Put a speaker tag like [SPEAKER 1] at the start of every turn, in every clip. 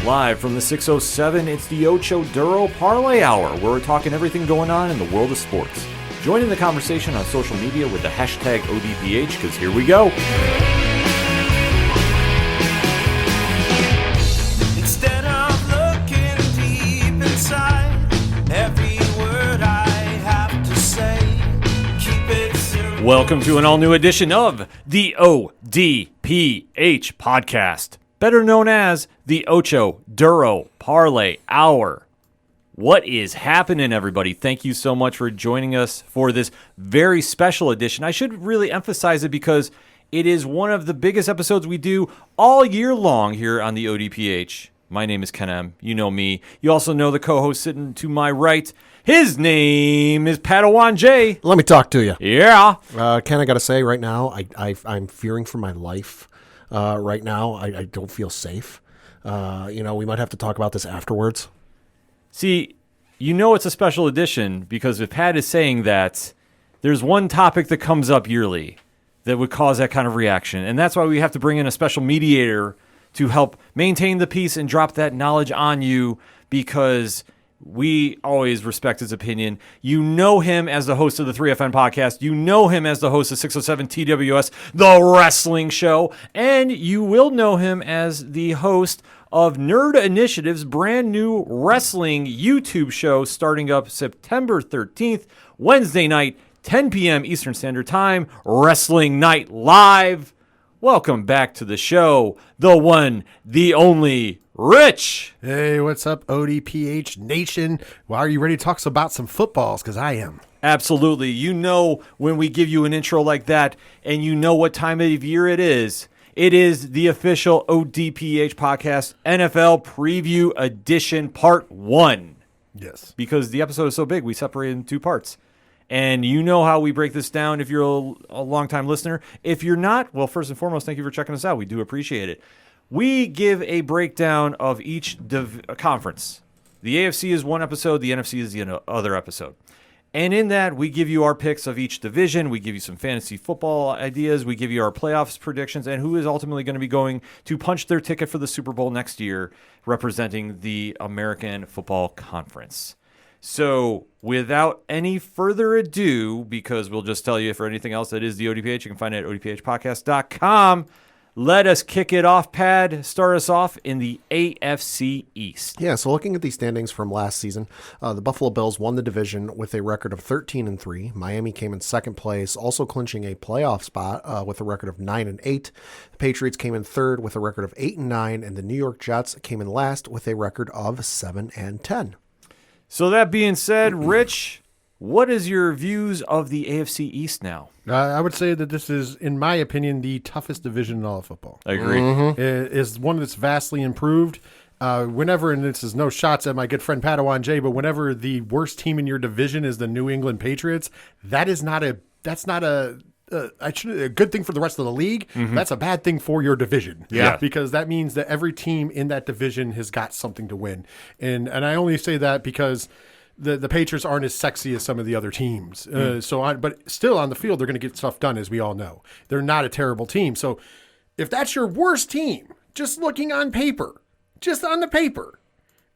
[SPEAKER 1] Live from the 607, it's the Ocho Duro Parlay Hour, where we're talking everything going on in the world of sports. Join in the conversation on social media with the hashtag ODPH, because here we go.
[SPEAKER 2] Instead of looking deep inside, every word I have to say, keep it simple.
[SPEAKER 1] Welcome to an all-new edition of the ODPH podcast, better known as the Ocho Duro Parlay Hour. What is happening, everybody? Thank you so much for joining us for this very special edition. I should really emphasize it because it is one of the biggest episodes we do all year long here on the ODPH. My name is Ken M. You know me. You also know the co-host sitting to my right. His name is Padawan J.
[SPEAKER 3] Let me talk to you.
[SPEAKER 1] Yeah.
[SPEAKER 3] Ken, I got to say right now, I'm fearing for my life. Right now, I don't feel safe. We might have to talk about this afterwards.
[SPEAKER 1] See, you know it's a special edition because if Pat is saying that, there's one topic that comes up yearly that would cause that kind of reaction. And that's why we have to bring in a special mediator to help maintain the peace and drop that knowledge on you, because we always respect his opinion. You know him as the host of the 3FN podcast. You know him as the host of 607 TWS, the wrestling show. And you will know him as the host of Nerd Initiative's brand new wrestling YouTube show starting up September 13th, Wednesday night, 10 p.m. Eastern Standard Time, Wrestling Night Live. Welcome back to the show, the one, the only, Rich.
[SPEAKER 4] Hey, what's up, ODPH Nation? Well, are you ready to talk about some footballs? Because I am.
[SPEAKER 1] Absolutely. You know when we give you an intro like that, and you know what time of year it is the official ODPH podcast NFL Preview Edition Part 1.
[SPEAKER 4] Yes.
[SPEAKER 1] Because the episode is so big, we separate it in two parts. And you know how we break this down if you're a long-time listener. If you're not, well, first and foremost, thank you for checking us out. We do appreciate it. We give a breakdown of each conference. The AFC is one episode. The NFC is the other episode. And in that, we give you our picks of each division. We give you some fantasy football ideas. We give you our playoffs predictions and who is ultimately going to be going to punch their ticket for the Super Bowl next year, representing the American Football Conference. So without any further ado, because we'll just tell you for anything else that is the ODPH, you can find it at odphpodcast.com. Let us kick it off, Pad. Start us off in the AFC East.
[SPEAKER 3] Yeah, so looking at these standings from last season, the Buffalo Bills won the division with a record of 13-3. Miami came in second place, also clinching a playoff spot with a record of 9-8. The Patriots came in third with a record of 8-9, and the New York Jets came in last with a record of 7-10.
[SPEAKER 1] So that being said, Rich, what is your views of the AFC East now?
[SPEAKER 4] I would say that this is, in my opinion, the toughest division in all of football.
[SPEAKER 1] I agree.
[SPEAKER 4] It is one that's vastly improved. Whenever, and this is no shots at my good friend Padawan J, but whenever the worst team in your division is the New England Patriots, that's not a good thing for the rest of the league. Mm-hmm. That's a bad thing for your division.
[SPEAKER 1] Yeah.
[SPEAKER 4] Because that means that every team in that division has got something to win. And I only say that because the Patriots aren't as sexy as some of the other teams. But still on the field, they're going to get stuff done, as we all know. They're not a terrible team. So if that's your worst team, just looking on paper, just on the paper,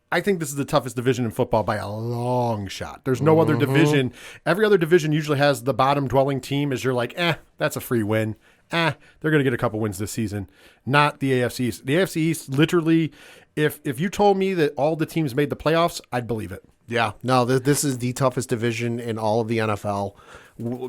[SPEAKER 4] I think this is the toughest division in football by a long shot. There's no other division. Every other division usually has the bottom dwelling team as you're like, that's a free win. They're going to get a couple wins this season. Not the AFC East. The AFC East, literally, if you told me that all the teams made the playoffs, I'd believe it.
[SPEAKER 3] Yeah, no, this is the toughest division in all of the NFL.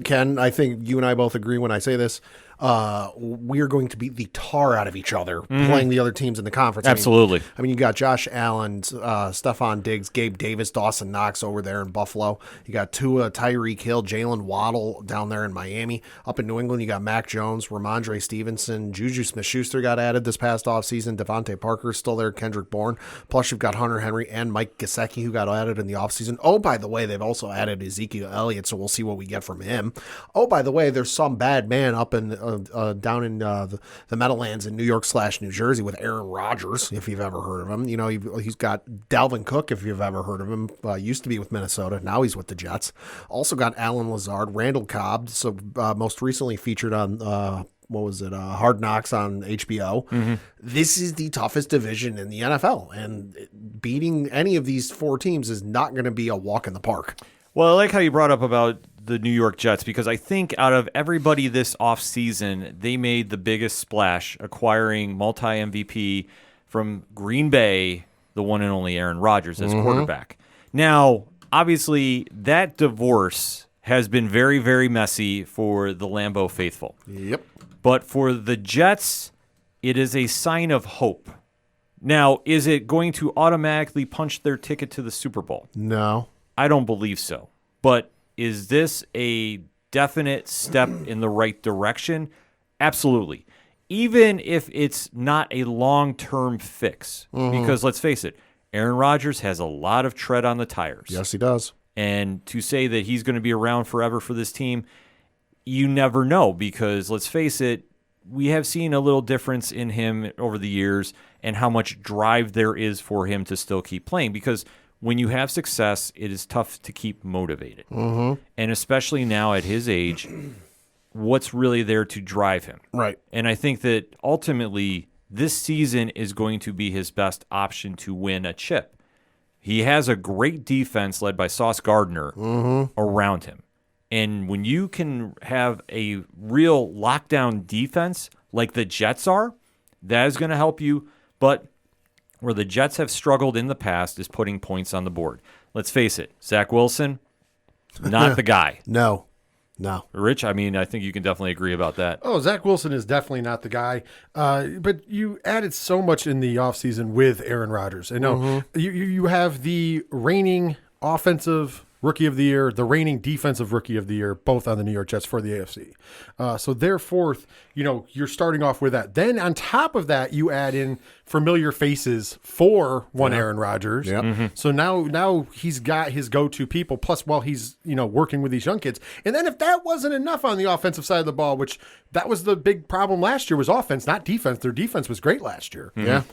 [SPEAKER 3] Ken, I think you and I both agree when I say this. We are going to beat the tar out of each other playing the other teams in the conference.
[SPEAKER 1] Absolutely.
[SPEAKER 3] I mean, you got Josh Allen, Stephon Diggs, Gabe Davis, Dawson Knox over there in Buffalo. You got Tua, Tyreek Hill, Jalen Waddle down there in Miami. Up in New England, you got Mac Jones, Ramondre Stevenson, Juju Smith-Schuster got added this past offseason. Devontae Parker's still there, Kendrick Bourne. Plus, you've got Hunter Henry and Mike Gesicki who got added in the offseason. Oh, by the way, they've also added Ezekiel Elliott, so we'll see what we get from him. Oh, by the way, there's some bad man up in down in the Meadowlands in New York/New Jersey with Aaron Rodgers, if you've ever heard of him. You know, he's got Dalvin Cook, if you've ever heard of him. Used to be with Minnesota. Now he's with the Jets. Also got Alan Lazard, Randall Cobb, so most recently featured on what was it, Hard Knocks on HBO. This is the toughest division in the NFL, and beating any of these 4 teams is not going to be a walk in the park.
[SPEAKER 1] Well, I like how you brought up about the New York Jets, because I think out of everybody this offseason, they made the biggest splash acquiring multi-MVP from Green Bay, the one and only Aaron Rodgers as quarterback. Now, obviously, that divorce has been very, very messy for the Lambeau faithful.
[SPEAKER 3] Yep.
[SPEAKER 1] But for the Jets, it is a sign of hope. Now, is it going to automatically punch their ticket to the Super Bowl?
[SPEAKER 3] No.
[SPEAKER 1] I don't believe so. But is this a definite step in the right direction? Absolutely. Even if it's not a long-term fix. Because let's face it, Aaron Rodgers has a lot of tread on the tires.
[SPEAKER 3] Yes, he does.
[SPEAKER 1] And to say that he's going to be around forever for this team, you never know, because let's face it, we have seen a little difference in him over the years and how much drive there is for him to still keep playing, because when you have success, it is tough to keep motivated. And especially now at his age, what's really there to drive him?
[SPEAKER 3] Right.
[SPEAKER 1] And I think that ultimately this season is going to be his best option to win a chip. He has a great defense led by Sauce Gardner around him. And when you can have a real lockdown defense like the Jets are, that is going to help you. But where the Jets have struggled in the past is putting points on the board. Let's face it, Zach Wilson, not the guy.
[SPEAKER 3] No.
[SPEAKER 1] Rich, I mean, I think you can definitely agree about that.
[SPEAKER 4] Oh, Zach Wilson is definitely not the guy. But you added so much in the offseason with Aaron Rodgers. I know you have the reigning offensive Rookie of the Year, the reigning defensive Rookie of the Year, both on the New York Jets for the AFC. So therefore, you're starting off with that. Then on top of that, you add in familiar faces for Aaron Rodgers.
[SPEAKER 3] Yep.
[SPEAKER 4] So now he's got his go-to people, plus while he's, working with these young kids. And then if that wasn't enough on the offensive side of the ball, which that was the big problem last year, was offense, not defense. Their defense was great last year.
[SPEAKER 3] Yeah.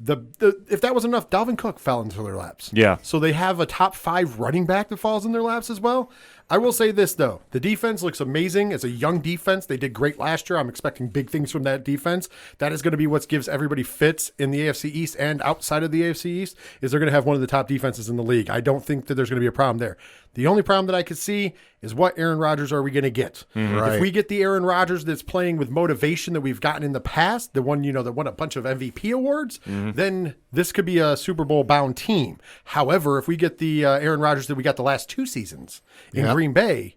[SPEAKER 4] If that was enough, Dalvin Cook fell into their laps.
[SPEAKER 1] Yeah.
[SPEAKER 4] So they have a top 5 running back that falls in their laps as well. I will say this, though. The defense looks amazing. It's a young defense. They did great last year. I'm expecting big things from that defense. That is going to be what gives everybody fits in the AFC East and outside of the AFC East, is they're going to have one of the top defenses in the league. I don't think that there's going to be a problem there. The only problem that I could see is what Aaron Rodgers are we going to get?
[SPEAKER 3] Right.
[SPEAKER 4] If we get the Aaron Rodgers that's playing with motivation that we've gotten in the past, the one, that won a bunch of MVP awards, then this could be a Super Bowl bound team. However, if we get the Aaron Rodgers that we got the last 2 seasons in Green Bay,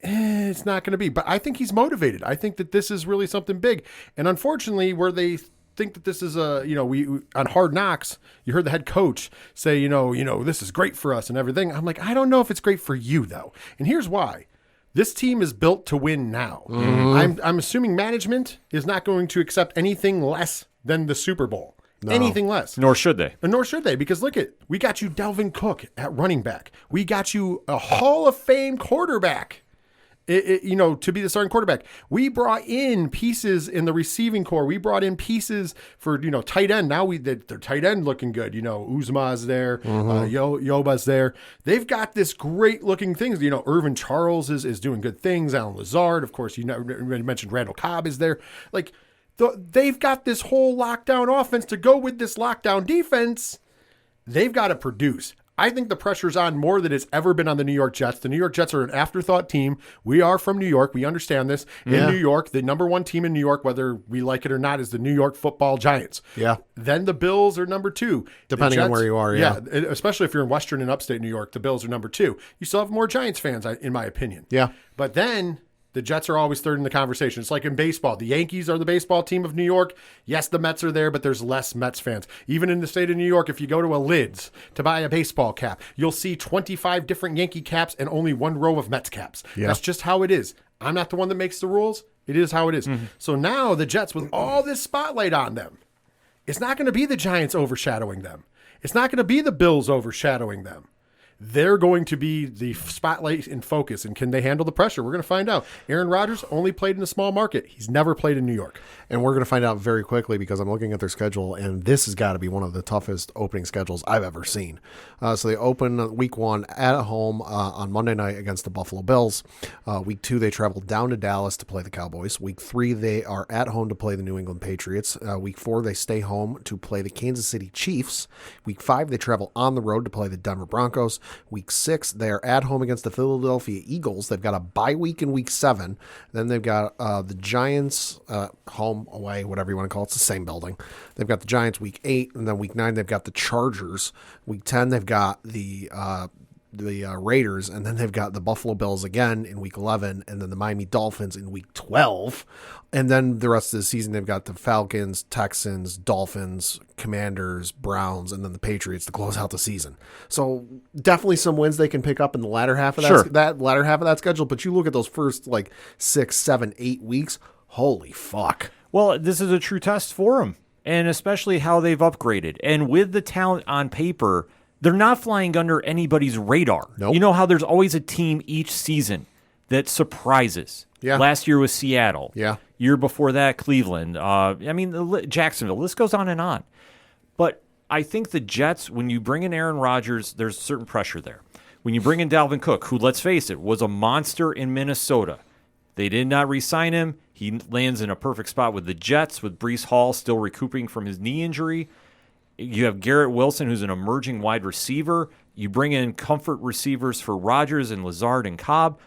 [SPEAKER 4] it's not going to be. But I think he's motivated. I think that this is really something big. And unfortunately, where they think that this is we on Hard Knocks, you heard the head coach say, this is great for us and everything. I'm like, I don't know if it's great for you though. And here's why. This team is built to win now. I'm assuming management is not going to accept anything less than the Super Bowl. No. Anything less.
[SPEAKER 1] Nor should they.
[SPEAKER 4] And nor should they, because look we got you Dalvin Cook at running back. We got you a Hall of Fame quarterback. To be the starting quarterback. We brought in pieces in the receiving core. We brought in pieces for, tight end. Now their tight end looking good. Uzma's there. Yoba's there. They've got this great looking things. Irvin Charles is doing good things. Alan Lazard, of course, you mentioned Randall Cobb is there. Like, they've got this whole lockdown offense to go with this lockdown defense. They've got to produce. I think the pressure's on more than it's ever been on the New York Jets. The New York Jets are an afterthought team. We are from New York. We understand this. In New York, the number 1 team in New York, whether we like it or not, is the New York Football Giants.
[SPEAKER 3] Yeah.
[SPEAKER 4] Then the Bills are number 2.
[SPEAKER 3] Depending on where you are,
[SPEAKER 4] yeah. Especially if you're in Western and Upstate New York, the Bills are number 2. You still have more Giants fans, in my opinion.
[SPEAKER 3] Yeah.
[SPEAKER 4] But then the Jets are always third in the conversation. It's like in baseball. The Yankees are the baseball team of New York. Yes, the Mets are there, but there's less Mets fans. Even in the state of New York, if you go to a Lids to buy a baseball cap, you'll see 25 different Yankee caps and only 1 row of Mets caps. Yeah. That's just how it is. I'm not the one that makes the rules. It is how it is. So now the Jets, with all this spotlight on them, it's not going to be the Giants overshadowing them. It's not going to be the Bills overshadowing them. they're going to be the spotlight and focus. And can they handle the pressure? We're going to find out. Aaron Rodgers only played in a small market. He's never played in New York.
[SPEAKER 3] And we're going to find out very quickly because I'm looking at their schedule, and this has got to be one of the toughest opening schedules I've ever seen. So they open week 1 at home on Monday night against the Buffalo Bills. Week 2, they travel down to Dallas to play the Cowboys. Week 3, they are at home to play the New England Patriots. Week 4, they stay home to play the Kansas City Chiefs. Week 5, they travel on the road to play the Denver Broncos. Week 6, they are at home against the Philadelphia Eagles. They've got a bye week in week 7. Then they've got the Giants home, away, whatever you want to call it. It's the same building. They've got the Giants week 8, and then week 9, they've got the Chargers. Week 10, they've got the Raiders, and then they've got the Buffalo Bills again in week 11, and then the Miami Dolphins in week 12. And then the rest of the season, they've got the Falcons, Texans, Dolphins, Commanders, Browns, and then the Patriots to close out the season. So definitely some wins they can pick up in the latter half of that latter half of that schedule. But you look at those first 6, 7, 8 weeks. Holy fuck.
[SPEAKER 1] Well, this is a true test for them, and especially how they've upgraded. And with the talent on paper, they're not flying under anybody's radar.
[SPEAKER 3] Nope.
[SPEAKER 1] You know how there's always a team each season that surprises.
[SPEAKER 3] Yeah.
[SPEAKER 1] Last year was Seattle.
[SPEAKER 3] Yeah.
[SPEAKER 1] Year before that, Cleveland. Jacksonville. This goes on and on. But I think the Jets, when you bring in Aaron Rodgers, there's certain pressure there. When you bring in Dalvin Cook, who, let's face it, was a monster in Minnesota. They did not re-sign him. He lands in a perfect spot with the Jets, with Breece Hall still recouping from his knee injury. You have Garrett Wilson, who's an emerging wide receiver. You bring in comfort receivers for Rodgers and Lazard and Cobb.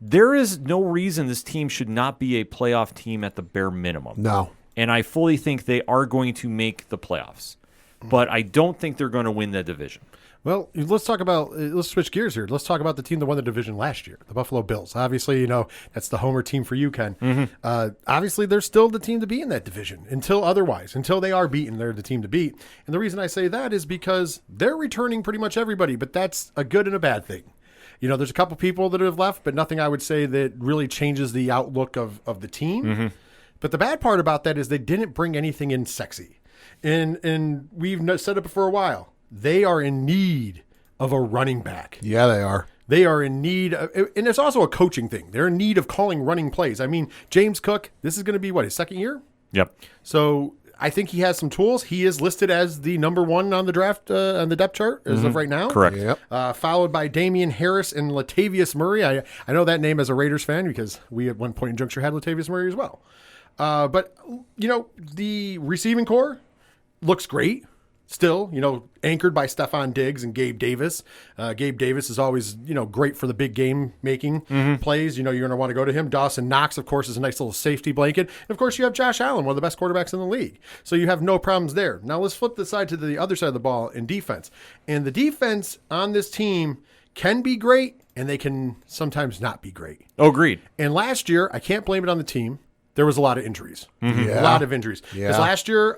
[SPEAKER 1] There is no reason this team should not be a playoff team at the bare minimum.
[SPEAKER 3] No.
[SPEAKER 1] And I fully think they are going to make the playoffs. But I don't think they're going to win the division.
[SPEAKER 4] Well, let's switch gears here. Let's talk about the team that won the division last year, the Buffalo Bills. Obviously, that's the homer team for you, Ken. Mm-hmm. Obviously, they're still the team to be in that division until they are beaten. They're the team to beat. And the reason I say that is because they're returning pretty much everybody, but that's a good and a bad thing. There's a couple people that have left, but nothing I would say that really changes the outlook of the team. Mm-hmm. But the bad part about that is they didn't bring anything in sexy. And we've said it for a while. They are in need of a running back.
[SPEAKER 3] Yeah, they are.
[SPEAKER 4] They are in need of, and it's also a coaching thing. They're in need of calling running plays. I mean, James Cook, this is going to be, his second year?
[SPEAKER 1] Yep.
[SPEAKER 4] So I think he has some tools. He is listed as the number 1 on the draft, on the depth chart as of right now.
[SPEAKER 1] Correct.
[SPEAKER 3] Yep.
[SPEAKER 4] Followed by Damian Harris and Latavius Murray. I know that name as a Raiders fan because we at one point in juncture had Latavius Murray as well. But, the receiving core looks great. Still, anchored by Stephon Diggs and Gabe Davis. Gabe Davis is always, great for the big game making plays. You're going to want to go to him. Dawson Knox, of course, is a nice little safety blanket. And of course, you have Josh Allen, one of the best quarterbacks in the league. So you have no problems there. Now let's flip the side to the other side of the ball in defense. And the defense on this team can be great, and they can sometimes not be great.
[SPEAKER 1] Oh, agreed.
[SPEAKER 4] And last year, I can't blame it on the team. There was a lot of injuries.
[SPEAKER 3] Mm-hmm. Yeah.
[SPEAKER 4] A lot of injuries.
[SPEAKER 3] Yeah.
[SPEAKER 4] Because last year,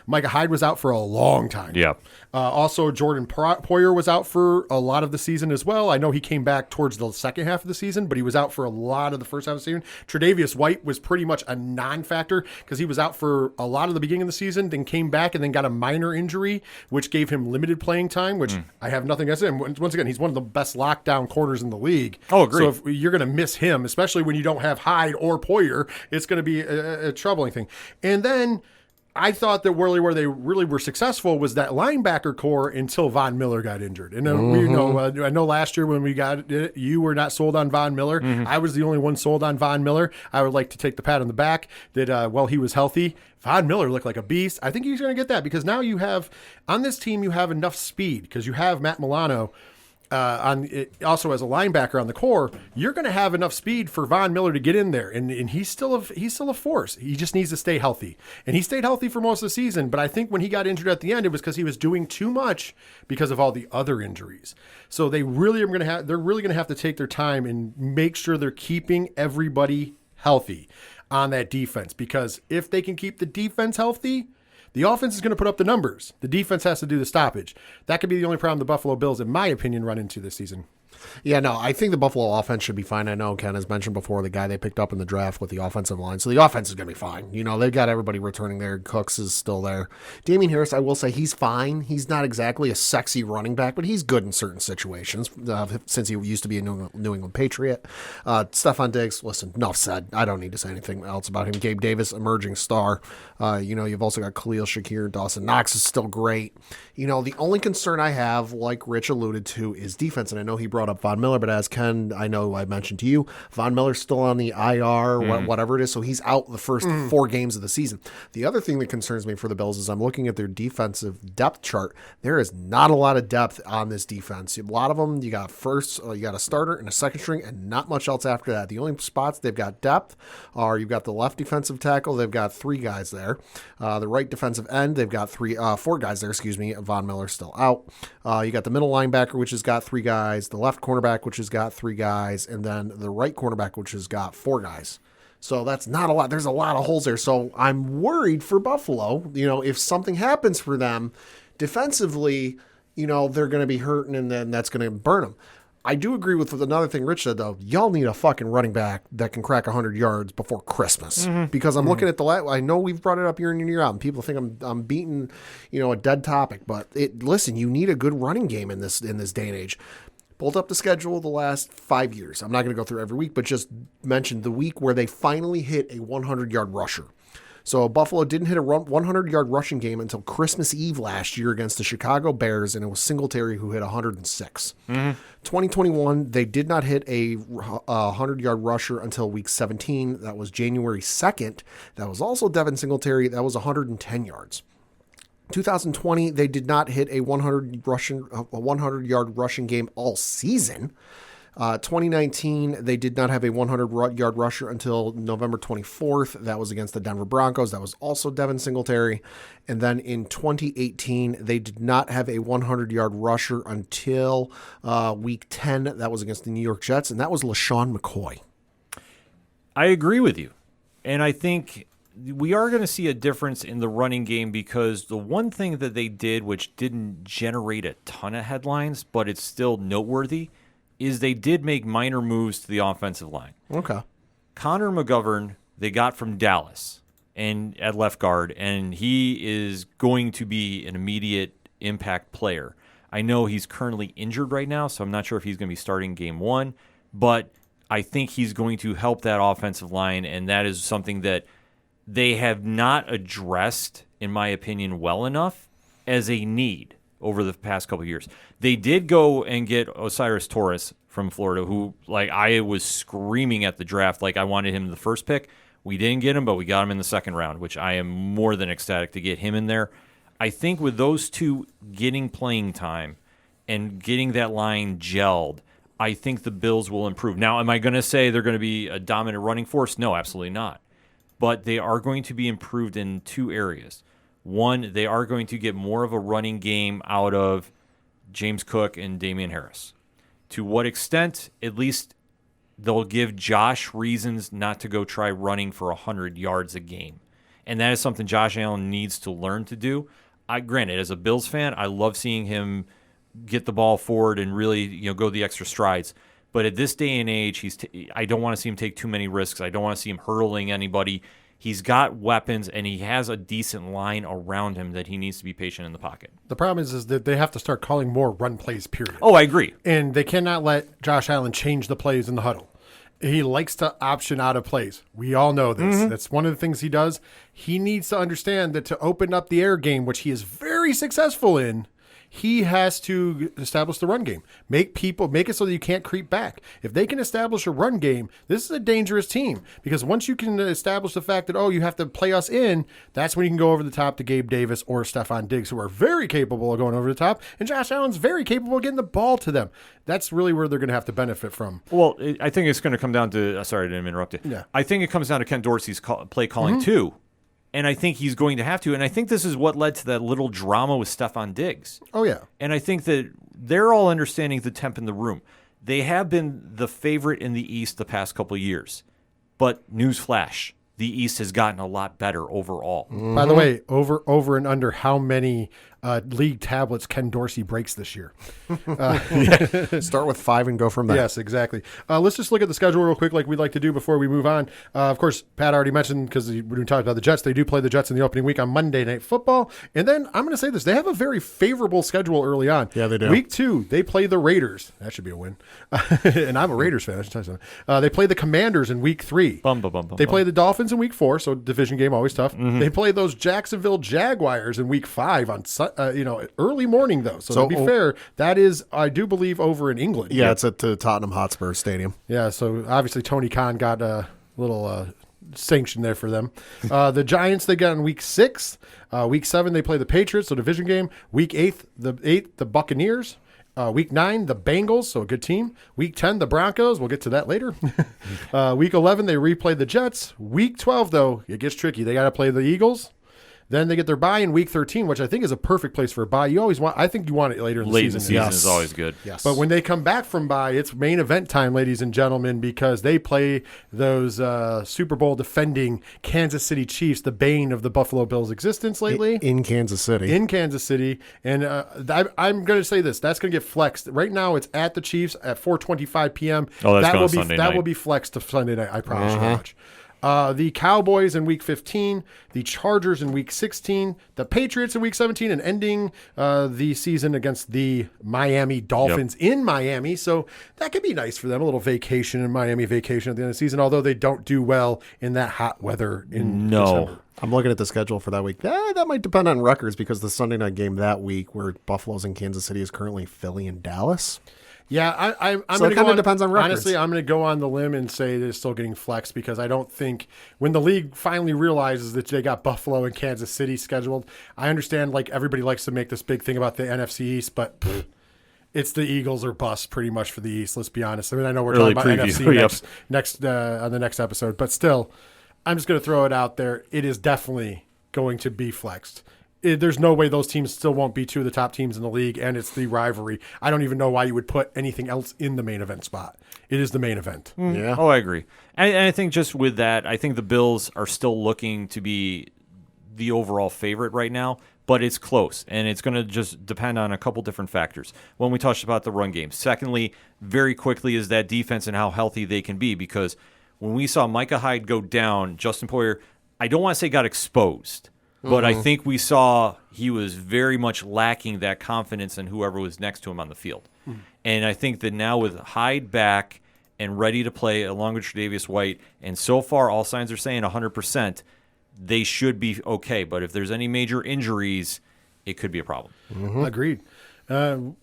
[SPEAKER 4] Micah Hyde was out for a long time.
[SPEAKER 1] Yeah.
[SPEAKER 4] Also, Jordan Poyer was out for a lot of the season as well. I know he came back towards the second half of the season, but he was out for a lot of the first half of the season. Tre'Davious White was pretty much a non-factor because he was out for a lot of the beginning of the season, then came back and then got a minor injury, which gave him limited playing time, which I have nothing against him. Once again, he's one of the best lockdown corners in the league.
[SPEAKER 1] Oh, agreed.
[SPEAKER 4] So if you're going to miss him, especially when you don't have Hyde or Poyer, it's going to be a troubling thing. And then I thought that where they really were successful was that linebacker core until Von Miller got injured. And I know last year when we got it, you were not sold on Von Miller. Mm-hmm. I was the only one sold on Von Miller. I would like to take the pat on the back that while he was healthy, Von Miller looked like a beast. I think he's going to get that because now you have on this team you have enough speed because you have Matt Milano. Also as a linebacker on the core, you're going to have enough speed for Von Miller to get in there, and he's still a force. He just needs to stay healthy, and he stayed healthy for most of the season. But I think when he got injured at the end, it was because he was doing too much because of all the other injuries. So they're really going to have to take their time and make sure they're keeping everybody healthy on that defense, because if they can keep the defense healthy, the offense is going to put up the numbers. The defense has to do the stoppage. That could be the only problem the Buffalo Bills, in my opinion, run into this season.
[SPEAKER 3] Yeah, no, I think the Buffalo offense should be fine. I know Ken has mentioned before the guy they picked up in the draft with the offensive line. So the offense is going to be fine. You know, they've got everybody returning there. Cooks is still there. Damian Harris, I will say he's fine. He's not exactly a sexy running back, but he's good in certain situations since he used to be a New England Patriot. Stephon Diggs, listen, enough said. I don't need to say anything else about him. Gabe Davis, emerging star. You know, you've also got Khalil Shakir. Dawson Knox is still great. You know, the only concern I have, like Rich alluded to, is defense. And I know he brought up Von Miller, but as Ken, I know I mentioned to you, Von Miller's still on the IR, whatever it is. So he's out the first 4 games of the season. The other thing that concerns me for the Bills is I'm looking at their defensive depth chart. There is not a lot of depth on this defense. A lot of them, you got a starter and a second string and not much else after that. The only spots they've got depth are you've got the left defensive tackle. They've got 3 guys there. The right defensive end, they've got 4 guys there, excuse me. Von Miller's still out. You got the middle linebacker, which has got 3 guys, the left cornerback, which has got 3 guys, and then the right cornerback, which has got 4 guys. So that's not a lot. There's a lot of holes there. So I'm worried for Buffalo. You know, if something happens for them defensively, you know, they're going to be hurting and then that's going to burn them. I do agree with another thing Rich said, though. Y'all need a fucking running back that can crack 100 yards before Christmas. Because I'm looking at I know we've brought it up year in and year out, and people think I'm beating, you know, a dead topic. But listen, you need a good running game in this day and age. Pulled up the schedule the last 5 years. I'm not going to go through every week, but just mention the week where they finally hit a 100-yard rusher. So Buffalo didn't hit a 100-yard rushing game until Christmas Eve last year against the Chicago Bears, and it was Singletary who hit 106. 2021, they did not hit a 100-yard rusher until week 17. That was January 2nd. That was also Devin Singletary. That was 110 yards. 2020, they did not hit a 100-yard rushing game all season. 2019, they did not have a 100-yard rusher until November 24th. That was against the Denver Broncos. That was also Devin Singletary. And then in 2018, they did not have a 100-yard rusher until week 10. That was against the New York Jets, and that was LaShawn McCoy.
[SPEAKER 1] I agree with you. And I think we are going to see a difference in the running game because the one thing that they did, which didn't generate a ton of headlines, but it's still noteworthy, is they did make minor moves to the offensive line.
[SPEAKER 3] Okay.
[SPEAKER 1] Connor McGovern, they got from Dallas and at left guard, and he is going to be an immediate impact player. I know he's currently injured right now, so I'm not sure if he's going to be starting game 1, but I think he's going to help that offensive line, and that is something that they have not addressed, in my opinion, well enough as a need over the past couple of years. They did go and get Osiris Torres from Florida, who, like, I was screaming at the draft, like I wanted him the first pick. We didn't get him, but we got him in the second round, which I am more than ecstatic to get him in there. I think with those two getting playing time and getting that line gelled, I think the Bills will improve. Now, am I going to say they're going to be a dominant running force? No, absolutely not. But they are going to be improved in 2 areas. One, they are going to get more of a running game out of James Cook and Damian Harris. To what extent, at least they'll give Josh reasons not to go try running for 100 yards a game. And that is something Josh Allen needs to learn to do. Granted, as a Bills fan, I love seeing him get the ball forward and really, go the extra strides. But at this day and age, I don't want to see him take too many risks. I don't want to see him hurdling anybody. He's got weapons, and he has a decent line around him that he needs to be patient in the pocket.
[SPEAKER 4] The problem is that they have to start calling more run plays, period.
[SPEAKER 1] Oh, I agree.
[SPEAKER 4] And they cannot let Josh Allen change the plays in the huddle. He likes to option out of plays. We all know this. Mm-hmm. That's one of the things he does. He needs to understand that to open up the air game, which he is very successful in, he has to establish the run game. Make it so that you can't creep back. If they can establish a run game, this is a dangerous team because once you can establish the fact that, you have to play us in, that's when you can go over the top to Gabe Davis or Stephon Diggs, who are very capable of going over the top, and Josh Allen's very capable of getting the ball to them. That's really where they're going to have to benefit from.
[SPEAKER 1] Well, I think it's going to come down to sorry, I didn't interrupt you.
[SPEAKER 4] Yeah.
[SPEAKER 1] I think it comes down to Ken Dorsey's play calling too. And I think he's going to have to. And I think this is what led to that little drama with Stephon Diggs.
[SPEAKER 4] Oh, yeah.
[SPEAKER 1] And I think that they're all understanding the temp in the room. They have been the favorite in the East the past couple of years. But newsflash, the East has gotten a lot better overall.
[SPEAKER 4] By the way, over and under how many league tablets Ken Dorsey breaks this year?
[SPEAKER 3] Start with 5 and go from there.
[SPEAKER 4] Yes, exactly. Let's just look at the schedule real quick like we'd like to do before we move on. Of course, Pat already mentioned, because we talked about the Jets, they do play the Jets in the opening week on Monday Night Football. And then I'm going to say this, they have a very favorable schedule early on.
[SPEAKER 3] Yeah, they do.
[SPEAKER 4] Week 2, they play the Raiders. That should be a win. And I'm a Raiders fan. I should tell you something. They play the Commanders in Week 3. They play the Dolphins in Week 4, so division game, always tough. They play those Jacksonville Jaguars in Week 5 on early morning, though. So to be fair, that is, I do believe, over in England.
[SPEAKER 3] Yeah, it's at the Tottenham Hotspur Stadium.
[SPEAKER 4] Yeah, so obviously Tony Khan got a little sanction there for them. The Giants, they got in Week 6. Week 7, they play the Patriots, so division game. Week 8, the Buccaneers. Week 9, the Bengals, so a good team. Week 10, the Broncos. We'll get to that later. Week 11, they replay the Jets. Week 12, though, it gets tricky. They got to play the Eagles. Then they get their bye in Week 13, which I think is a perfect place for a bye. I think you want it later in the season.
[SPEAKER 1] Late in the season is always good.
[SPEAKER 3] Yes.
[SPEAKER 4] But when they come back from bye, it's main event time, ladies and gentlemen, because they play those Super Bowl defending Kansas City Chiefs, the bane of the Buffalo Bills' existence lately.
[SPEAKER 3] In Kansas City.
[SPEAKER 4] And I'm going to say this. That's going to get flexed. Right now, it's at the Chiefs at 4:25 p.m.
[SPEAKER 1] Oh, that's going Sunday night.
[SPEAKER 4] That will be flexed to Sunday night, I promise you much. The Cowboys in Week 15, the Chargers in Week 16, the Patriots in Week 17, and ending the season against the Miami Dolphins in Miami. So that could be nice for them, a little vacation in Miami, vacation at the end of the season, although they don't do well in that hot weather in December.
[SPEAKER 3] I'm looking at the schedule for that week. That might depend on records, because the Sunday night game that week, where Buffalo's in Kansas City, is currently Philly and Dallas.
[SPEAKER 4] Yeah, I'm
[SPEAKER 3] So
[SPEAKER 4] going
[SPEAKER 3] it
[SPEAKER 4] to
[SPEAKER 3] kind of depends on records.
[SPEAKER 4] Honestly, I'm going to go on the limb and say they're still getting flexed, because I don't think when the league finally realizes that they got Buffalo and Kansas City scheduled, I understand like everybody likes to make this big thing about the NFC East, but it's the Eagles or bust pretty much for the East. Let's be honest. I mean, I know we're talking about NFC next on the next episode, but still, I'm just going to throw it out there. It is definitely going to be flexed. There's no way those teams still won't be two of the top teams in the league, and it's the rivalry. I don't even know why you would put anything else in the main event spot. It is the main event.
[SPEAKER 3] Yeah.
[SPEAKER 1] Oh, I agree. And I think just with that, I think the Bills are still looking to be the overall favorite right now, but it's close, and it's going to just depend on a couple different factors. When we touched about the run game. Secondly, very quickly, is that defense and how healthy they can be, because when we saw Micah Hyde go down, Justin Poyer, I don't want to say got exposed, but I think we saw he was very much lacking that confidence in whoever was next to him on the field. And I think that now with Hyde back and ready to play along with Tre'Davious White, and so far all signs are saying 100%, they should be okay. But if there's any major injuries, it could be a problem.
[SPEAKER 4] Agreed.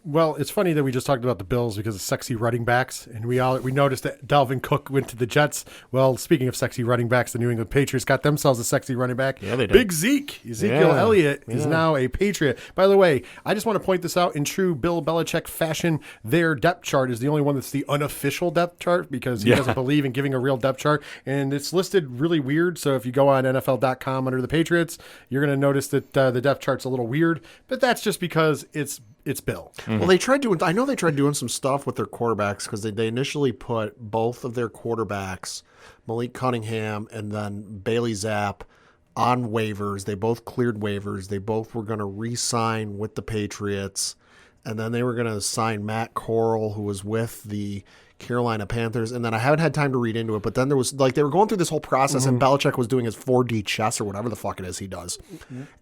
[SPEAKER 4] Well, it's funny that we just talked about the Bills because of sexy running backs, and we noticed that Dalvin Cook went to the Jets. Well, speaking of sexy running backs, the New England Patriots got themselves a sexy running back.
[SPEAKER 3] Yeah, they did.
[SPEAKER 4] Big Zeke. Ezekiel Elliott is now a Patriot. By the way, I just want to point this out in true Bill Belichick fashion. Their depth chart is the only one that's the unofficial depth chart, because he doesn't believe in giving a real depth chart, and it's listed really weird. So if you go on NFL.com under the Patriots, you're going to notice that the depth chart's a little weird, but that's just because it's Bill.
[SPEAKER 3] Well, they tried doing. I know they tried doing some stuff with their quarterbacks, because they initially put both of their quarterbacks, Malik Cunningham and then Bailey Zapp, on waivers. They both cleared waivers. They both were going to re-sign with the Patriots, and then they were going to sign Matt Corral, who was with the Carolina Panthers, and then I haven't had time to read into it, but then there was, like, they were going through this whole process, and Belichick was doing his 4D chess or whatever the fuck it is he does.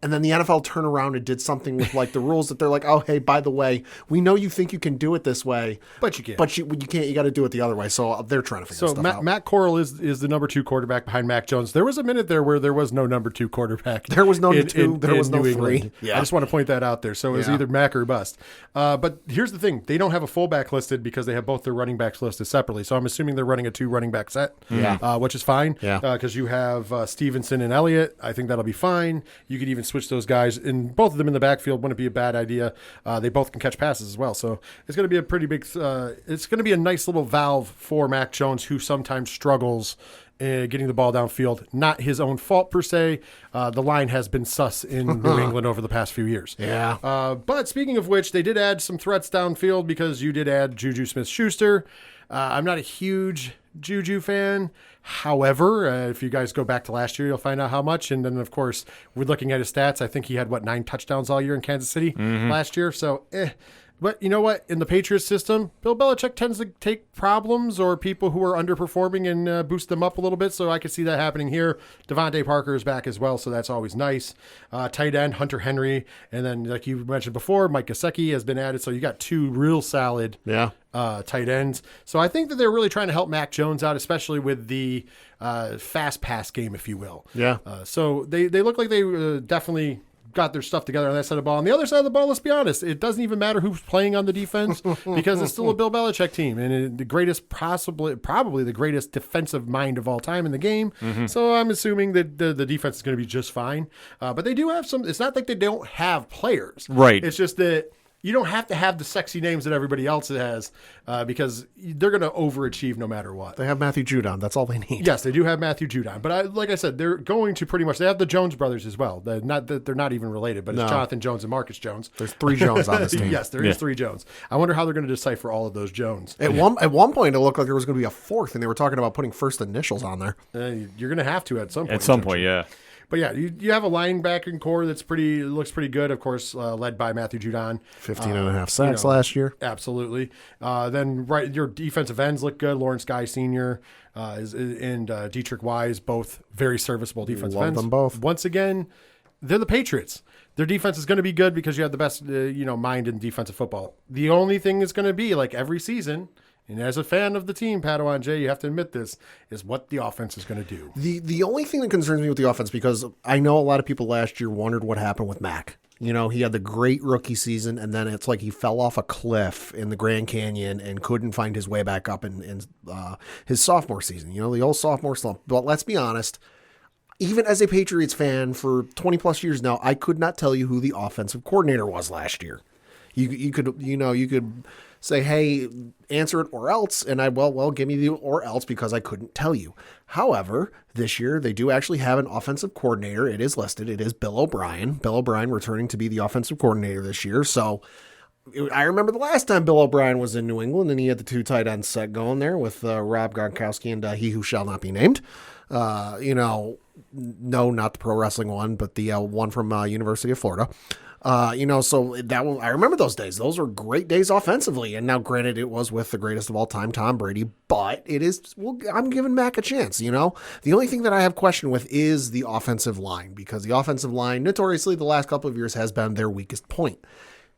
[SPEAKER 3] And then the NFL turned around and did something with, like, the rules that they're like, oh, hey, by the way, we know you think you can do it this way,
[SPEAKER 4] But you can't.
[SPEAKER 3] but you can't. You got to do it the other way. So they're trying to figure stuff out.
[SPEAKER 4] Matt Corral is the number 2 quarterback behind Mac Jones. There was a minute there where there was no number 2 quarterback.
[SPEAKER 3] There was no number 2. There was no
[SPEAKER 4] New
[SPEAKER 3] 3.
[SPEAKER 4] England. I just want to point that out there. So it was either Mac or bust. But here's the thing. They don't have a fullback listed because they have both their running backs listed separately. So I'm assuming they're running a 2 running back set, which is fine, because you have Stevenson and Elliott. I think that'll be fine. You could even switch those guys, and both of them in the backfield wouldn't be a bad idea. They both can catch passes as well, so it's going to be a pretty big. It's going to be a nice little valve for Mac Jones, who sometimes struggles getting the ball downfield. Not his own fault per se. The line has been sus in New England over the past few years. But speaking of which, they did add some threats downfield, because you did add Juju Smith-Schuster. I'm not a huge Juju fan. However, if you guys go back to last year, you'll find out how much. And then, of course, we're looking at his stats. I think he had, 9 touchdowns all year in Kansas City last year. So, But you know what? In the Patriots system, Bill Belichick tends to take problems or people who are underperforming and boost them up a little bit. So I could see that happening here. Devontae Parker is back as well, so that's always nice. Tight end, Hunter Henry. And then, like you mentioned before, Mike Gesicki has been added. So you got 2 real solid tight ends. So I think that they're really trying to help Mac Jones out, especially with the fast pass game, if you will.
[SPEAKER 3] Yeah.
[SPEAKER 4] So they look like they definitely got their stuff together on that side of the ball. On the other side of the ball, let's be honest, it doesn't even matter who's playing on the defense because it's still a Bill Belichick team and the greatest, probably the greatest defensive mind of all time in the game. So I'm assuming that the defense is going to be just fine. But they do have some. It's not like they don't have players,
[SPEAKER 1] Right.
[SPEAKER 4] It's just that you don't have to have the sexy names that everybody else has because they're going to overachieve no matter what.
[SPEAKER 3] They have Matthew Judon. That's all they need.
[SPEAKER 4] Yes, they do have Matthew Judon. But like I said, they're going to pretty much – they have the Jones brothers as well. They're not even related, but it's Jonathan Jones and Marcus Jones.
[SPEAKER 3] There's 3 Jones on this team.
[SPEAKER 4] Yes, there is 3 Jones. I wonder how they're going to decipher all of those Jones.
[SPEAKER 3] At one point, it looked like there was going to be a 4th, and they were talking about putting first initials on there.
[SPEAKER 4] You're going to have to at some point.
[SPEAKER 1] At some point, yeah.
[SPEAKER 4] But yeah, you have a linebacking core looks pretty good, of course, led by Matthew Judon.
[SPEAKER 3] 15.5 sacks last year.
[SPEAKER 4] Absolutely. Then your defensive ends look good. Lawrence Guy Sr. And Dietrich Wise, both very serviceable defensive ends.
[SPEAKER 3] Love them both.
[SPEAKER 4] Once again, they're the Patriots. Their defense is going to be good because you have the best mind in defensive football. The only thing is going to be, like every season, and as a fan of the team, Padawan Jay, you have to admit this, is what the offense is going to do.
[SPEAKER 3] The only thing that concerns me with the offense, because I know a lot of people last year wondered what happened with Mac. You know, he had the great rookie season, and then it's like he fell off a cliff in the Grand Canyon and couldn't find his way back up in his sophomore season. You know, the old sophomore slump. But let's be honest, even as a Patriots fan for 20-plus years now, I could not tell you who the offensive coordinator was last year. You could say, hey, answer it or else, and well, give me the or else because I couldn't tell you. However, this year they do actually have an offensive coordinator. It is listed. It is Bill O'Brien. Bill O'Brien returning to be the offensive coordinator this year. So I remember the last time Bill O'Brien was in New England, and he had the 2 tight end set going there with Rob Gronkowski and he who shall not be named. No, not the pro wrestling one, but the one from University of Florida. So I remember those days. Those were great days offensively. And now, granted, it was with the greatest of all time, Tom Brady, but I'm giving Mac a chance, The only thing that I have question with is the offensive line, because the offensive line, notoriously, the last couple of years has been their weakest point.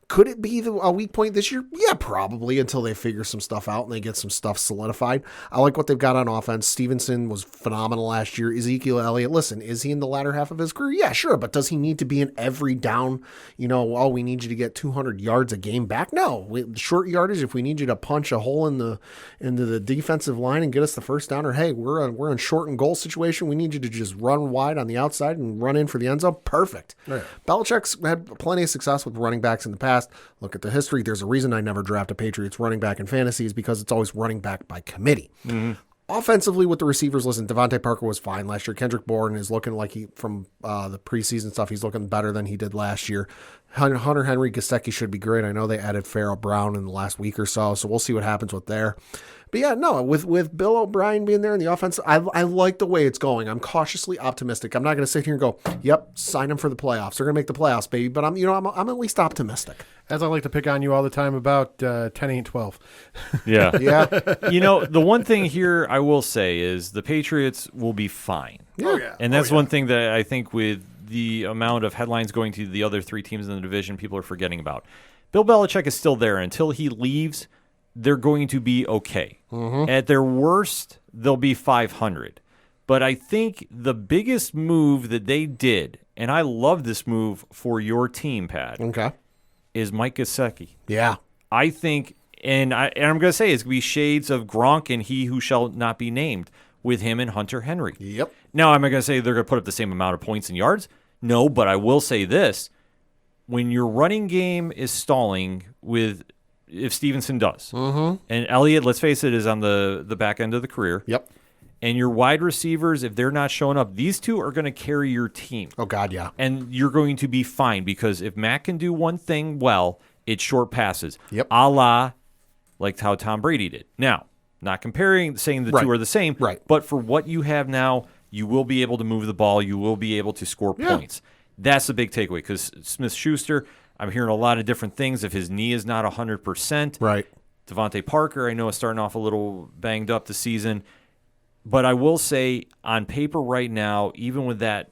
[SPEAKER 3] Could it be a weak point this year? Yeah, probably, until they figure some stuff out and they get some stuff solidified. I like what they've got on offense. Stevenson was phenomenal last year. Ezekiel Elliott, listen, is he in the latter half of his career? Yeah, sure, but does he need to be in every down? We need you to get 200 yards a game back? No. Short yardage, if we need you to punch a hole into the defensive line and get us the first down, or hey, we're in short and goal situation, we need you to just run wide on the outside and run in for the end zone. Perfect. Right. Belichick's had plenty of success with running backs in the past. Look at the history. There's a reason I never draft a Patriots running back in fantasy is because it's always running back by committee. Mm-hmm. Offensively with the receivers, listen, Devontae Parker was fine last year. Kendrick Bourne is looking like from the preseason stuff, he's looking better than he did last year. Hunter Henry, Gesicki should be great. I know they added Farrell Brown in the last week or so we'll see what happens with there. But yeah, no, with Bill O'Brien being there in the offense, I like the way it's going. I'm cautiously optimistic. I'm not going to sit here and go, yep, sign them for the playoffs. They're going to make the playoffs, baby. But I'm at least optimistic.
[SPEAKER 4] As I like to pick on you all the time about 10-8-12.
[SPEAKER 1] Yeah.
[SPEAKER 3] Yeah.
[SPEAKER 1] The one thing here I will say is the Patriots will be fine.
[SPEAKER 3] Yeah.
[SPEAKER 4] Oh, yeah.
[SPEAKER 1] And that's one thing that I think with the amount of headlines going to the other 3 teams in the division, people are forgetting about. Bill Belichick is still there. Until he leaves, they're going to be okay. Mm-hmm. At their worst, they'll be 500. But I think the biggest move that they did, and I love this move for your team, Pat,
[SPEAKER 3] okay,
[SPEAKER 1] is Mike Gesicki.
[SPEAKER 3] Yeah.
[SPEAKER 1] I think, and I'm going to say it's going to be shades of Gronk and he who shall not be named with him and Hunter Henry.
[SPEAKER 3] Yep.
[SPEAKER 1] Now, am I going to say they're going to put up the same amount of points and yards? No, but I will say this. When your running game is stalling if Stevenson does, and Elliott, let's face it, is on the back end of the career.
[SPEAKER 3] Yep.
[SPEAKER 1] And your wide receivers, if they're not showing up, these 2 are going to carry your team.
[SPEAKER 3] Oh, God, yeah.
[SPEAKER 1] And you're going to be fine because if Matt can do one thing well, it's short passes.
[SPEAKER 3] Yep.
[SPEAKER 1] A la like how Tom Brady did. Now, Not comparing, saying the
[SPEAKER 3] Right.
[SPEAKER 1] two are the same.
[SPEAKER 3] Right.
[SPEAKER 1] But for what you have now, you will be able to move the ball. You will be able to score points. That's the big takeaway because Smith-Schuster, I'm hearing a lot of different things. If his knee is not 100%.
[SPEAKER 3] Right.
[SPEAKER 1] Devontae Parker, I know, is starting off a little banged up this season. But I will say, on paper right now, even with that,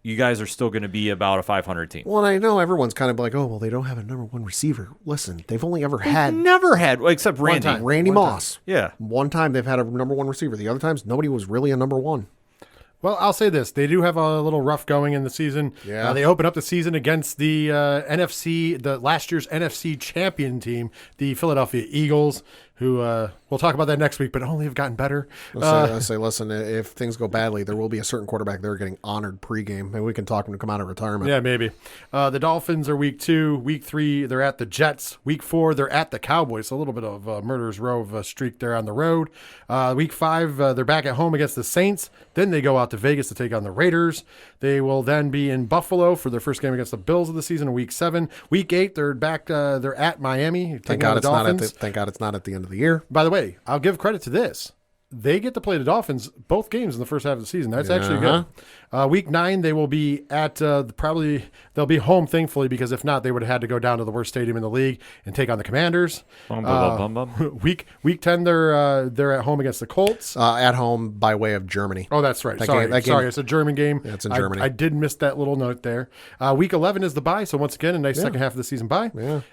[SPEAKER 1] you guys are still going to be about a 500 team.
[SPEAKER 3] Well, and I know everyone's kind of like, oh, well, they don't have a number one receiver. Listen, they've only ever had
[SPEAKER 1] Never had, except Randy.
[SPEAKER 4] time.
[SPEAKER 3] Randy
[SPEAKER 4] One
[SPEAKER 3] Moss.
[SPEAKER 1] Yeah.
[SPEAKER 3] One time they've had a number one receiver. The other times, nobody was really a number one.
[SPEAKER 4] Well, I'll say this. They do have a little rough going in the season.
[SPEAKER 3] Yeah.
[SPEAKER 4] They open up the season against the NFC, the last year's NFC champion team, the Philadelphia Eagles, who we'll talk about that next week, but only have gotten better.
[SPEAKER 3] I say, listen, if things go badly, there will be a certain quarterback there getting honored pregame. Maybe we can talk him to come out of retirement.
[SPEAKER 4] Yeah, maybe. The Dolphins are week 2. Week 3, they're at the Jets. Week 4, they're at the Cowboys. So a little bit of a murderer's row of a streak there on the road. Week 5, they're back at home against the Saints. Then they go out to Vegas to take on the Raiders. They will then be in Buffalo for their first game against the Bills of the season in Week 7. Week 8, they're back. They're at Miami.
[SPEAKER 3] Thank God it's not at the end of the year.
[SPEAKER 4] By the way, I'll give credit to this. They get to play the Dolphins both games in the first half of the season. That's actually good. Week 9, they will be at they'll be home, thankfully, because if not, they would have had to go down to the worst stadium in the league and take on the Commanders. Week 10, they're at home against the Colts.
[SPEAKER 3] At home by way of Germany.
[SPEAKER 4] Oh, that's right.
[SPEAKER 3] That
[SPEAKER 4] Sorry,
[SPEAKER 3] game-
[SPEAKER 4] it's a German game.
[SPEAKER 3] Yeah, it's in Germany.
[SPEAKER 4] I did miss that little note there. Week 11 is the bye, so once again, a nice second half of the season bye.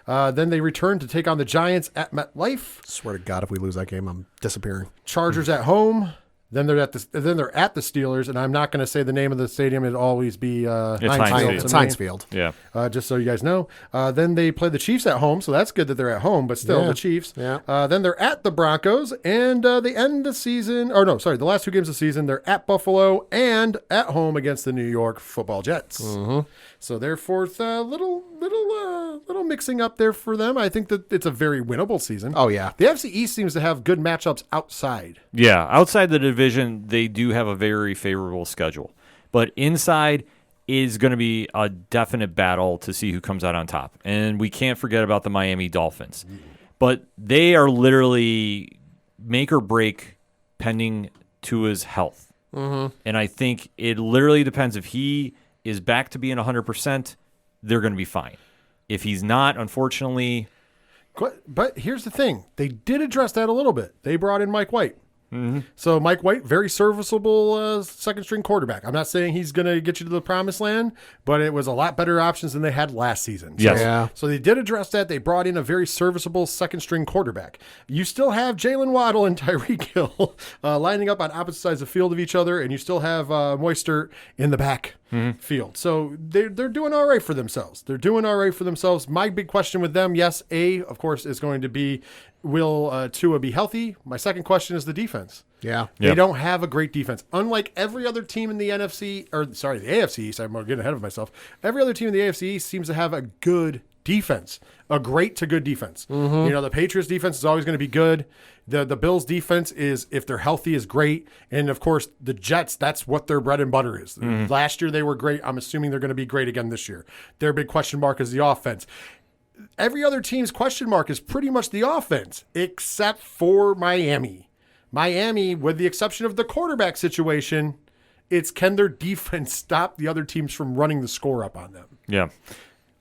[SPEAKER 3] Yeah.
[SPEAKER 4] Then they return to take on the Giants at MetLife.
[SPEAKER 3] Swear to God, if we lose that game, I'm disappearing.
[SPEAKER 4] Chargers at home. Then they're at the Steelers, and I'm not going to say the name of the stadium. It'll always be
[SPEAKER 1] Heinz
[SPEAKER 4] Heinz
[SPEAKER 1] Field.
[SPEAKER 4] Field.
[SPEAKER 3] It's Heinz Field.
[SPEAKER 1] Yeah.
[SPEAKER 4] Just so you guys know. Then they play the Chiefs at home, so that's good that they're at home, but still
[SPEAKER 3] Yeah.
[SPEAKER 4] the Chiefs.
[SPEAKER 3] Yeah.
[SPEAKER 4] Then they're at the Broncos, and they end the season, the last 2 games of the season, they're at Buffalo and at home against the New York Football Jets.
[SPEAKER 3] Mm-hmm.
[SPEAKER 4] So their fourth little mixing up there for them. I think that it's a very winnable season.
[SPEAKER 3] Oh, yeah.
[SPEAKER 4] The AFC East seems to have good matchups outside.
[SPEAKER 1] Yeah, outside the division, they do have a very favorable schedule. But inside is going to be a definite battle to see who comes out on top. And we can't forget about the Miami Dolphins. But they are literally make or break pending Tua's health. Mm-hmm. And I think it literally depends. If he is back to being 100%, they're going to be fine. If he's not, unfortunately...
[SPEAKER 4] But here's the thing. They did address that a little bit. They brought in Mike White. Mm-hmm. So Mike White, very serviceable second-string quarterback. I'm not saying he's going to get you to the promised land, but it was a lot better options than they had last season.
[SPEAKER 1] Yes.
[SPEAKER 3] Yeah.
[SPEAKER 4] So they did address that. They brought in a very serviceable second-string quarterback. You still have Jalen Waddle and Tyreek Hill lining up on opposite sides of the field of each other, and you still have Moistert in the back field. So they're doing all right for themselves. My big question with them, yes, of course, is going to be, will Tua be healthy? My second question is the defense.
[SPEAKER 3] Yeah.
[SPEAKER 4] They don't have a great defense. Unlike every other team in the the AFC East, I'm getting ahead of myself. Every other team in the AFC East seems to have a good defense, a great to good defense. Mm-hmm. The Patriots defense is always going to be good. The Bills defense is, if they're healthy, is great. And of course, the Jets, that's what their bread and butter is. Mm-hmm. Last year they were great. I'm assuming they're going to be great again this year. Their big question mark is the offense. Every other team's question mark is pretty much the offense, except for Miami. Miami, with the exception of the quarterback situation, it's can their defense stop the other teams from running the score up on them?
[SPEAKER 1] Yeah.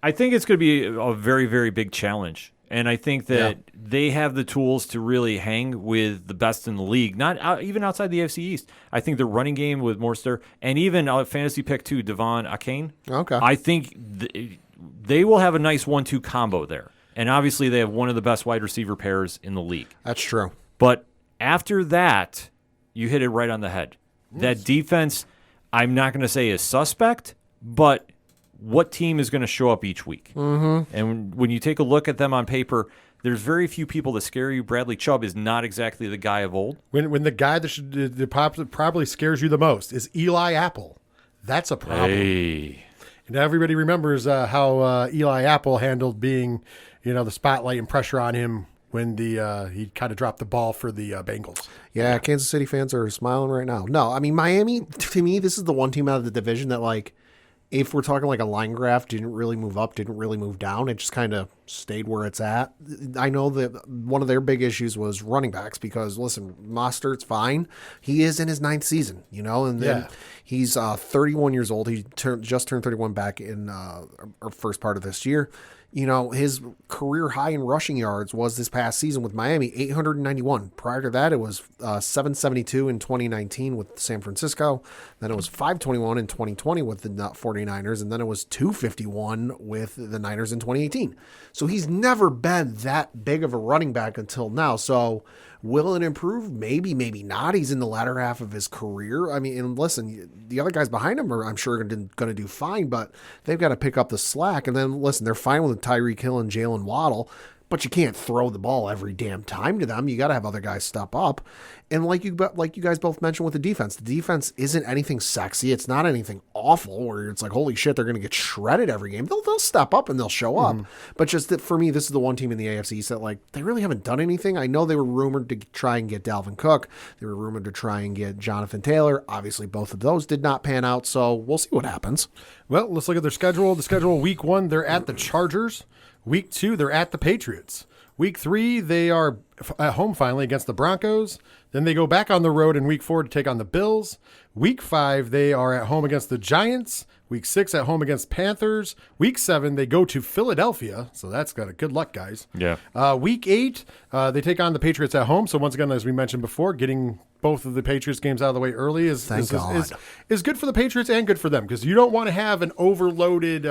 [SPEAKER 1] I think it's going to be a very, very big challenge. And I think that they have the tools to really hang with the best in the league, even outside the AFC East. I think the running game with Morster, and even fantasy pick 2, Devon Achane.
[SPEAKER 3] Okay.
[SPEAKER 1] I think they will have a nice 1-2 combo there. And obviously they have one of the best wide receiver pairs in the league.
[SPEAKER 3] That's true.
[SPEAKER 1] But after that, you hit it right on the head. Yes. That defense, I'm not going to say is suspect, but what team is going to show up each week? Mm-hmm. And when you take a look at them on paper, there's very few people that scare you. Bradley Chubb is not exactly the guy of old.
[SPEAKER 4] When the guy that probably scares you the most is Eli Apple. That's a problem.
[SPEAKER 1] Hey.
[SPEAKER 4] And everybody remembers how Eli Apple handled being, the spotlight and pressure on him when he kind of dropped the ball for the Bengals.
[SPEAKER 3] Yeah, Kansas City fans are smiling right now. No, I mean, Miami, to me, this is the one team out of the division that, if we're talking like a line graph, didn't really move up, didn't really move down. It just kind of stayed where it's at. I know that one of their big issues was running backs because, listen, Mostert's fine. He is in his 9th season, and then he's 31 years old. He just turned 31 back in our first part of this year. His career high in rushing yards was this past season with Miami, 891. Prior to that, it was 772 in 2019 with San Francisco. Then it was 521 in 2020 with the 49ers. And then it was 251 with the Niners in 2018. So he's never been that big of a running back until now. So will it improve? Maybe, maybe not. He's in the latter half of his career. I mean, and listen, the other guys behind him are, I'm sure, going to do fine, but they've got to pick up the slack. And then, listen, they're fine with Tyreek Hill and Jalen Waddle, but you can't throw the ball every damn time to them. You got to have other guys step up. And like you guys both mentioned with the defense isn't anything sexy. It's not anything awful where it's like, holy shit, they're going to get shredded every game. They'll step up and they'll show up. But just that for me, this is the one team in the AFC East that they really haven't done anything. I know they were rumored to try and get Dalvin Cook. They were rumored to try and get Jonathan Taylor. Obviously, both of those did not pan out. So we'll see what happens.
[SPEAKER 4] Well, let's look at their schedule. The schedule, week 1, they're at the Chargers. Week 2, they're at the Patriots. Week 3, they are at home finally against the Broncos. Then they go back on the road in week 4 to take on the Bills. Week 5, they are at home against the Giants. Week 6 at home against Panthers. Week 7, they go to Philadelphia. So that's got a good luck, guys.
[SPEAKER 1] Yeah.
[SPEAKER 4] Week 8, they take on the Patriots at home. So once again, as we mentioned before, getting both of the Patriots games out of the way early is good for the Patriots and good for them because you don't want to have an overloaded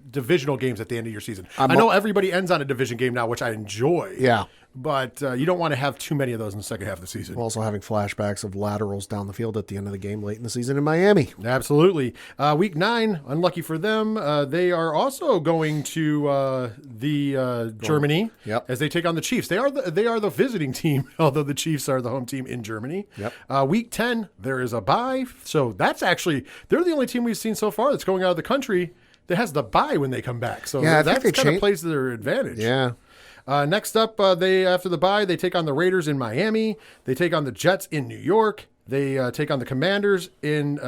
[SPEAKER 4] divisional games at the end of your season. I know everybody ends on a division game now, which I enjoy.
[SPEAKER 3] Yeah.
[SPEAKER 4] But you don't want to have too many of those in the second half of the season.
[SPEAKER 3] We're also having flashbacks of laterals down the field at the end of the game late in the season in Miami.
[SPEAKER 4] Absolutely. Week 9, unlucky for them, they are also going to Germany as they take on the Chiefs. They are the visiting team, although the Chiefs are the home team in Germany.
[SPEAKER 3] Yep.
[SPEAKER 4] Week 10, there is a bye. So that's actually, they're the only team we've seen so far that's going out of the country that has the bye when they come back. So that kind of plays to their advantage.
[SPEAKER 3] Yeah.
[SPEAKER 4] Next up, they after the bye, they take on the Raiders in Miami. They take on the Jets in New York. They take on the Commanders in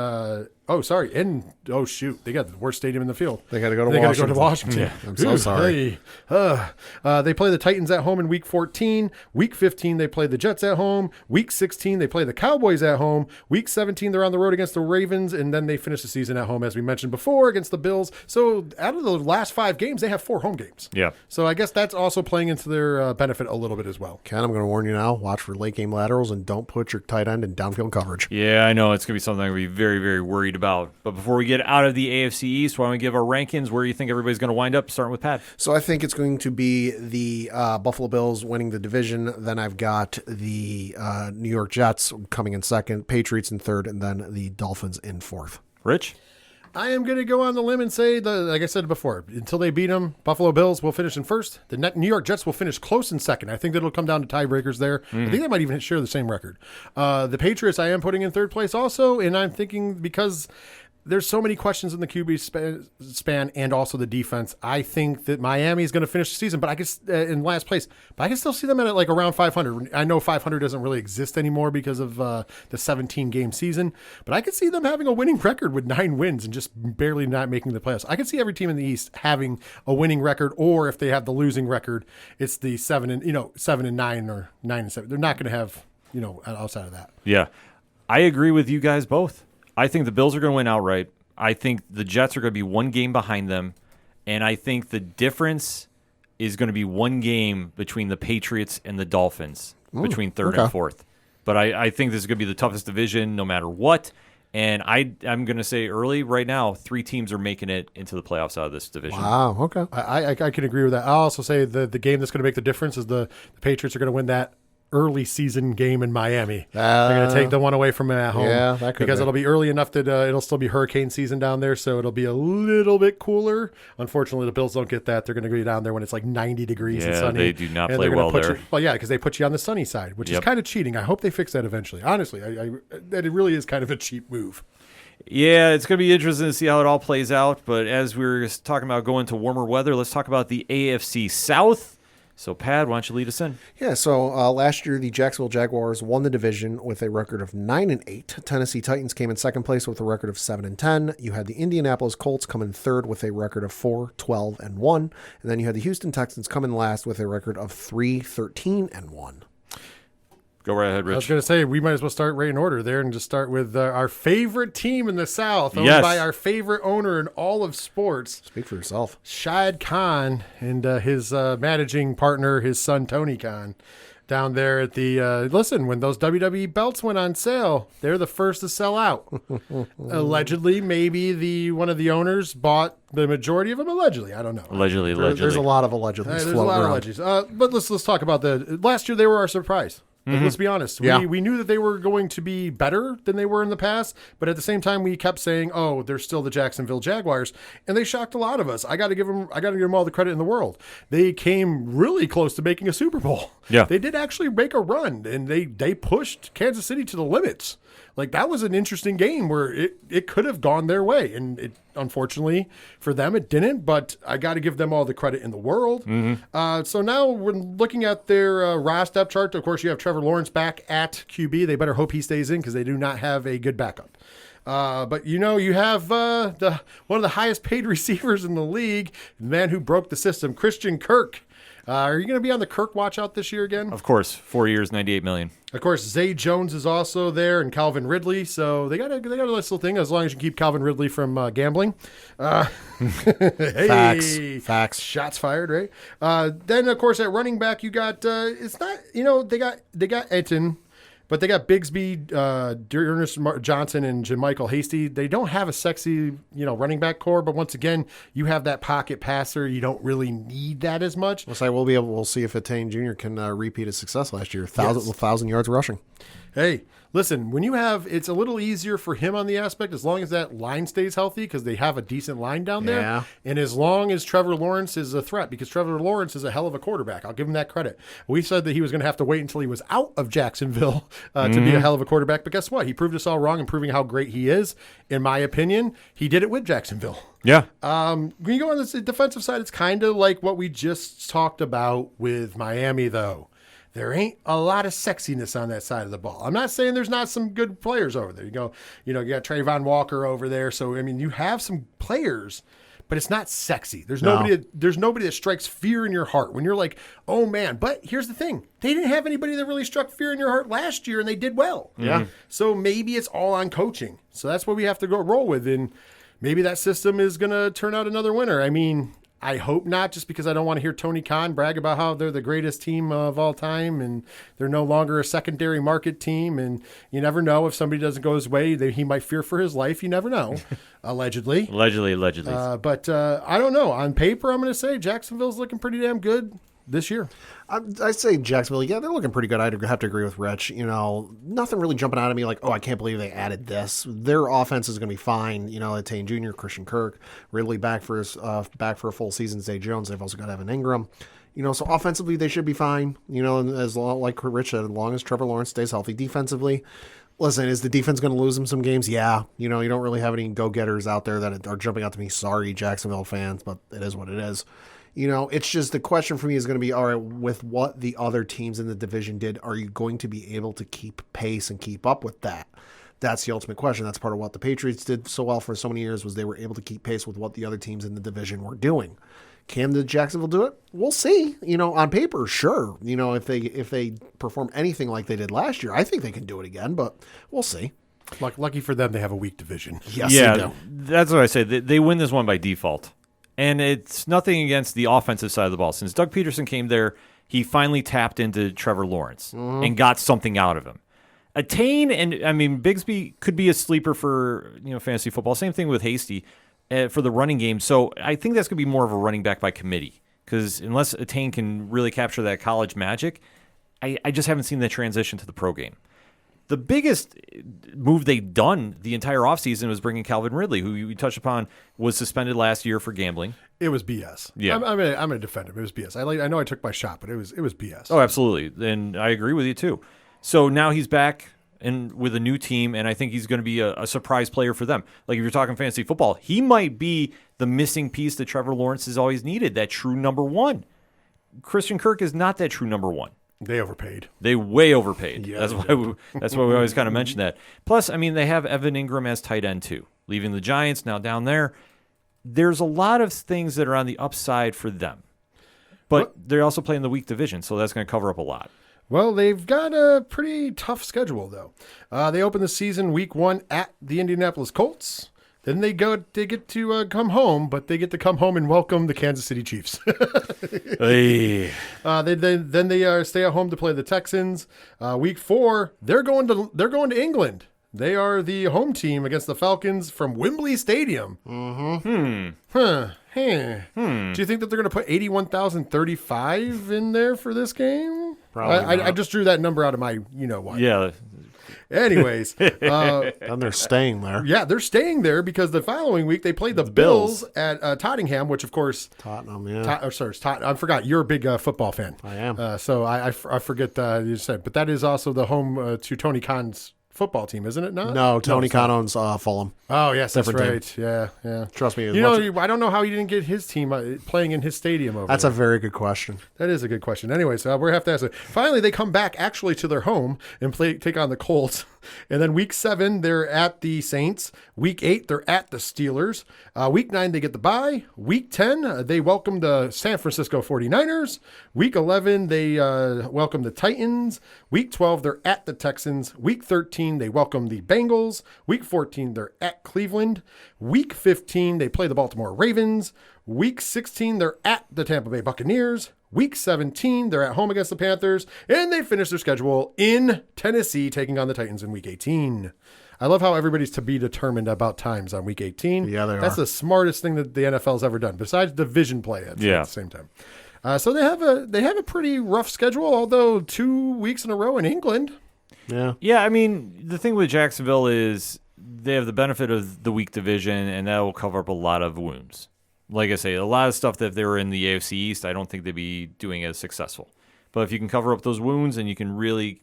[SPEAKER 4] they got the worst stadium in the field.
[SPEAKER 3] They got to go to Washington.
[SPEAKER 4] Yeah.
[SPEAKER 3] I'm so sorry.
[SPEAKER 4] They play the Titans at home in week 14. Week 15, they play the Jets at home. Week 16, they play the Cowboys at home. Week 17, they're on the road against the Ravens, and then they finish the season at home, as we mentioned before, against the Bills. So out of the last 5 games, they have 4 home games.
[SPEAKER 1] Yeah.
[SPEAKER 4] So I guess that's also playing into their benefit a little bit as well.
[SPEAKER 3] Ken, I'm going to warn you now. Watch for late game laterals and don't put your tight end in downfield coverage.
[SPEAKER 1] Yeah, I know. It's going to be something I'm going to be very, very worried about. But before we get out of the AFC East, why don't we give our rankings? Where do you think everybody's going to wind up, starting with Pat?
[SPEAKER 3] So I think it's going to be the Buffalo Bills winning the division. Then I've got the New York Jets coming in second, Patriots in third, and then the Dolphins in fourth.
[SPEAKER 1] Rich?
[SPEAKER 4] I am going to go on the limb and say, like I said before, until they beat them, Buffalo Bills will finish in first. The New York Jets will finish close in second. I think that it'll come down to tiebreakers there. I think they might even share the same record. The Patriots I am putting in third place also, and I'm thinking because there's so many questions in the QB span and also the defense. I think that Miami is going to finish the season, but I guess in last place. But I can still see them at around 500. I know 500 doesn't really exist anymore because of the 17-game season, but I could see them having a winning record with 9 wins and just barely not making the playoffs. I could see every team in the East having a winning record, or if they have the losing record, it's the 7-9 or 9-7. They're not going to have outside of that.
[SPEAKER 1] Yeah, I agree with you guys both. I think the Bills are going to win outright. I think the Jets are going to be 1 game behind them. And I think the difference is going to be 1 game between the Patriots and the Dolphins, between third and fourth. But I think this is going to be the toughest division no matter what. And I'm going to say early right now, 3 teams are making it into the playoffs out of this division.
[SPEAKER 3] Wow, okay.
[SPEAKER 4] I can agree with that. I'll also say the game that's going to make the difference is the Patriots are going to win that early season game in Miami. They're going to take the one away from them at home.
[SPEAKER 3] Yeah, that could
[SPEAKER 4] because
[SPEAKER 3] be.
[SPEAKER 4] It'll be early enough that it'll still be hurricane season down there, so it'll be a little bit cooler. Unfortunately, the Bills don't get that. They're going to go down there when it's like 90 degrees and sunny.
[SPEAKER 1] They do not play well there.
[SPEAKER 4] Because they put you on the sunny side, which is kind of cheating. I hope they fix that eventually. Honestly, that it really is kind of a cheap move.
[SPEAKER 1] Yeah, it's going to be interesting to see how it all plays out. But as we were talking about going to warmer weather, let's talk about the AFC South. So, Pad, why don't you lead us in?
[SPEAKER 3] Yeah, so last year the Jacksonville Jaguars won the division with a record of 9-8. Tennessee Titans came in second place with a record of 7-10. You had the Indianapolis Colts come in third with a record of 4-12-1, and then you had the Houston Texans come in last with a record of 3-13-1.
[SPEAKER 1] Go right ahead, Rich.
[SPEAKER 4] I was going to say, we might as well start right in order there and just start with our favorite team in the South, owned
[SPEAKER 1] Yes.
[SPEAKER 4] by our favorite owner in all of sports,
[SPEAKER 3] Speak for yourself.
[SPEAKER 4] Shad Khan, and his managing partner, his son, Tony Khan, down there at the, listen, when those WWE belts went on sale, they're the first to sell out. Allegedly, maybe one of the owners bought the majority of them. Allegedly, I don't know.
[SPEAKER 1] Allegedly.
[SPEAKER 3] There's a lot of allegedly
[SPEAKER 4] There's a
[SPEAKER 3] floating
[SPEAKER 4] lot
[SPEAKER 3] around.
[SPEAKER 4] of allegedly. But let's talk about last year. They were our surprise. Like, let's be honest.
[SPEAKER 3] Yeah.
[SPEAKER 4] We knew that they were going to be better than they were in the past, but at the same time, we kept saying, "Oh, they're still the Jacksonville Jaguars," and they shocked a lot of us. I got to give them all the credit in the world. They came really close to making a Super Bowl.
[SPEAKER 1] Yeah.
[SPEAKER 4] They did actually make a run, and they pushed Kansas City to the limits. Like, that was an interesting game where it could have gone their way, and it unfortunately for them it didn't. But I got to give them all the credit in the world. So now we're looking at their roster depth chart. Of course, you have Trevor Lawrence back at QB. They better hope he stays in because they do not have a good backup. But you have one of the highest paid receivers in the league, the man who broke the system, Christian Kirk. Are you going to be on the Kirk watch out this year again?
[SPEAKER 1] Of course, 4 years, $98 million.
[SPEAKER 4] Of course, Zay Jones is also there, and Calvin Ridley. So they got a nice little thing as long as you keep Calvin Ridley from gambling. Hey,
[SPEAKER 3] Facts.
[SPEAKER 4] Shots fired, right? Then of course at running back you got it's not they got Etten. But they got Bigsby, Ernest Johnson, and JaMychal Hasty. They don't have a sexy, running back core. But once again, you have that pocket passer. You don't really need that as much.
[SPEAKER 3] We'll see if Attain Jr. can repeat his success last year. 1,000 yards rushing.
[SPEAKER 4] Hey, listen, when you have, it's a little easier for him on the aspect as long as that line stays healthy because they have a decent line down there.
[SPEAKER 3] Yeah.
[SPEAKER 4] And as long as Trevor Lawrence is a threat, because Trevor Lawrence is a hell of a quarterback. I'll give him that credit. We said that he was going to have to wait until he was out of Jacksonville to be a hell of a quarterback. But guess what? He proved us all wrong in proving how great he is. In my opinion, he did it with Jacksonville.
[SPEAKER 1] Yeah.
[SPEAKER 4] When you go on this defensive side, it's kind of like what we just talked about with Miami, though. There ain't a lot of sexiness on that side of the ball. I'm not saying there's not some good players over there. You got Trayvon Walker over there. So, I mean, you have some players, but it's not sexy. There's nobody that strikes fear in your heart when you're like, oh, man. But here's the thing. They didn't have anybody that really struck fear in your heart last year, and they did well.
[SPEAKER 3] Yeah.
[SPEAKER 4] So maybe it's all on coaching. So that's what we have to go roll with. And maybe that system is going to turn out another winner. I mean, I hope not, just because I don't want to hear Tony Khan brag about how they're the greatest team of all time and they're no longer a secondary market team. And you never know if somebody doesn't go his way, he might fear for his life. You never know, allegedly.
[SPEAKER 1] Allegedly.
[SPEAKER 4] But I don't know. On paper, I'm going to say Jacksonville's looking pretty damn good this year.
[SPEAKER 3] I'd say Jacksonville, yeah, they're looking pretty good. I'd have to agree with Rich. Nothing really jumping out at me like, oh, I can't believe they added this. Their offense is going to be fine. Attain Jr., Christian Kirk, Ridley back for a full season. Zay Jones. They've also got Evan Ingram. So offensively they should be fine. As long, like Rich said, as long as Trevor Lawrence stays healthy. Defensively, listen, is the defense going to lose them some games? Yeah. You don't really have any go-getters out there that are jumping out to me. Sorry, Jacksonville fans, but it is what it is. It's just the question for me is going to be, all right, with what the other teams in the division did, are you going to be able to keep pace and keep up with that? That's the ultimate question. That's part of what the Patriots did so well for so many years was they were able to keep pace with what the other teams in the division were doing. Can the Jacksonville do it? We'll see. On paper, sure. If they perform anything like they did last year, I think they can do it again, but we'll see.
[SPEAKER 4] Lucky for them, they have a weak division.
[SPEAKER 3] Yes,
[SPEAKER 1] yeah,
[SPEAKER 3] they do.
[SPEAKER 1] That's what I say. They win this one by default. And it's nothing against the offensive side of the ball. Since Doug Peterson came there, he finally tapped into Trevor Lawrence and got something out of him. Attain, and I mean, Bigsby could be a sleeper for fantasy football. Same thing with Hasty for the running game. So I think that's going to be more of a running back by committee because unless Attain can really capture that college magic, I just haven't seen the transition to the pro game. The biggest move they've done the entire offseason was bringing Calvin Ridley, who you touched upon was suspended last year for gambling.
[SPEAKER 4] It was BS.
[SPEAKER 1] Yeah.
[SPEAKER 4] I'm going to defend him. It was BS. I know I took my shot, but it was BS.
[SPEAKER 1] Oh, absolutely. And I agree with you, too. So now he's back and with a new team, and I think he's going to be a surprise player for them. Like if you're talking fantasy football, he might be the missing piece that Trevor Lawrence has always needed, that true number one. Christian Kirk is not that true number one.
[SPEAKER 4] They overpaid.
[SPEAKER 1] They way overpaid.
[SPEAKER 4] Yeah,
[SPEAKER 1] that's why we always kind of mention that. Plus, I mean, they have Evan Ingram as tight end too, leaving the Giants now down there. There's a lot of things that are on the upside for them, but they're also playing the weak division, so that's going to cover up a lot.
[SPEAKER 4] Well, they've got a pretty tough schedule, though. They open the season week 1 at the Indianapolis Colts. Then they get to come home, but they get to come home and welcome the Kansas City Chiefs.
[SPEAKER 1] Hey.
[SPEAKER 4] Then they stay at home to play the Texans. Week 4, they're going to England. They are the home team against the Falcons from Wembley Stadium. Do you think that they're going to put 81,035 in there for this game?
[SPEAKER 3] Probably not.
[SPEAKER 4] I just drew that number out of my what.
[SPEAKER 1] Yeah.
[SPEAKER 4] Anyways,
[SPEAKER 3] And they're staying there.
[SPEAKER 4] yeah, they're staying there because the following week they played the Bills at Tottenham, which of course
[SPEAKER 3] Tottenham, yeah.
[SPEAKER 4] I forgot you're a big football fan.
[SPEAKER 3] I am.
[SPEAKER 4] So I forget you said, but that is also the home to Tony Khan's football team, isn't it?
[SPEAKER 3] No, Tony Khan owns Fulham.
[SPEAKER 4] Oh yes, that's
[SPEAKER 3] Different
[SPEAKER 4] right.
[SPEAKER 3] team.
[SPEAKER 4] Yeah.
[SPEAKER 3] Trust me.
[SPEAKER 4] I don't know how he didn't get his team playing in his stadium over
[SPEAKER 3] That's
[SPEAKER 4] there.
[SPEAKER 3] a very good question.
[SPEAKER 4] That is a good question. Anyways, we're going to have to ask it. Finally, they come back actually to their home and take on the Colts. And then week 7, they're at the Saints. Week 8, they're at the Steelers. Week 9, they get the bye. Week 10, they welcome the San Francisco 49ers. Week 11, they welcome the Titans. Week 12, they're at the Texans. Week 13, they welcome the Bengals. Week 14, they're at Cleveland. Week 15, they play the Baltimore Ravens. Week 16, they're at the Tampa Bay Buccaneers. Week 17, they're at home against the Panthers, and they finish their schedule in Tennessee, taking on the Titans in Week 18. I love how everybody's to be determined about times on Week 18.
[SPEAKER 3] Yeah, they
[SPEAKER 4] That's
[SPEAKER 3] are.
[SPEAKER 4] the smartest thing that the NFL's ever done, besides division play at the same time. So they have a pretty rough schedule, although 2 weeks in a row in England.
[SPEAKER 3] Yeah.
[SPEAKER 1] Yeah, I mean, the thing with Jacksonville is they have the benefit of the weak division, and that will cover up a lot of wounds. Like I say, a lot of stuff that if they were in the AFC East, I don't think they'd be doing as successful. But if you can cover up those wounds and you can really,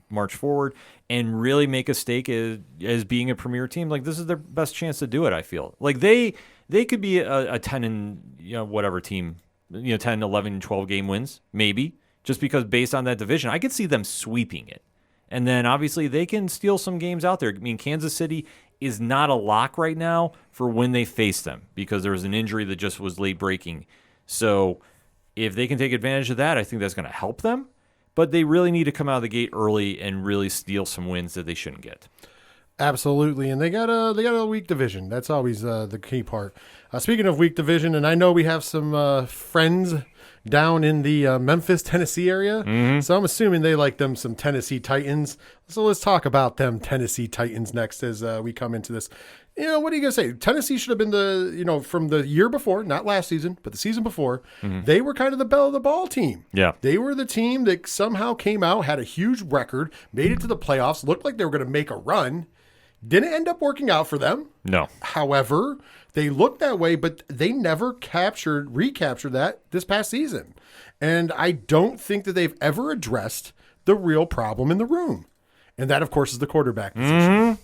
[SPEAKER 1] march forward and really make a stake as being a premier team, like this is their best chance to do it, I feel. Like they could be a 10 and whatever team, 10, 11, 12 game wins, maybe, just because based on that division, I could see them sweeping it. And then obviously they can steal some games out there. I mean, Kansas City is not a lock right now for when they face them because there was an injury that just was late breaking. So if they can take advantage of that, I think that's going to help them. But they really need to come out of the gate early and really steal some wins that they shouldn't get.
[SPEAKER 4] Absolutely, and they got a weak division. That's always the key part. Speaking of weak division, and I know we have some friends down in the Memphis, Tennessee area, so I'm assuming they like them some Tennessee Titans. So let's talk about them Tennessee Titans next as we come into this. What are you going to say? Tennessee should have been from the year before, not last season, but the season before, they were kind of the belle of the ball team.
[SPEAKER 1] Yeah.
[SPEAKER 4] They were the team that somehow came out, had a huge record, made it to the playoffs, looked like they were going to make a run. Didn't end up working out for them.
[SPEAKER 1] No.
[SPEAKER 4] However, they looked that way, but they never recaptured that this past season. And I don't think that they've ever addressed the real problem in the room. And that, of course, is the quarterback position.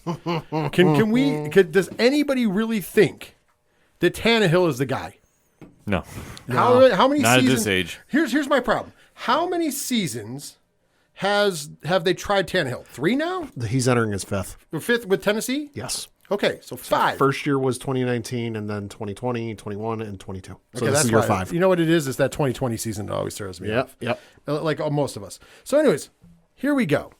[SPEAKER 4] Does anybody really think that Tannehill is the guy?
[SPEAKER 1] No.
[SPEAKER 4] How many
[SPEAKER 1] Not
[SPEAKER 4] seasons?
[SPEAKER 1] at this age.
[SPEAKER 4] Here's my problem. How many seasons have they tried Tannehill? 3 now?
[SPEAKER 3] He's entering his 5th.
[SPEAKER 4] Or 5th with Tennessee?
[SPEAKER 3] Yes.
[SPEAKER 4] Okay, so 5.
[SPEAKER 3] First year was 2019, and then 2020, 21, and 22. So
[SPEAKER 4] Okay,
[SPEAKER 3] this is year
[SPEAKER 4] right.
[SPEAKER 3] 5.
[SPEAKER 4] You know what it is? It's that 2020 season that always throws me off.
[SPEAKER 3] Yep.
[SPEAKER 4] Like most of us. So anyways, here we go.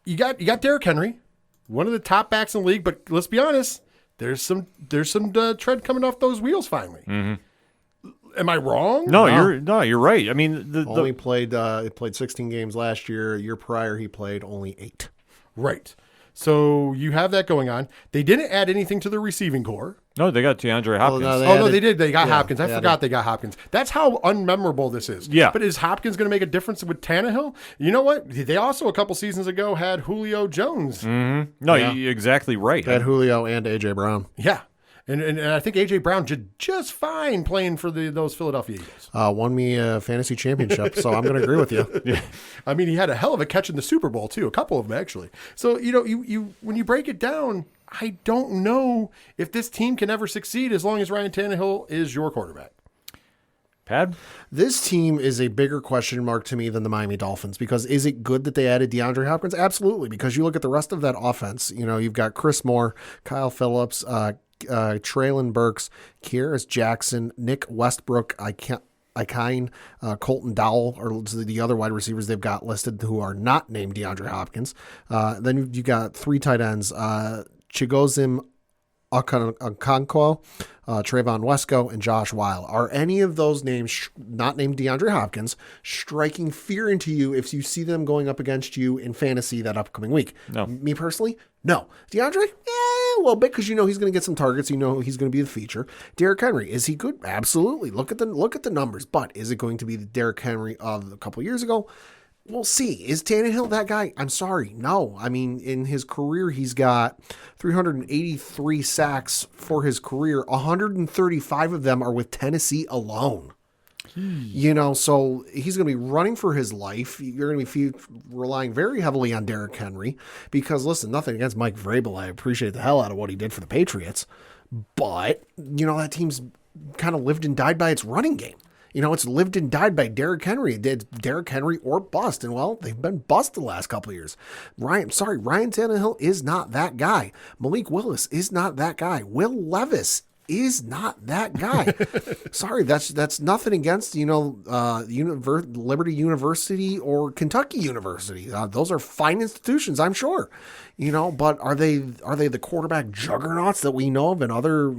[SPEAKER 4] You got Derrick Henry, one of the top backs in the league, but let's be honest, there's some tread coming off those wheels finally. Am I wrong?
[SPEAKER 1] No, you're right. I mean,
[SPEAKER 3] He played 16 games last year. A year prior, he played only 8.
[SPEAKER 4] Right. So you have that going on. They didn't add anything to the receiving core.
[SPEAKER 1] No, they got DeAndre Hopkins.
[SPEAKER 3] no,
[SPEAKER 4] They did. They got
[SPEAKER 3] yeah,
[SPEAKER 4] Hopkins. I forgot they got Hopkins. That's how unmemorable this is.
[SPEAKER 1] Yeah.
[SPEAKER 4] But is Hopkins going to make a difference with Tannehill? You know what? They also, a couple seasons ago, had Julio Jones.
[SPEAKER 1] No,
[SPEAKER 3] Yeah.
[SPEAKER 1] you're exactly right.
[SPEAKER 3] They had Julio and A.J. Brown.
[SPEAKER 4] Yeah. And I think A.J. Brown did just fine playing for those Philadelphia Eagles.
[SPEAKER 3] Won me a fantasy championship, so I'm going to agree with you.
[SPEAKER 4] I mean, he had a hell of a catch in the Super Bowl, too. A couple of them, actually. So, you when you break it down, I don't know if this team can ever succeed as long as Ryan Tannehill is your quarterback.
[SPEAKER 1] Pad?
[SPEAKER 3] This team is a bigger question mark to me than the Miami Dolphins, because is it good that they added DeAndre Hopkins? Absolutely, because you look at the rest of that offense. You've got Chris Moore, Kyle Phillips, Traylon Burks, Kieras Jackson, Nick Westbrook, Colton Dowell are the other wide receivers they've got listed who are not named DeAndre Hopkins. Then you got 3 tight ends, Chigozim Okonkwo, Trayvon Wesco, and Josh Weil. Are any of those names not named DeAndre Hopkins striking fear into you if you see them going up against you in fantasy that upcoming week?
[SPEAKER 1] No.
[SPEAKER 3] Me personally, no. DeAndre, a little bit, because he's going to get some targets. He's going to be the feature. Derrick Henry, is he good? Absolutely. Look at the numbers. But is it going to be the Derrick Henry of a couple years ago? We'll see. Is Tannehill that guy? I'm sorry. No. I mean, in his career, he's got 383 sacks for his career. 135 of them are with Tennessee alone. So he's going to be running for his life. You're going to be relying very heavily on Derrick Henry because, listen, nothing against Mike Vrabel. I appreciate the hell out of what he did for the Patriots. But, that team's kind of lived and died by its running game. It's lived and died by Derrick Henry. It's Derrick Henry or bust. And, well, they've been bust the last couple of years. Ryan Tannehill is not that guy. Malik Willis is not that guy. Will Levis is not that guy. Sorry, that's nothing against, Liberty University or Kentucky University. Those are fine institutions, I'm sure. But are they the quarterback juggernauts that we know of in other,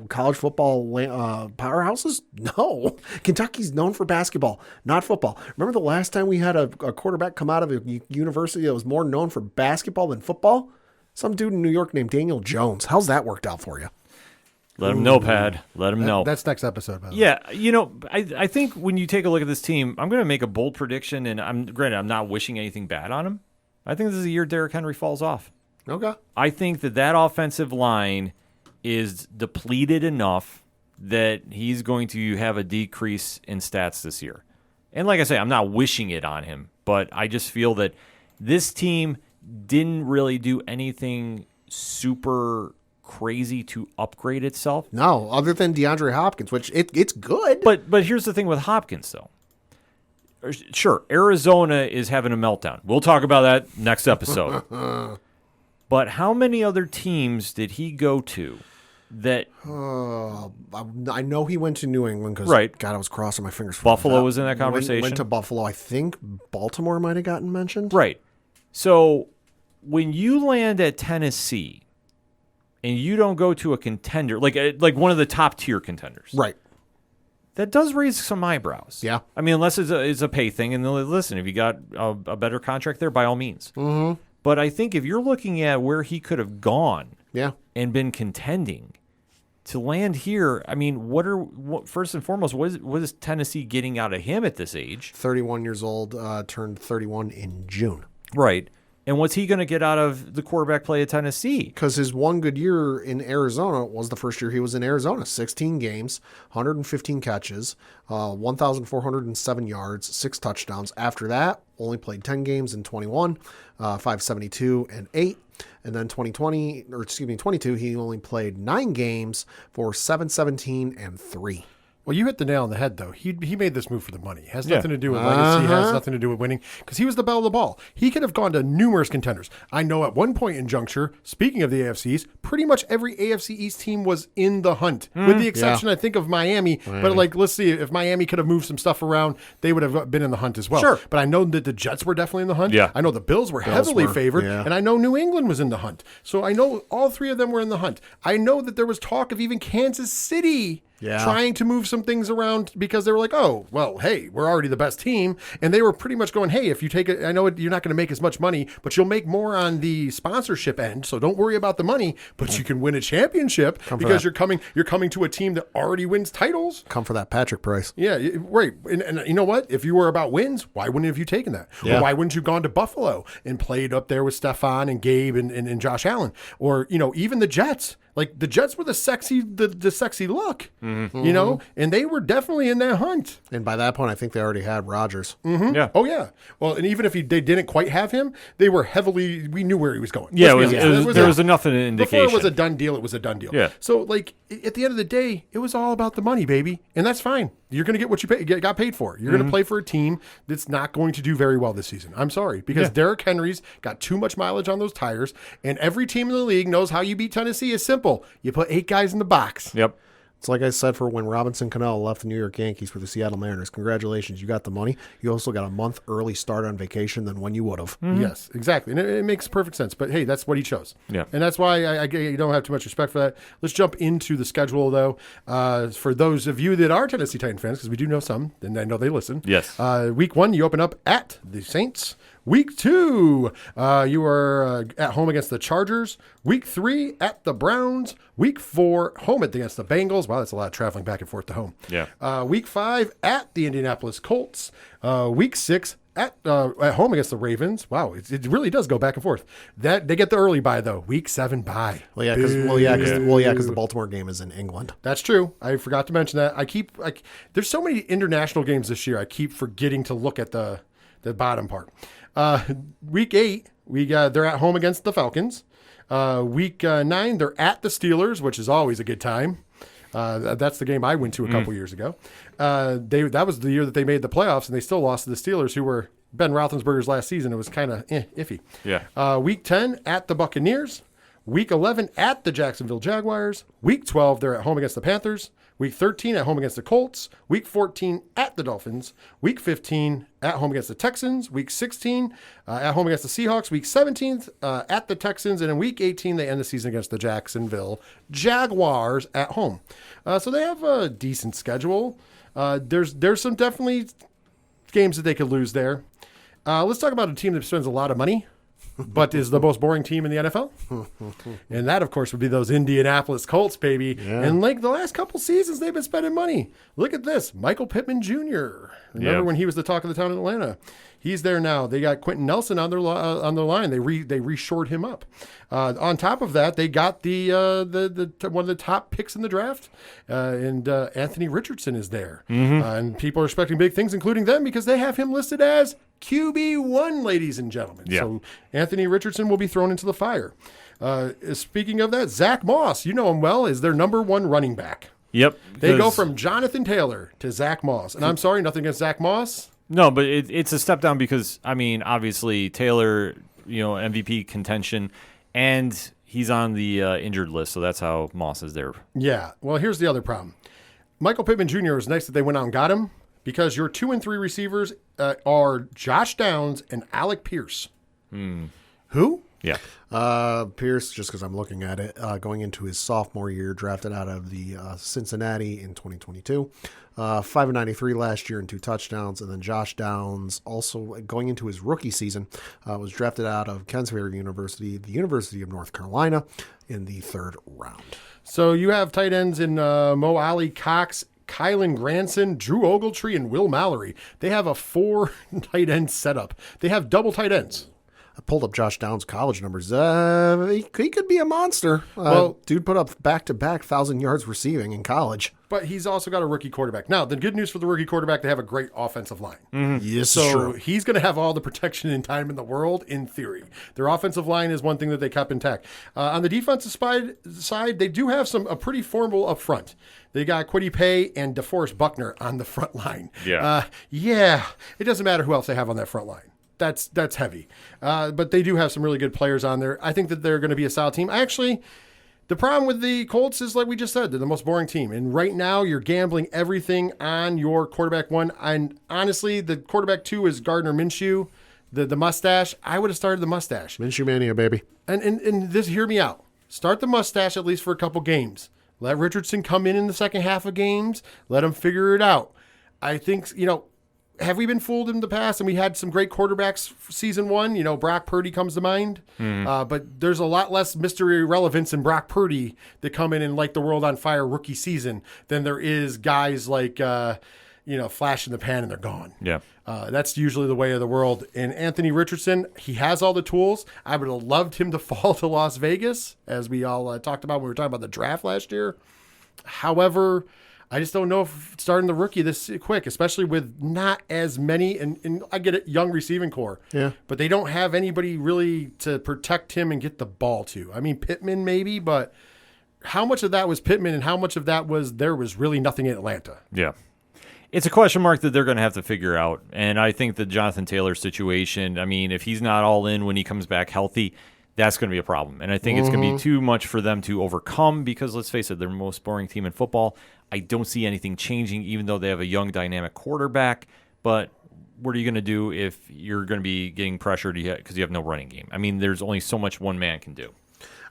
[SPEAKER 3] college football powerhouses? No. Kentucky's known for basketball, not football. Remember the last time we had a quarterback come out of a university that was more known for basketball than football? Some dude in New York named Daniel Jones. How's that worked out for you?
[SPEAKER 1] Let him know, Pad. Let him know.
[SPEAKER 4] That's next episode, by the way.
[SPEAKER 1] Yeah, I think when you take a look at this team, I'm going to make a bold prediction, and I'm not wishing anything bad on him. I think this is the year Derrick Henry falls off.
[SPEAKER 3] Okay.
[SPEAKER 1] I think that offensive line is depleted enough that he's going to have a decrease in stats this year. And like I say, I'm not wishing it on him, but I just feel that this team didn't really do anything super crazy to upgrade itself.
[SPEAKER 3] No, other than DeAndre Hopkins, which it's good.
[SPEAKER 1] But here's the thing with Hopkins, though. Sure, Arizona is having a meltdown. We'll talk about that next episode. But how many other teams did he go to that...
[SPEAKER 3] I know he went to New England because,
[SPEAKER 1] right.
[SPEAKER 3] God, I was crossing my fingers.
[SPEAKER 1] Buffalo was in that conversation.
[SPEAKER 3] Went to Buffalo. I think Baltimore might have gotten mentioned.
[SPEAKER 1] Right. So when you land at Tennessee and you don't go to a contender, like one of the top-tier contenders.
[SPEAKER 3] Right.
[SPEAKER 1] That does raise some eyebrows.
[SPEAKER 3] Yeah.
[SPEAKER 1] I mean, unless it's a pay thing. And listen, if you got a better contract there, by all means.
[SPEAKER 3] Mm-hmm.
[SPEAKER 1] But I think if you're looking at where he could have gone and been contending, to land here, I mean, first and foremost, what is Tennessee getting out of him at this age?
[SPEAKER 3] 31 years old, turned 31 in June.
[SPEAKER 1] Right. And what's he going to get out of the quarterback play at Tennessee?
[SPEAKER 3] Because his one good year in Arizona was the first year he was in Arizona. 16 games, 115 catches, 1,407 yards, 6 touchdowns. After that, only played 10 games in 21, 572 and 8. And then 22, he only played 9 games for 717 and 3.
[SPEAKER 4] Well, you hit the nail on the head, though. He made this move for the money. It has nothing to do with legacy. It has nothing to do with winning, because he was the belle of the ball. He could have gone to numerous contenders. I know at one point in juncture, speaking of the AFCs, pretty much every AFC East team was in the hunt, with the exception, I think, of Miami. But, let's see, if Miami could have moved some stuff around, they would have been in the hunt as well.
[SPEAKER 1] Sure.
[SPEAKER 4] But I know that the Jets were definitely in the hunt.
[SPEAKER 1] Yeah.
[SPEAKER 4] I know the Bills were heavily favored, and I know New England was in the hunt. So I know all 3 of them were in the hunt. I know that there was talk of even Kansas City trying to move some things around because they were like, oh, well, hey, we're already the best team. And they were pretty much going, hey, if you take it, I know you're not going to make as much money, but you'll make more on the sponsorship end. So don't worry about the money, but you can win a championship because you're coming to a team that already wins titles.
[SPEAKER 3] Come for that Patrick price.
[SPEAKER 4] Yeah, right. And you know what? If you were about wins, why wouldn't have you taken that?
[SPEAKER 3] Yeah.
[SPEAKER 4] Or why wouldn't you have gone to Buffalo and played up there with Stephon and Gabe and Josh Allen? Or, even the Jets. Like, the Jets were the sexy look, and they were definitely in that hunt.
[SPEAKER 3] And by that point, I think they already had Rodgers.
[SPEAKER 4] Mm-hmm.
[SPEAKER 1] Yeah.
[SPEAKER 4] Oh, yeah. Well, and even if they didn't quite have him, we knew where he was going.
[SPEAKER 1] Yeah, there was enough of an indication.
[SPEAKER 4] Before it was a done deal, it was a done deal.
[SPEAKER 1] Yeah.
[SPEAKER 4] So, at the end of the day, it was all about the money, baby. And that's fine. You're going to get what you got paid for. You're going to play for a team that's not going to do very well this season. I'm sorry, because Derrick Henry's got too much mileage on those tires, and every team in the league knows how you beat Tennessee is simple. You put 8 guys in the box.
[SPEAKER 1] Yep.
[SPEAKER 3] It's like I said for when Robinson Cano left the New York Yankees for the Seattle Mariners. Congratulations, you got the money. You also got a month early start on vacation than when you would have.
[SPEAKER 4] Yes, exactly. And it makes perfect sense. But, hey, that's what he chose.
[SPEAKER 1] Yeah.
[SPEAKER 4] And that's why I don't have too much respect for that. Let's jump into the schedule, though. For those of you that are Tennessee Titan fans, because we do know some, and I know they listen.
[SPEAKER 1] Yes.
[SPEAKER 4] Week 1, you open up at the Saints. Week 2, you are at home against the Chargers. Week 3, at the Browns. Week 4, home against the Bengals. Wow, that's a lot of traveling back and forth to home.
[SPEAKER 1] Yeah.
[SPEAKER 4] Week 5, at the Indianapolis Colts. Week 6, at home against the Ravens. Wow, it really does go back and forth. That they get the early bye though. Week 7 bye.
[SPEAKER 3] Because the Baltimore game is in England.
[SPEAKER 4] That's true. I forgot to mention that. There's so many international games this year. I keep forgetting to look at the bottom part. Week 8, they're at home against the Falcons. Week 9, they're at the Steelers, which is always a good time. That's the game I went to a couple years ago. That was the year that they made the playoffs, and they still lost to the Steelers, who were Ben Roethlisberger's last season. It was kind of iffy.
[SPEAKER 1] Yeah.
[SPEAKER 4] Week 10, at the Buccaneers. Week 11, at the Jacksonville Jaguars. Week 12, they're at home against the Panthers. Week 13, at home against the Colts. Week 14, at the Dolphins. Week 15, at home against the Texans. Week 16, at home against the Seahawks. Week 17, at the Texans. And in Week 18, they end the season against the Jacksonville Jaguars at home. So they have a decent schedule. There's some definitely games that they could lose there. Let's talk about a team that spends a lot of money, but is the most boring team in the NFL. And that, of course, would be those Indianapolis Colts, baby. Yeah. And like the last couple seasons, they've been spending money. Look at this. Michael Pittman Jr. Remember when he was the talk of the town in Atlanta? He's there now. They got Quentin Nelson on their line. They reshored him up. On top of that, they got the one of the top picks in the draft, and Anthony Richardson is there. And people are expecting big things, including them, because they have him listed as QB1, ladies and gentlemen.
[SPEAKER 1] Yeah.
[SPEAKER 4] So Anthony Richardson will be thrown into the fire. Speaking of that, Zach Moss, you know him well, is their number 1 running back.
[SPEAKER 1] Yep.
[SPEAKER 4] They go from Jonathan Taylor to Zach Moss. And I'm sorry, nothing against Zach Moss.
[SPEAKER 1] No, but it's a step down because, I mean, obviously Taylor, MVP contention, and he's on the injured list, so that's how Moss is there.
[SPEAKER 4] Yeah. Well, here's the other problem. Michael Pittman Jr. was nice that they went out and got him, because your 2 and 3 receivers are Josh Downs and Alec Pierce.
[SPEAKER 3] Who?
[SPEAKER 1] Yeah.
[SPEAKER 3] Pierce, just because I'm looking at it, going into his sophomore year, drafted out of the Cincinnati in 2022. 593 last year and 2 touchdowns. And then Josh Downs, also going into his rookie season, was drafted out of Kensington University, the University of North Carolina, in the 3rd round.
[SPEAKER 4] So you have tight ends in Mo Alley Cox, Kylan Granson, Drew Ogletree, and Will Mallory. They have a 4 tight end setup. They have double tight ends.
[SPEAKER 3] I pulled up Josh Downs' college numbers. He could be a monster. Well, dude put up back-to-back 1,000 yards receiving in college.
[SPEAKER 4] But he's also got a rookie quarterback. Now, the good news for the rookie quarterback, they have a great offensive line.
[SPEAKER 3] Yes,
[SPEAKER 4] so
[SPEAKER 3] true.
[SPEAKER 4] He's going to have all the protection and time in the world, in theory. Their offensive line is one thing that they kept intact. On the defensive side, they do have a pretty formidable up front. They got Kwity Paye and DeForest Buckner on the front line.
[SPEAKER 1] Yeah.
[SPEAKER 4] It doesn't matter who else they have on that front line. That's heavy. But they do have some really good players on there. I think that they're going to be a solid team. The problem with the Colts is, like we just said, they're the most boring team. And right now, you're gambling everything on your quarterback 1. And honestly, the quarterback 2 is Gardner Minshew, the mustache. I would have started the mustache.
[SPEAKER 3] Minshew Mania, baby.
[SPEAKER 4] And this, hear me out. Start the mustache at least for a couple games. Let Richardson come in the second half of games. Let him figure it out. I think, have we been fooled in the past? And we had some great quarterbacks season 1. Brock Purdy comes to mind. But there's a lot less mystery relevance in Brock Purdy that come in and light the world on fire rookie season than there is guys like, flash in the pan and they're gone.
[SPEAKER 1] Yeah.
[SPEAKER 4] That's usually the way of the world. And Anthony Richardson, he has all the tools. I would have loved him to fall to Las Vegas, as we all talked about when we were talking about the draft last year. However, I just don't know if starting the rookie this quick, especially with not as many, and I get it, young receiving core.
[SPEAKER 3] Yeah.
[SPEAKER 4] But they don't have anybody really to protect him and get the ball to. I mean, Pittman maybe, but how much of that was Pittman and how much of that was there was really nothing in Atlanta?
[SPEAKER 1] Yeah. it's a question mark that they're going to have to figure out. And I think the Jonathan Taylor situation, I mean, if he's not all in when he comes back healthy, that's going to be a problem. And I think it's going to be too much for them to overcome because, let's face it, they're the most boring team in football. I don't see anything changing, even though they have a young, dynamic quarterback. But what are you going to do if you're going to be getting pressured because you have no running game? I mean, there's only so much one man can do.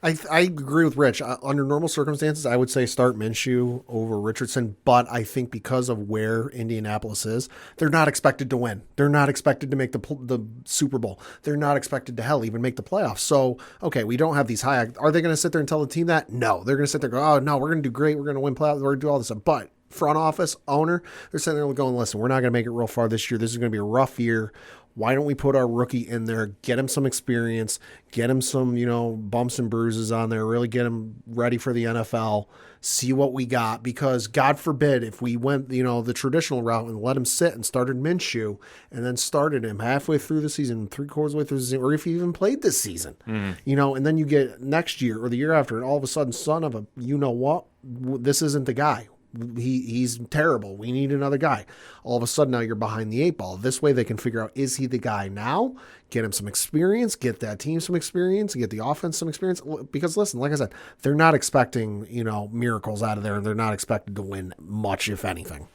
[SPEAKER 3] I agree with Rich. Under normal circumstances, I would say start Minshew over Richardson, but I think because of where Indianapolis is, they're not expected to win. They're not expected to make the Super Bowl. They're not expected to, hell, even make the playoffs. So, okay, we don't have these high. Are they going to sit there and tell the team that? No. They're going to sit there and go, oh, no, we're going to do great. We're going to win playoffs. We're going to do all this stuff. But front office, owner, they're sitting there going, listen, we're not going to make it real far this year. This is going to be a rough year. Why don't we put our rookie in there, get him some experience, get him some, bumps and bruises on there, really get him ready for the NFL, see what we got, because God forbid if we went, the traditional route and let him sit and started Minshew and then started him halfway through the season, 3/4 way through the season, or if he even played this season, and then you get next year or the year after and all of a sudden, son of a, this isn't the guy. He's terrible. We need another guy. All of a sudden now you're behind the 8 ball. This way they can figure out, is he the guy now? Get him some experience, get that team some experience, get the offense some experience. Because listen, like I said, they're not expecting, miracles out of there. They're not expected to win much, if anything.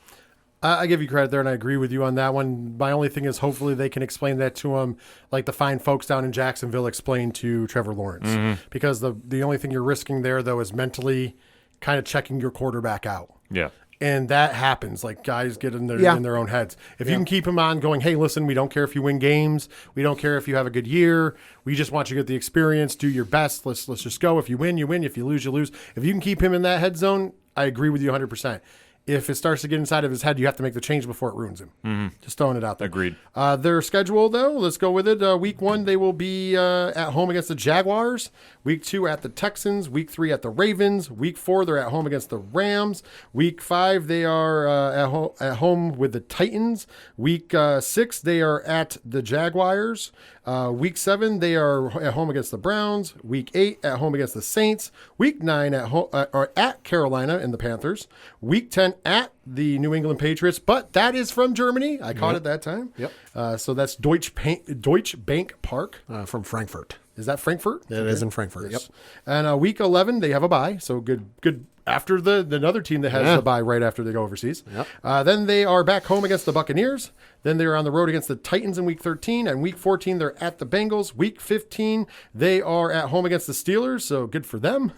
[SPEAKER 4] I give you credit there, and I agree with you on that one. My only thing is hopefully they can explain that to him like the fine folks down in Jacksonville explained to Trevor Lawrence. Because the only thing you're risking there, though, is mentally kind of checking your quarterback out.
[SPEAKER 1] Yeah.
[SPEAKER 4] And that happens. Like, guys get in their own heads. If you can keep them on going, hey, listen, we don't care if you win games. We don't care if you have a good year. We just want you to get the experience, do your best. Let's just go. If you win, you win. If you lose, you lose. If you can keep him in that head zone, I agree with you 100%. If it starts to get inside of his head, you have to make the change before it ruins him. Just throwing it out there.
[SPEAKER 1] Agreed.
[SPEAKER 4] Their schedule, though, let's go with it. Week 1, they will be at home against the Jaguars. Week 2 at the Texans. Week 3 at the Ravens. Week 4, they're at home against the Rams. Week 5, they are at home with the Titans. Week 6, they are at the Jaguars. Week 7, they are at home against the Browns. Week 8, at home against the Saints. Week 9, at Carolina and the Panthers. Week 10, at the New England Patriots, but that is from Germany. I caught it that time.
[SPEAKER 3] Yep.
[SPEAKER 4] So that's Deutsche Bank Park.
[SPEAKER 3] From Frankfurt.
[SPEAKER 4] Is that Frankfurt?
[SPEAKER 3] It is in Frankfurt. Yep.
[SPEAKER 4] And week 11, they have a bye. So good after the another team that has the bye right after they go overseas.
[SPEAKER 3] Yep.
[SPEAKER 4] Then they are back home against the Buccaneers. Then they're on the road against the Titans in week 13. And week 14, they're at the Bengals. Week 15, they are at home against the Steelers. So good for them.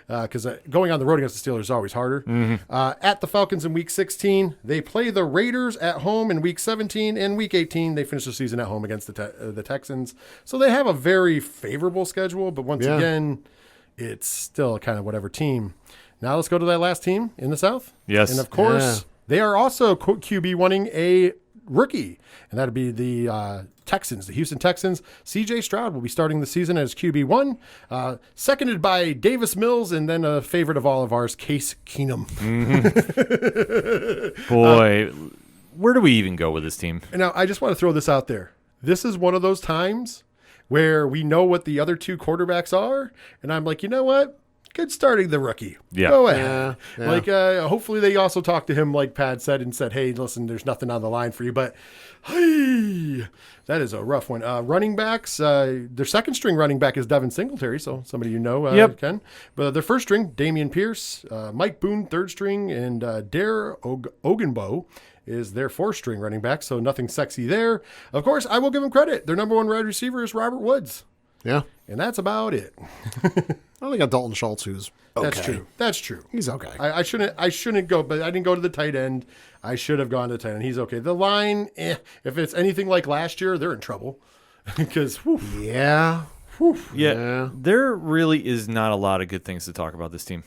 [SPEAKER 4] Because going on the road against the Steelers is always harder. At the Falcons in week 16, they play the Raiders at home in week 17. And week 18, they finish the season at home against the Texans. So they have a very favorable schedule. But once again, it's still kind of whatever team. Now let's go to that last team in the South.
[SPEAKER 1] Yes.
[SPEAKER 4] And of course, they are also QB wanting a rookie, and that'd be the Texans, the Houston Texans. C.J. Stroud will be starting the season as QB1, seconded by Davis Mills, and then a favorite of all of ours, Case Keenum.
[SPEAKER 1] Boy, where do we even go with this team?
[SPEAKER 4] Now, I just want to throw this out there. This is one of those times where we know what the other two quarterbacks are, and I'm like, you know what? Good starting the rookie.
[SPEAKER 1] Yeah.
[SPEAKER 4] Go ahead. Like, hopefully they also talked to him, like Pat said, and said, hey, listen, there's nothing on the line for you. But, hey, that is a rough one. Running backs, their second string running back is Devin Singletary, so somebody Ken. But their first string, Damian Pierce, Mike Boone, third string, and Dare Ogunbo is their fourth string running back, so nothing sexy there. Of course, I will give them credit. Their number one wide receiver is Robert Woods.
[SPEAKER 3] Yeah.
[SPEAKER 4] And that's about it.
[SPEAKER 3] Well, they got Dalton Schultz, who's okay.
[SPEAKER 4] That's true.
[SPEAKER 3] He's okay.
[SPEAKER 4] I shouldn't go, but I didn't go to the tight end. I should have gone to the tight end. He's okay. The line, if it's anything like last year, they're in trouble. Because,
[SPEAKER 3] yeah.
[SPEAKER 1] Yeah, there really is not a lot of good things to talk about this team.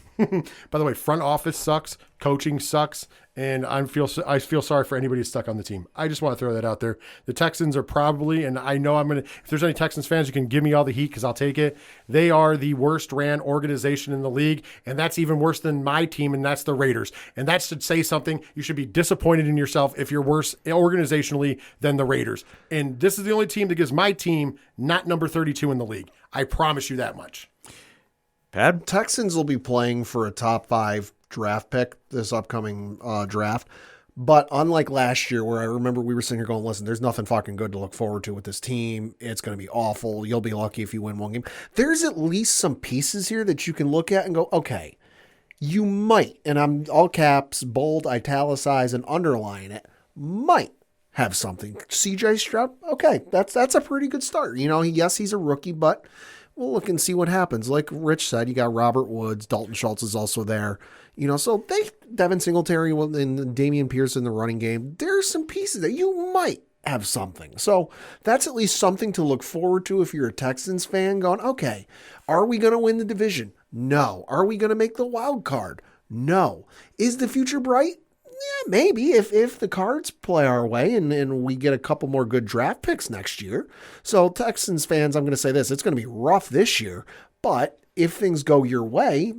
[SPEAKER 4] By the way, front office sucks, coaching sucks, and I feel sorry for anybody who's stuck on the team. I just want to throw that out there. The Texans are probably, and I know if there's any Texans fans, you can give me all the heat because I'll take it. They are the worst ran organization in the league, and that's even worse than my team, and that's the Raiders. And that should say something. You should be disappointed in yourself if you're worse organizationally than the Raiders. And this is the only team that gives my team not number 32 in the league. I promise you that much.
[SPEAKER 3] Texans will be playing for a top 5 draft pick this upcoming draft, But unlike last year, where I remember we were sitting here going, listen, there's nothing fucking good to look forward to with this team. It's going to be awful. You'll be lucky if you win one game. There's at least some pieces here that you can look at and go, okay, you might, and I'm all caps, bold, italicize, and underline it, might have something. CJ Stroud, okay, that's a pretty good start. Yes, he's a rookie, but we'll look and see what happens. Like Rich said, you got Robert Woods, Dalton Schultz is also there. So Devin Singletary and Damian Pierce in the running game, there's some pieces that you might have something. So that's at least something to look forward to if you're a Texans fan going, okay, are we going to win the division? No. Are we going to make the wild card? No. Is the future bright? Yeah, maybe if the cards play our way and we get a couple more good draft picks next year. So Texans fans, I'm going to say this, it's going to be rough this year, but if things go your way,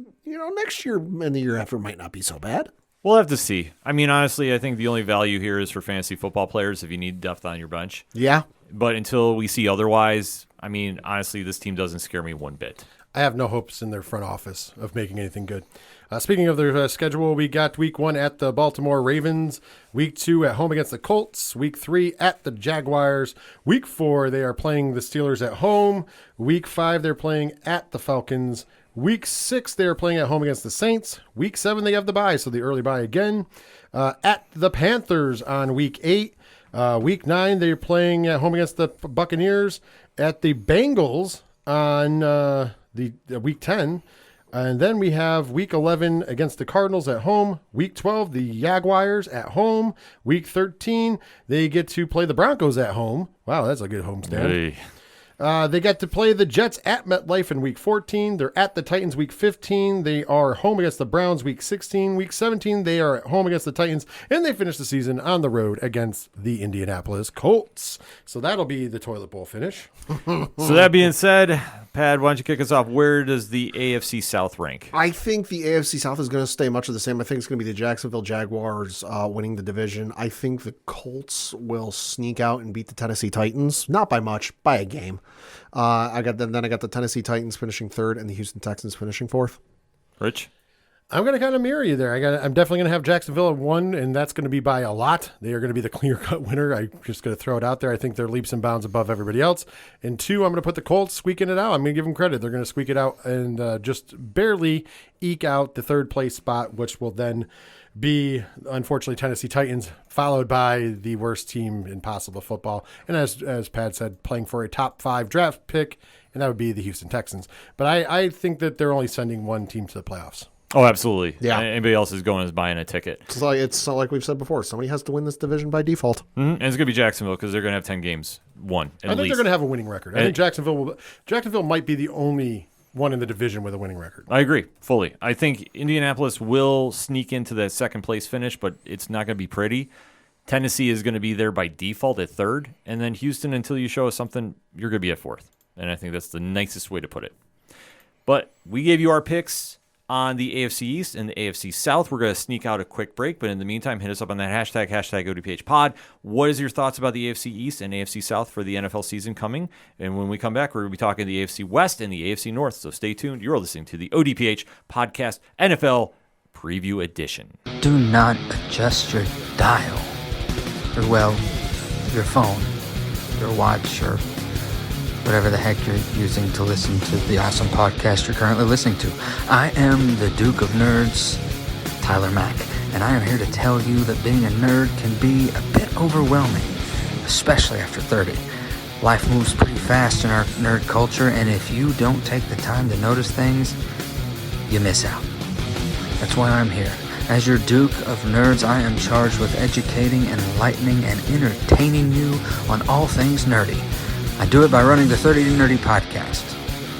[SPEAKER 3] next year and the year after might not be so bad.
[SPEAKER 1] We'll have to see. I mean, honestly, I think the only value here is for fantasy football players if you need depth on your bench.
[SPEAKER 3] Yeah.
[SPEAKER 1] But until we see otherwise, I mean, honestly, this team doesn't scare me one bit.
[SPEAKER 4] I have no hopes in their front office of making anything good. Speaking of their schedule, we got week 1 at the Baltimore Ravens, week 2 at home against the Colts, week 3 at the Jaguars, week 4 they are playing the Steelers at home, week 5 they're playing at the Falcons, week 6 they are playing at home against the Saints, week 7 they have the bye, so the early bye again, at the Panthers on week 8, week 9 they're playing at home against the Buccaneers, at the Bengals on the week 10. And then we have week 11 against the Cardinals at home. Week 12, the Jaguars at home. Week 13, they get to play the Broncos at home. Wow, that's a good homestand.
[SPEAKER 1] Hey.
[SPEAKER 4] They get to play the Jets at MetLife in week 14. They're at the Titans week 15. They are home against the Browns week 16. Week 17, they are at home against the Titans. And they finish the season on the road against the Indianapolis Colts. So that'll be the toilet bowl finish.
[SPEAKER 1] So that being said, Pad, why don't you kick us off? Where does the AFC South rank?
[SPEAKER 3] I think the AFC South is going to stay much of the same. I think it's going to be the Jacksonville Jaguars winning the division. I think the Colts will sneak out and beat the Tennessee Titans. Not by much, by a game. I got the Tennessee Titans finishing 3rd and the Houston Texans finishing 4th.
[SPEAKER 1] Rich?
[SPEAKER 4] I'm going to kind of mirror you there. I'm definitely going to have Jacksonville at 1, and that's going to be by a lot. They are going to be the clear-cut winner. I'm just going to throw it out there. I think they're leaps and bounds above everybody else. And 2, I'm going to put the Colts squeaking it out. I'm going to give them credit. They're going to squeak it out and just barely eke out the 3rd place spot, which will then be, unfortunately, Tennessee Titans, followed by the worst team in possible football. And as Pat said, playing for a top 5 draft pick, and that would be the Houston Texans. But I think that they're only sending one team to the playoffs.
[SPEAKER 1] Oh, absolutely.
[SPEAKER 3] Yeah.
[SPEAKER 1] Anybody else is going is buying a ticket.
[SPEAKER 3] It's like we've said before. Somebody has to win this division by default.
[SPEAKER 1] Mm-hmm. And it's going to be Jacksonville because they're going to have 10 games won at
[SPEAKER 4] I think
[SPEAKER 1] least.
[SPEAKER 4] they're going to have a winning record. I think Jacksonville might be the only one in the division with a winning record.
[SPEAKER 1] I agree fully. I think Indianapolis will sneak into the 2nd place finish, but it's not going to be pretty. Tennessee is going to be there by default at 3rd, and then Houston, until you show us something, you're going to be at 4th. And I think that's the nicest way to put it. But we gave you our picks on the AFC East and the AFC South. We're going to sneak out a quick break, but in the meantime, hit us up on that hashtag ODPHpod. What is your thoughts about the AFC East and AFC South for the NFL season coming? And when we come back, we're going to be talking the AFC West and the AFC North, so stay tuned. You're listening to the ODPH Podcast NFL Preview Edition.
[SPEAKER 5] Do not adjust your dial, or well, your phone, your watch, or whatever the heck you're using to listen to the awesome podcast you're currently listening to. I am the Duke of Nerds, Tyler Mack, and I am here to tell you that being a nerd can be a bit overwhelming, especially after 30. Life moves pretty fast in our nerd culture, and if you don't take the time to notice things, you miss out. That's why I'm here. As your Duke of Nerds, I am charged with educating, enlightening, and entertaining you on all things nerdy. I do it by running the 30 to Nerdy podcast.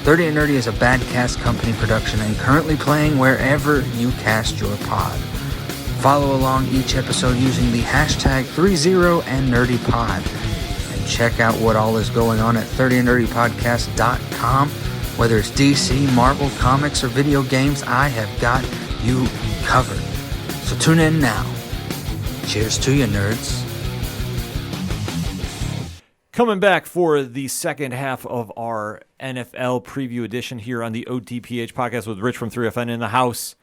[SPEAKER 5] 30 to Nerdy is a Badcast Company production and currently playing wherever you cast your pod. Follow along each episode using the hashtag 30andNerdyPod. And check out what all is going on at 30andNerdyPodcast.com. Whether it's DC, Marvel, comics, or video games, I have got you covered. So tune in now. Cheers to you, nerds.
[SPEAKER 1] Coming back for the second half of our NFL preview edition here on the ODPH podcast with Rich from 3FN in the house.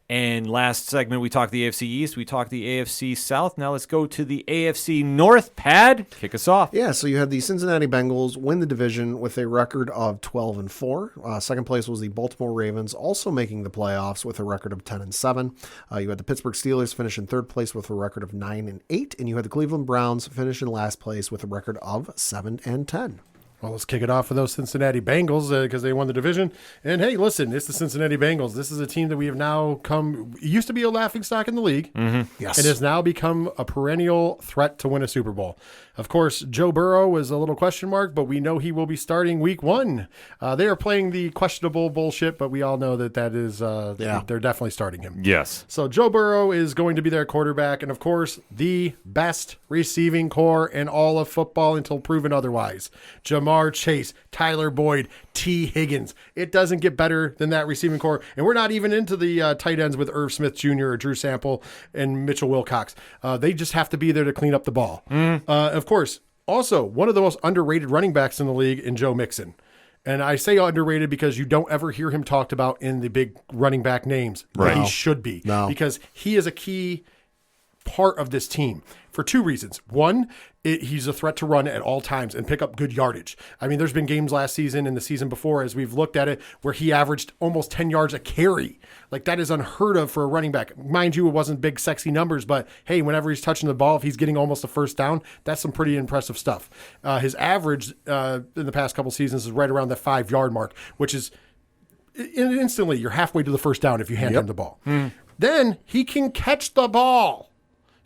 [SPEAKER 1] And last segment, we talked the AFC East. We talked the AFC South. Now let's go to the AFC North. Pad, kick us off.
[SPEAKER 3] Yeah, so you had the Cincinnati Bengals win the division with a record of 12-4. Second place was the Baltimore Ravens, also making the playoffs with a record of 10-7. You had the Pittsburgh Steelers finish in third place with a record of 9-8, and you had the Cleveland Browns finish in last place with a record of 7-10.
[SPEAKER 4] Well, let's kick it off for those Cincinnati Bengals because they won the division. And hey, listen, it's the Cincinnati Bengals. This is a team that we have now it used to be a laughingstock in the league.
[SPEAKER 3] Yes.
[SPEAKER 4] It has now become a perennial threat to win a Super Bowl. Of course, Joe Burrow was a little question mark, but we know he will be starting week 1. They are playing the questionable bullshit, but we all know that is, they're definitely starting him.
[SPEAKER 1] Yes.
[SPEAKER 4] So Joe Burrow is going to be their quarterback, and of course, the best receiving core in all of football until proven otherwise. Jamar Chase, Tyler Boyd, T. Higgins. It doesn't get better than that receiving core, and we're not even into the tight ends with Irv Smith Jr. or Drew Sample and Mitchell Wilcox. They just have to be there to clean up the ball. Of course, also one of the most underrated running backs in the league in Joe Mixon. And I say underrated because you don't ever hear him talked about in the big running back names.
[SPEAKER 1] Right.
[SPEAKER 4] He should be.
[SPEAKER 3] No.
[SPEAKER 4] Because he is a key part of this team for 2 reasons. One, he's a threat to run at all times and pick up good yardage. I mean, there's been games last season and the season before, as we've looked at it, where he averaged almost 10 yards a carry. Like, that is unheard of for a running back. Mind you, it wasn't big, sexy numbers, but hey, whenever he's touching the ball, if he's getting almost a first down, that's some pretty impressive stuff. His average in the past couple seasons is right around the 5-yard mark, which is instantly you're halfway to the first down if you hand him the ball. Then he can catch the ball.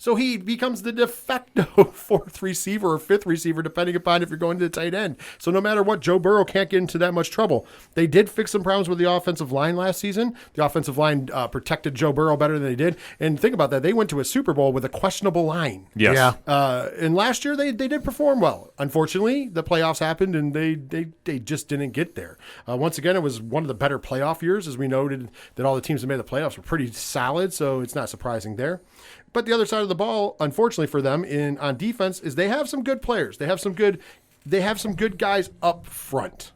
[SPEAKER 4] So he becomes the de facto 4th receiver or 5th receiver, depending upon if you're going to the tight end. So no matter what, Joe Burrow can't get into that much trouble. They did fix some problems with the offensive line last season. The offensive line protected Joe Burrow better than they did. And think about that. They went to a Super Bowl with a questionable line.
[SPEAKER 1] Yes.
[SPEAKER 3] Yeah.
[SPEAKER 4] And last year they did perform well. Unfortunately, the playoffs happened and they just didn't get there. Once again, it was one of the better playoff years, as we noted that all the teams that made the playoffs were pretty solid, so it's not surprising there. But the other side of the ball, unfortunately for them on defense, is they have some good players. They have some good guys up front.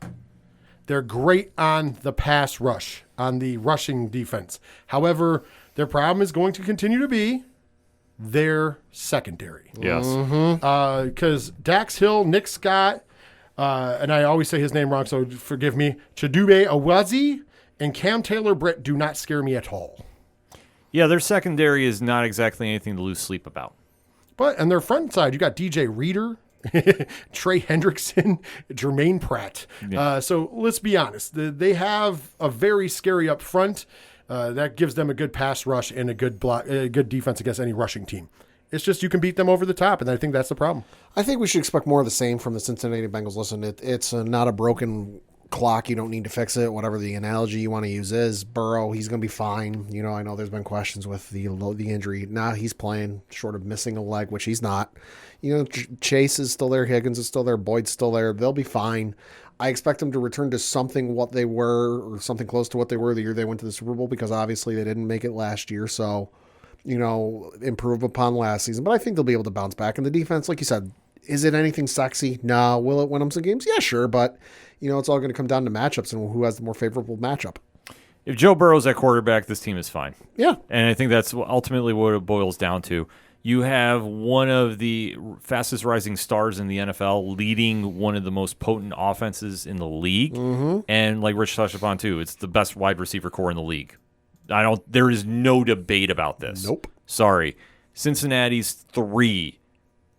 [SPEAKER 4] They're great on the pass rush, on the rushing defense. However, their problem is going to continue to be their secondary.
[SPEAKER 1] Yes.
[SPEAKER 4] Because Dax Hill, Nick Scott, and I always say his name wrong, so forgive me, Chidube Awazi and Cam Taylor-Britt do not scare me at all.
[SPEAKER 1] Yeah, their secondary is not exactly anything to lose sleep about.
[SPEAKER 4] But on their front side, you got DJ Reader, Trey Hendrickson, Jermaine Pratt.
[SPEAKER 1] Yeah.
[SPEAKER 4] So let's be honest. They have a very scary up front. That gives them a good pass rush and a good good defense against any rushing team. It's just you can beat them over the top, and I think that's the problem.
[SPEAKER 3] I think we should expect more of the same from the Cincinnati Bengals. Listen, it's not a broken clock. You don't need to fix it. Whatever the analogy you want to use is. Burrow, he's going to be fine. You know, I know there's been questions with the injury. Now he's playing, short of missing a leg, which he's not. You know, Chase is still there. Higgins is still there. Boyd's still there. They'll be fine. I expect them to return to something what they were, or something close to what they were the year they went to the Super Bowl, because obviously they didn't make it last year. So, you know, improve upon last season. But I think they'll be able to bounce back. And the defense, like you said, is it anything sexy? No. Will it win them some games? Yeah, sure. But, you know, it's all going to come down to matchups and who has the more favorable matchup.
[SPEAKER 1] If Joe Burrow's at quarterback, this team is fine.
[SPEAKER 3] Yeah.
[SPEAKER 1] And I think that's ultimately what it boils down to. You have one of the fastest rising stars in the NFL leading one of the most potent offenses in the league. Mm-hmm. And like Rich touched upon too, it's the best wide receiver core in the league. There is no debate about this.
[SPEAKER 3] Nope.
[SPEAKER 1] Sorry. Cincinnati's 3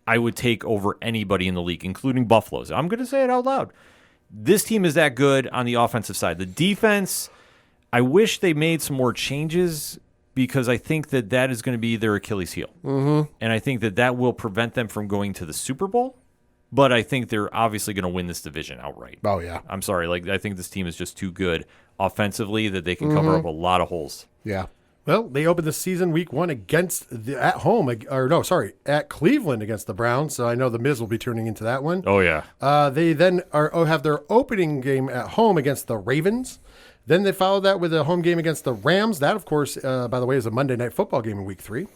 [SPEAKER 1] I would take over anybody in the league, including Buffalo's. I'm going to say it out loud. This team is that good on the offensive side. The defense, I wish they made some more changes because I think that is going to be their Achilles heel. Mm-hmm. And I think that will prevent them from going to the Super Bowl. But I think they're obviously going to win this division outright.
[SPEAKER 3] Oh, yeah.
[SPEAKER 1] I'm sorry. I think this team is just too good offensively that they can cover up a lot of holes.
[SPEAKER 3] Yeah.
[SPEAKER 4] Well, they opened the season week 1 at Cleveland against the Browns. So I know the Miz will be tuning into that one.
[SPEAKER 1] Oh, yeah.
[SPEAKER 4] They then have their opening game at home against the Ravens. Then they follow that with a home game against the Rams. That, of course, by the way, is a Monday Night Football game in week 3.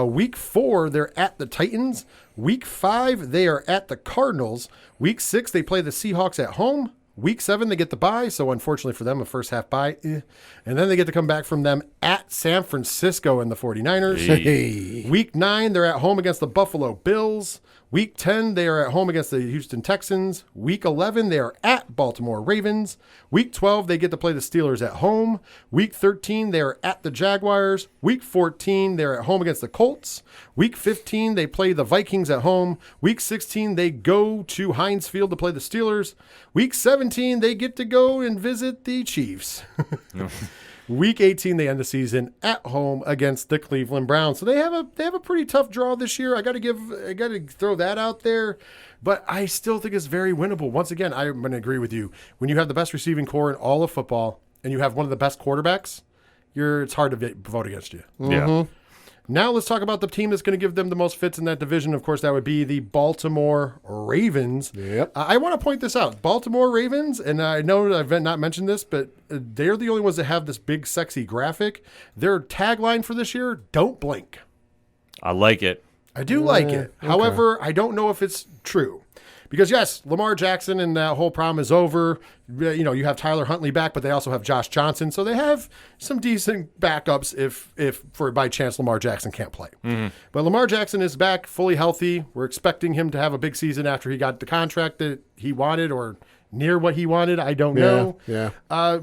[SPEAKER 4] Week 4, they're at the Titans. Week 5, they are at the Cardinals. Week 6, they play the Seahawks at home. Week 7, they get the bye, so unfortunately for them, a first half bye. And then they get to come back from them at San Francisco and the 49ers.
[SPEAKER 3] Hey.
[SPEAKER 4] Week 9, they're at home against the Buffalo Bills. Week 10, they are at home against the Houston Texans. Week 11, they are at Baltimore Ravens. Week 12, they get to play the Steelers at home. Week 13, they are at the Jaguars. Week 14, they're at home against the Colts. Week 15, they play the Vikings at home. Week 16, they go to Heinz Field to play the Steelers. Week 17, they get to go and visit the Chiefs. Week 18, they end the season at home against the Cleveland Browns. So they have a pretty tough draw this year. I got to throw that out there, but I still think it's very winnable. Once again, I'm going to agree with you. When you have the best receiving core in all of football and you have one of the best quarterbacks, it's hard to vote against you.
[SPEAKER 1] Yeah.
[SPEAKER 4] Now let's talk about the team that's going to give them the most fits in that division. Of course, that would be the Baltimore Ravens.
[SPEAKER 3] Yep.
[SPEAKER 4] I want to point this out. Baltimore Ravens, and I know I've not mentioned this, but they're the only ones that have this big, sexy graphic. Their tagline for this year, don't blink.
[SPEAKER 1] I like it.
[SPEAKER 4] I do like it.
[SPEAKER 3] Okay.
[SPEAKER 4] However, I don't know if it's true. Because, yes, Lamar Jackson and that whole problem is over. You know, you have Tyler Huntley back, but they also have Josh Johnson. So they have some decent backups if for by chance Lamar Jackson can't play. Mm-hmm. But Lamar Jackson is back, fully healthy. We're expecting him to have a big season after he got the contract that he wanted or near what he wanted. I don't know.
[SPEAKER 3] Yeah.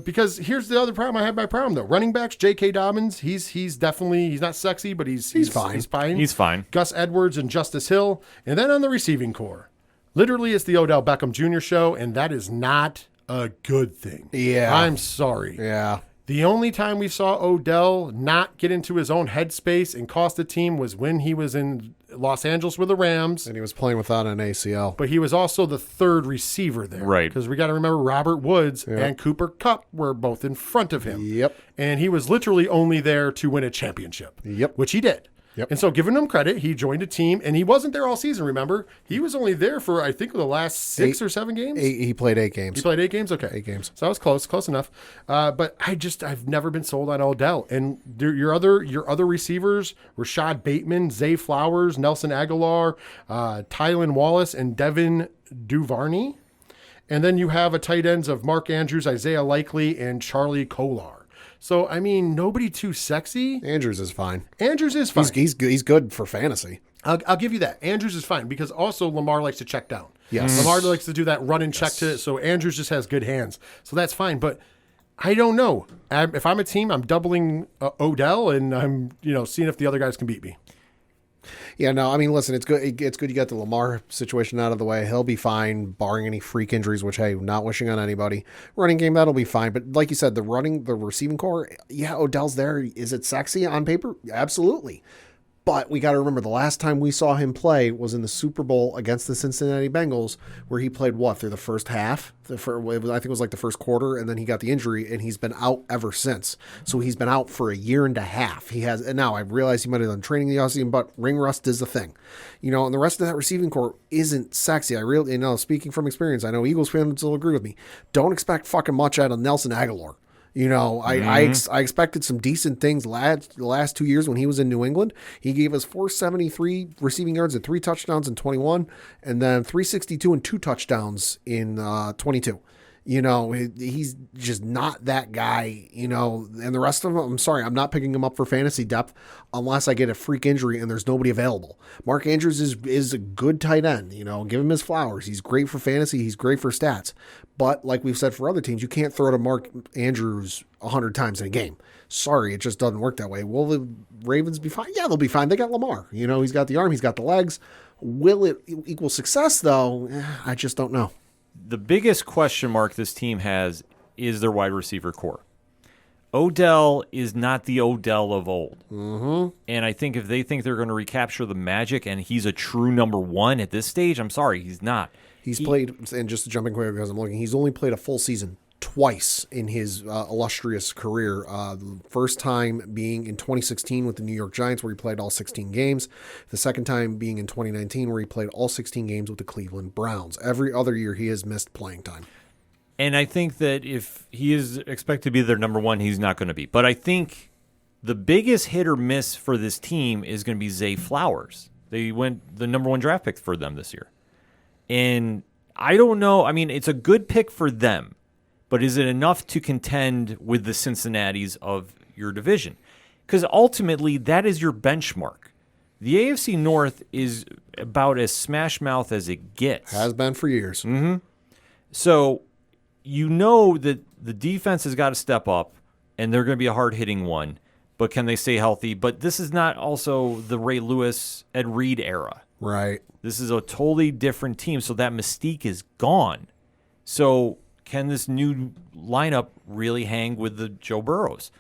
[SPEAKER 4] Because here's the other problem. I have my problem, though. Running backs, J.K. Dobbins, he's definitely, he's not sexy, but he's fine.
[SPEAKER 1] He's fine.
[SPEAKER 4] Gus Edwards and Justice Hill. And then on the receiving core. Literally, it's the Odell Beckham Jr. show, and that is not a good thing.
[SPEAKER 3] Yeah.
[SPEAKER 4] I'm sorry.
[SPEAKER 3] Yeah.
[SPEAKER 4] The only time we saw Odell not get into his own headspace and cost the team was when he was in Los Angeles with the Rams.
[SPEAKER 3] And he was playing without an ACL.
[SPEAKER 4] But he was also the third receiver there.
[SPEAKER 1] Right.
[SPEAKER 4] Because we got to remember Robert Woods and Cooper Kupp were both in front of him.
[SPEAKER 3] Yep.
[SPEAKER 4] And he was literally only there to win a championship.
[SPEAKER 3] Yep.
[SPEAKER 4] Which he did.
[SPEAKER 3] Yep.
[SPEAKER 4] And so giving him credit, he joined a team, and he wasn't there all season, remember? He was only there for, I think, the last 6 or 7 games?
[SPEAKER 3] He played 8 games.
[SPEAKER 4] He played 8 games? Okay.
[SPEAKER 3] 8 games.
[SPEAKER 4] So that was close enough. But I've never been sold on Odell. And your other receivers, Rashad Bateman, Zay Flowers, Nelson Aguilar, Tylan Wallace, and Devin Duvernay. And then you have a tight ends of Mark Andrews, Isaiah Likely, and Charlie Kolar. So, I mean, nobody too sexy.
[SPEAKER 3] Andrews is fine.
[SPEAKER 4] Andrews is fine.
[SPEAKER 3] He's good for fantasy.
[SPEAKER 4] I'll give you that. Andrews is fine because also Lamar likes to check down.
[SPEAKER 3] Yes.
[SPEAKER 4] Lamar likes to do that run and check so Andrews just has good hands. So that's fine. But I don't know. If I'm a team, I'm doubling Odell and I'm seeing if the other guys can beat me.
[SPEAKER 3] Yeah, no, I mean, listen, it's good. It's good you got the Lamar situation out of the way. He'll be fine, barring any freak injuries, which, hey, not wishing on anybody. Running game, that'll be fine. But like you said, the receiving core, yeah, Odell's there. Is it sexy on paper? Absolutely. But we got to remember the last time we saw him play was in the Super Bowl against the Cincinnati Bengals, where he played through the first half. I think it was like the first quarter, and then he got the injury, and he's been out ever since. So he's been out for a year and a half. And now I realize he might have done training the offseason, but ring rust is a thing, and the rest of that receiving core isn't sexy. I really, speaking from experience, I know Eagles fans will agree with me. Don't expect fucking much out of Nelson Aguilar. I expected some decent things the last 2 years when he was in New England. He gave us 473 receiving yards and 3 touchdowns in 21, and then 362 and 2 touchdowns in 22. He's just not that guy, and the rest of them, I'm sorry, I'm not picking him up for fantasy depth unless I get a freak injury and there's nobody available. Mark Andrews is a good tight end, give him his flowers. He's great for fantasy. He's great for stats. But like we've said for other teams, you can't throw to Mark Andrews 100 times in a game. Sorry, it just doesn't work that way. Will the Ravens be fine? Yeah, they'll be fine. They got Lamar. He's got the arm. He's got the legs. Will it equal success, though? I just don't know.
[SPEAKER 1] The biggest question mark this team has is their wide receiver core. Odell is not the Odell of old. Mm-hmm. And I think if they think they're going to recapture the magic and he's a true number one at this stage, I'm sorry, he's not.
[SPEAKER 3] He's played, and just to jump in quick because I'm looking, he's only played a full season twice in his illustrious career. The first time being in 2016 with the New York Giants, where he played all 16 games. The second time being in 2019, where he played all 16 games with the Cleveland Browns. Every other year, he has missed playing time.
[SPEAKER 1] And I think that if he is expected to be their number one, he's not going to be. But I think the biggest hit or miss for this team is going to be Zay Flowers. They went the number one draft pick for them this year. And I don't know. I mean, it's a good pick for them, but is it enough to contend with the Cincinnatis of your division? Because ultimately, that is your benchmark. The AFC North is about as smash mouth as it gets.
[SPEAKER 3] Has been for years.
[SPEAKER 1] Mm-hmm. So you know that the defense has got to step up, and they're going to be a hard-hitting one. But can they stay healthy? But this is not also the Ray Lewis, Ed Reed era.
[SPEAKER 3] Right.
[SPEAKER 1] This is a totally different team, so that mystique is gone. So can this new lineup really hang with the Joe Burrows?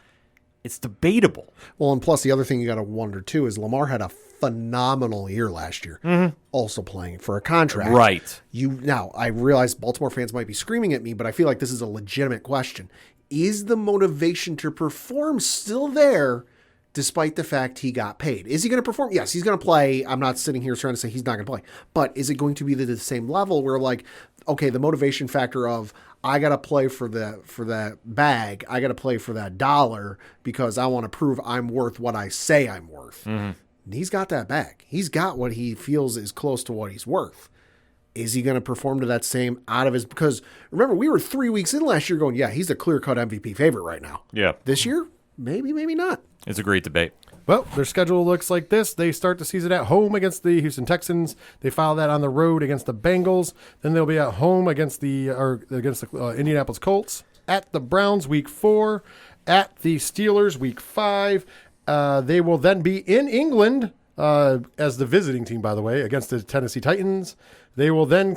[SPEAKER 1] It's debatable.
[SPEAKER 3] Well, and plus the other thing you got to wonder too is Lamar had a phenomenal year last year, also playing for a contract.
[SPEAKER 1] Right.
[SPEAKER 3] Now, I realize Baltimore fans might be screaming at me, but I feel like this is a legitimate question. Is the motivation to perform still there despite the fact he got paid? Is he going to perform? Yes, he's going to play. I'm not sitting here trying to say he's not going to play. But is it going to be the same level where, like, okay, the motivation factor of I got to play for that bag, I got to play for that dollar because I want to prove I'm worth what I say I'm worth. Mm-hmm. He's got that bag. He's got what he feels is close to what he's worth. Is he going to perform to that same out of his? Because remember, we were 3 weeks in last year going, yeah, he's a clear-cut MVP favorite right now.
[SPEAKER 1] Yeah.
[SPEAKER 3] This year, maybe not.
[SPEAKER 1] It's a great debate.
[SPEAKER 4] Well, their schedule looks like this. They start the season at home against the Houston Texans. They follow that on the road against the Bengals. Then they'll be at home against the Indianapolis Colts. At the Browns, Week 4. At the Steelers, Week 5. They will then be in England as the visiting team, by the way, against the Tennessee Titans. They will then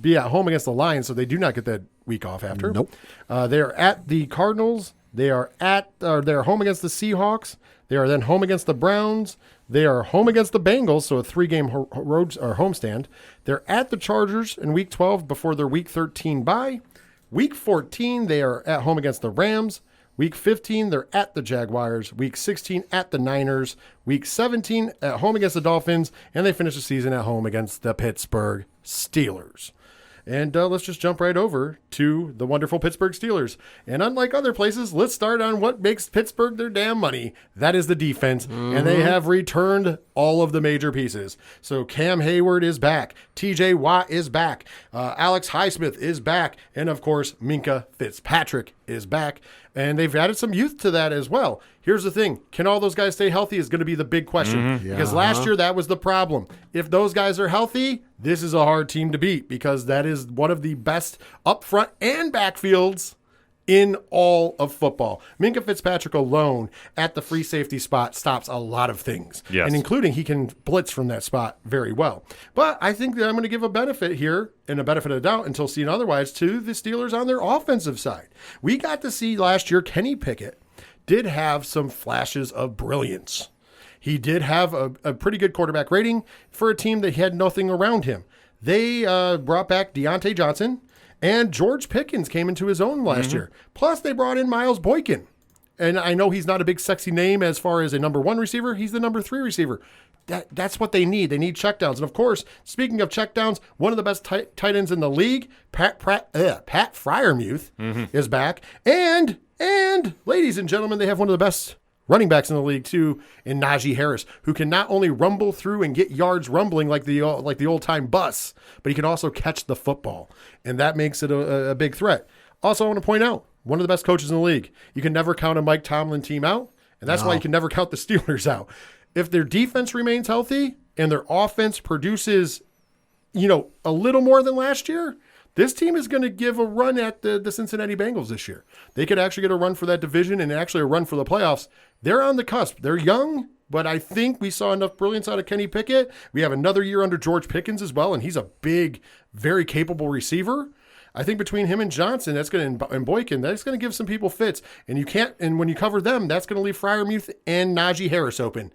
[SPEAKER 4] be at home against the Lions, so they do not get that week off after.
[SPEAKER 3] Nope.
[SPEAKER 4] They are at the Cardinals. They are home against the Seahawks. They are then home against the Browns. They are home against the Bengals, so a 3-game homestand. They're at the Chargers in Week 12 before their Week 13 bye. Week 14, they are at home against the Rams. Week 15, they're at the Jaguars. Week 16, at the Niners. Week 17, at home against the Dolphins. And they finish the season at home against the Pittsburgh Steelers. And let's just jump right over to the wonderful Pittsburgh Steelers. And unlike other places, let's start on what makes Pittsburgh their damn money. That is the defense. Mm-hmm. And they have returned all of the major pieces. So Cam Hayward is back. TJ Watt is back. Alex Highsmith is back. And, of course, Minka Fitzpatrick is back. And they've added some youth to that as well. Here's the thing. Can all those guys stay healthy is going to be the big question. Mm-hmm. Yeah. Because last year, that was the problem. If those guys are healthy, this is a hard team to beat because that is one of the best up front and backfields in all of football. Minka Fitzpatrick alone at the free safety spot stops a lot of things.
[SPEAKER 1] Yes.
[SPEAKER 4] And including he can blitz from that spot very well. But I think that I'm going to give a benefit here and a benefit of the doubt until seen otherwise to the Steelers on their offensive side. We got to see last year Kenny Pickett did have some flashes of brilliance. He did have a pretty good quarterback rating for a team that had nothing around him. They brought back Deontay Johnson, and George Pickens came into his own last year. Plus, they brought in Miles Boykin. And I know he's not a big sexy name as far as a number 1 receiver. He's the number 3 receiver. That's what they need. They need checkdowns. And, of course, speaking of checkdowns, one of the best tight ends in the league, Pat Freiermuth, is back. And, ladies and gentlemen, they have one of the best running backs in the league, too, in Najee Harris, who can not only rumble through and get yards rumbling like the old-time bus, but he can also catch the football. And that makes it a big threat. Also, I want to point out, one of the best coaches in the league. You can never count a Mike Tomlin team out, and that's why you can never count the Steelers out. If their defense remains healthy and their offense produces, a little more than last year, this team is going to give a run at the Cincinnati Bengals this year. They could actually get a run for that division and actually a run for the playoffs. They're on the cusp. They're young, but I think we saw enough brilliance out of Kenny Pickett. We have another year under George Pickens as well, and he's a big, very capable receiver. I think between him and Johnson, and Boykin, that's going to give some people fits. And when you cover them, that's going to leave Freiermuth and Najee Harris open.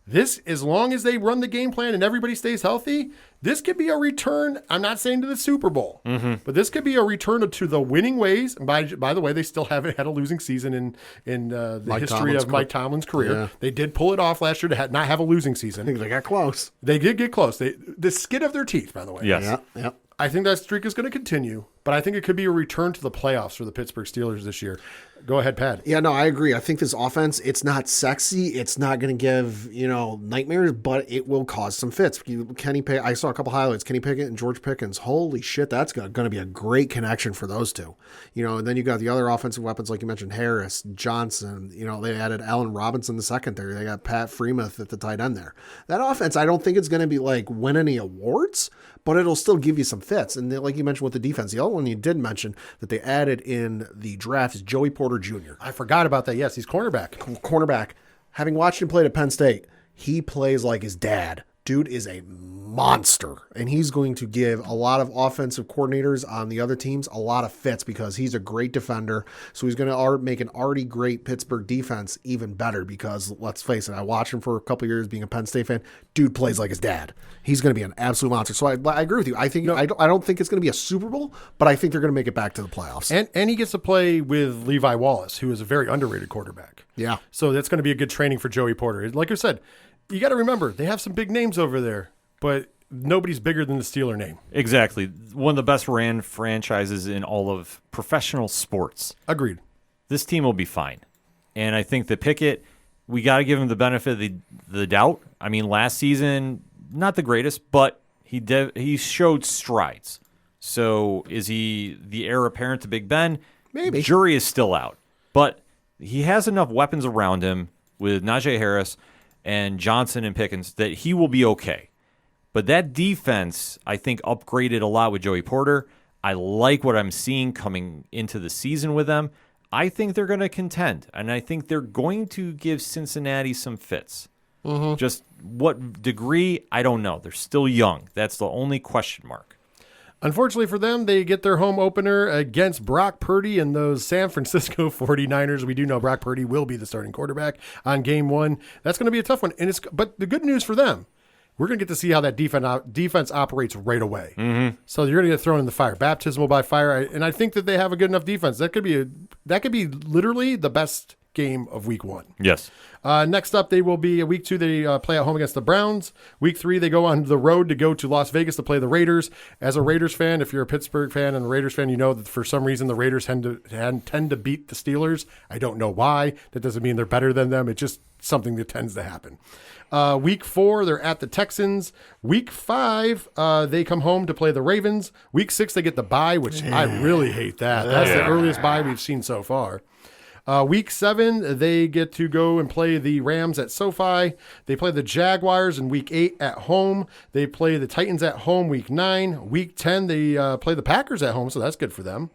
[SPEAKER 4] This, as long as they run the game plan and everybody stays healthy, this could be a return. I'm not saying to the Super Bowl, but this could be a return to the winning ways. And by the way, they still haven't had a losing season in the history of Mike Tomlin's career. Yeah. They did pull it off last year to not have a losing season.
[SPEAKER 3] I think they got close.
[SPEAKER 4] They did get close. The skin of their teeth, by the way.
[SPEAKER 1] Yes.
[SPEAKER 3] Yeah.
[SPEAKER 4] I think that streak is going to continue, but I think it could be a return to the playoffs for the Pittsburgh Steelers this year. Go ahead, Pat.
[SPEAKER 3] Yeah, no, I agree. I think this offense, it's not sexy. It's not going to give, nightmares, but it will cause some fits. I saw a couple highlights. Kenny Pickett and George Pickens. Holy shit, that's going to be a great connection for those two. And then you got the other offensive weapons, like you mentioned, Harris, Johnson. They added Allen Robinson the secondary. They got Pat Freemuth at the tight end there. That offense, I don't think it's going to be like win any awards, but it'll still give you some fits. And like you mentioned with the defense, the other one you did mention that they added in the draft is Joey Porter Jr.
[SPEAKER 4] I forgot about that. Yes, he's cornerback.
[SPEAKER 3] Having watched him play at Penn State, he plays like his dad. Dude is a monster, and he's going to give a lot of offensive coordinators on the other teams a lot of fits because he's a great defender. So he's going to make an already great Pittsburgh defense even better because, let's face it, I watched him for a couple of years being a Penn State fan. Dude plays like his dad. He's going to be an absolute monster. So I agree with you. I think I don't think it's going to be a Super Bowl, but I think they're going to make it back to the playoffs.
[SPEAKER 4] And he gets to play with Levi Wallace, who is a very underrated quarterback.
[SPEAKER 3] Yeah.
[SPEAKER 4] So that's going to be a good training for Joey Porter. Like I said, you got to remember, they have some big names over there, but nobody's bigger than the Steeler name.
[SPEAKER 1] Exactly. One of the best ran franchises in all of professional sports.
[SPEAKER 4] Agreed.
[SPEAKER 1] This team will be fine. And I think that Pickett, we got to give him the benefit of the doubt. I mean, last season, not the greatest, but he showed strides. So is he the heir apparent to Big Ben?
[SPEAKER 3] Maybe.
[SPEAKER 1] Jury is still out. But he has enough weapons around him with Najee Harris and Johnson and Pickens that he will be okay. But that defense, I think, upgraded a lot with Joey Porter. I like what I'm seeing coming into the season with them. I think they're going to contend, and I think they're going to give Cincinnati some fits. Mm-hmm. Just what degree, I don't know. They're still young. That's the only question mark.
[SPEAKER 4] Unfortunately for them, they get their home opener against Brock Purdy and those San Francisco 49ers. We do know Brock Purdy will be the starting quarterback on game one. That's going to be a tough one. But the good news for them, we're going to get to see how that defense operates right away. Mm-hmm. So you're going to get thrown in the fire, baptismal by fire. And I think that they have a good enough defense. That could be literally the best game of week one.
[SPEAKER 1] Yes.
[SPEAKER 4] Next up, they will be week 2. They play at home against the Browns. Week 3, they go on the road to go to Las Vegas to play the Raiders. As a Raiders fan, if you're a Pittsburgh fan and a Raiders fan, you know that for some reason the Raiders tend to beat the Steelers. I don't know why. That doesn't mean they're better than them. It's just something that tends to happen. Week 4, they're at the Texans. Week 5, they come home to play the Ravens. Week 6, they get the bye, which I really hate that. That's the earliest bye we've seen so far. Week 7, they get to go and play the Rams at SoFi. They play the Jaguars in Week 8 at home. They play the Titans at home Week 9. Week 10, they play the Packers at home, so that's good for them.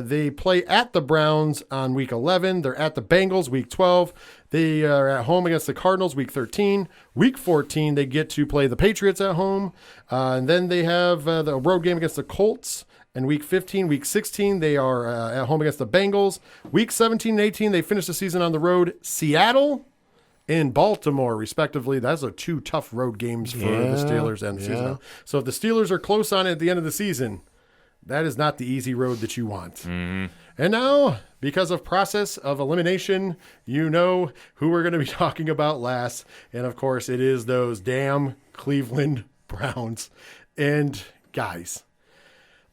[SPEAKER 4] They play at the Browns on Week 11. They're at the Bengals Week 12. They are at home against the Cardinals Week 13. Week 14, they get to play the Patriots at home. And then they have the road game against the Colts. And Week 15, Week 16, they are at home against the Bengals. Week 17 and 18, they finish the season on the road. Seattle and Baltimore, respectively. Those are 2 tough road games for the Steelers and the season. So if the Steelers are close on it at the end of the season, that is not the easy road that you want. Mm-hmm. And now, because of process of elimination, you know who we're going to be talking about last. And, of course, it is those damn Cleveland Browns. And, guys,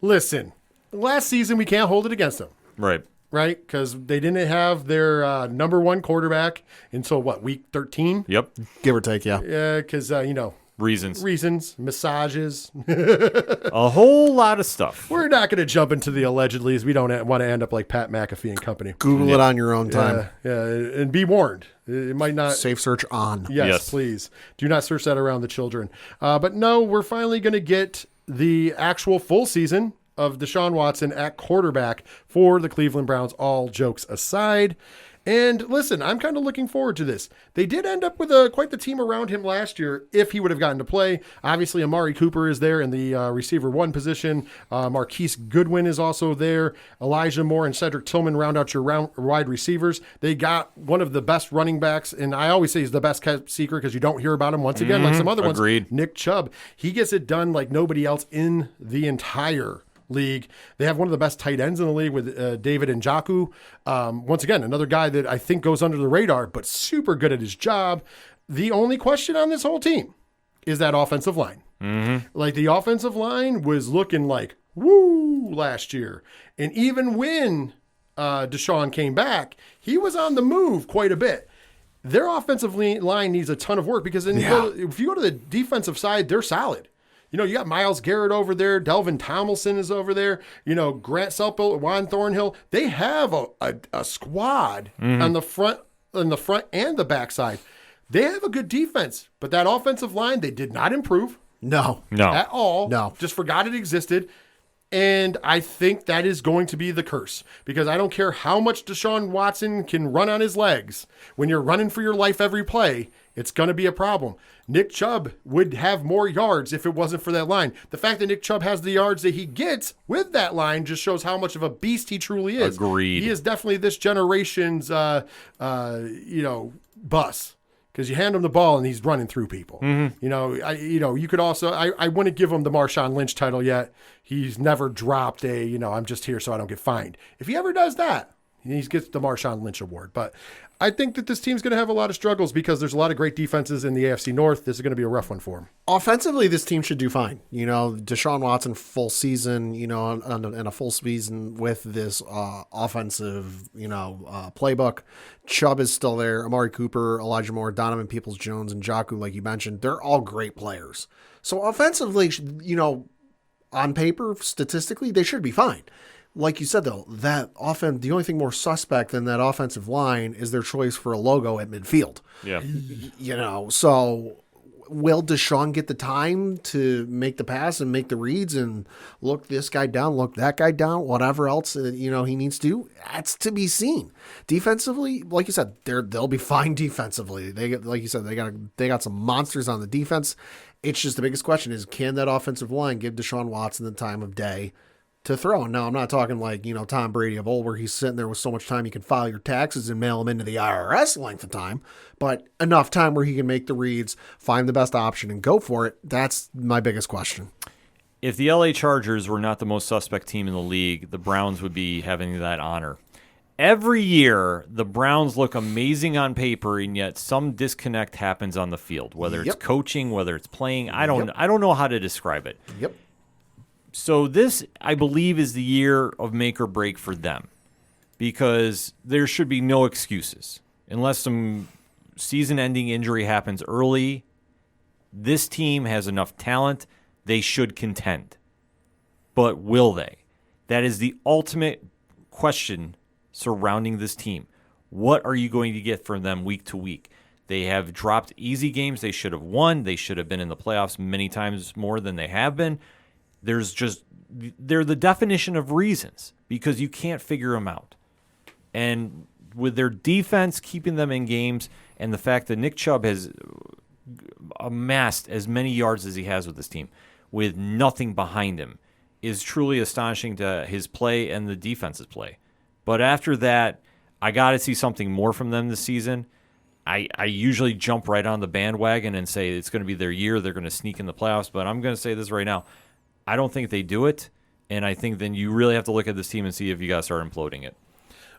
[SPEAKER 4] listen, last season we can't hold it against them.
[SPEAKER 1] Right.
[SPEAKER 4] Right? Because they didn't have their number 1 quarterback until, week 13?
[SPEAKER 1] Yep.
[SPEAKER 3] Give or take, yeah.
[SPEAKER 4] Yeah, because,
[SPEAKER 1] Reasons,
[SPEAKER 4] massages,
[SPEAKER 1] a whole lot of stuff.
[SPEAKER 4] We're not going to jump into the allegedlys. We don't want to end up like Pat McAfee and company.
[SPEAKER 3] Google it on your own time.
[SPEAKER 4] Yeah, and be warned. It might not.
[SPEAKER 3] Safe search on.
[SPEAKER 4] Yes, please. Do not search that around the children. But no, we're finally going to get the actual full season of Deshaun Watson at quarterback for the Cleveland Browns, all jokes aside. And listen, I'm kind of looking forward to this. They did end up with quite the team around him last year if he would have gotten to play. Obviously, Amari Cooper is there in the receiver 1 position. Marquise Goodwin is also there. Elijah Moore and Cedric Tillman round out your wide receivers. They got one of the best running backs, and I always say he's the best kept secret because you don't hear about him once again like some other ones. Nick Chubb. He gets it done like nobody else in the entire league. They have one of the best tight ends in the league with David Njoku. Once again, another guy that I think goes under the radar, but super good at his job. The only question on this whole team is that offensive line. Mm-hmm. Like the offensive line was looking like woo last year. And even when Deshaun came back, he was on the move quite a bit. Their offensive line needs a ton of work because if you go to the defensive side, they're solid. You know, you got Myles Garrett over there. Delvin Tomlinson is over there. You know, Grant Selpo, Juan Thornhill. They have a squad on the front and the backside. They have a good defense, but that offensive line, they did not improve.
[SPEAKER 3] No.
[SPEAKER 4] At all.
[SPEAKER 3] No.
[SPEAKER 4] Just forgot it existed. And I think that is going to be the curse because I don't care how much Deshaun Watson can run on his legs. When you're running for your life every play, it's going to be a problem. Nick Chubb would have more yards if it wasn't for that line. The fact that Nick Chubb has the yards that he gets with that line just shows how much of a beast he truly is.
[SPEAKER 1] Agreed.
[SPEAKER 4] He is definitely this generation's, bus. Because you hand him the ball and he's running through people. You could also. I wouldn't give him the Marshawn Lynch title yet. He's never dropped I'm just here so I don't get fined. If he ever does that, he gets the Marshawn Lynch award. But I think that this team's going to have a lot of struggles because there's a lot of great defenses in the AFC North. This is going to be a rough one for him.
[SPEAKER 3] Offensively, this team should do fine. Deshaun Watson full season, and a full season with this offensive, playbook. Chubb is still there. Amari Cooper, Elijah Moore, Donovan Peoples-Jones, and Njoku, like you mentioned, they're all great players. So offensively, on paper, statistically, they should be fine. Like you said, though, that the only thing more suspect than that offensive line is their choice for a logo at midfield.
[SPEAKER 1] Yeah.
[SPEAKER 3] So will Deshaun get the time to make the pass and make the reads and look this guy down, look that guy down, whatever else he needs to do? That's to be seen. Defensively, like you said, they'll be fine defensively. They got some monsters on the defense. It's just the biggest question is, can that offensive line give Deshaun Watson the time of day to throw? And now I'm not talking like, Tom Brady of old where he's sitting there with so much time you can file your taxes and mail them into the IRS length of time, but enough time where he can make the reads, find the best option and go for it. That's my biggest question.
[SPEAKER 1] If the LA Chargers were not the most suspect team in the league, the Browns would be having that honor. Every year, the Browns look amazing on paper, and yet some disconnect happens on the field, whether it's coaching, whether it's playing. I don't know how to describe it.
[SPEAKER 3] Yep.
[SPEAKER 1] So this, I believe, is the year of make or break for them because there should be no excuses. Unless some season-ending injury happens early, this team has enough talent. They should contend. But will they? That is the ultimate question surrounding this team. What are you going to get from them week to week? They have dropped easy games they should have won. They should have been in the playoffs many times more than they have been. They're the definition of reasons because you can't figure them out. And with their defense keeping them in games and the fact that Nick Chubb has amassed as many yards as he has with this team with nothing behind him is truly astonishing to his play and the defense's play. But after that, I got to see something more from them this season. I usually jump right on the bandwagon and say it's going to be their year. They're going to sneak in the playoffs. But I'm going to say this right now. I don't think they do it, and I think then you really have to look at this team and see if you got to start imploding it.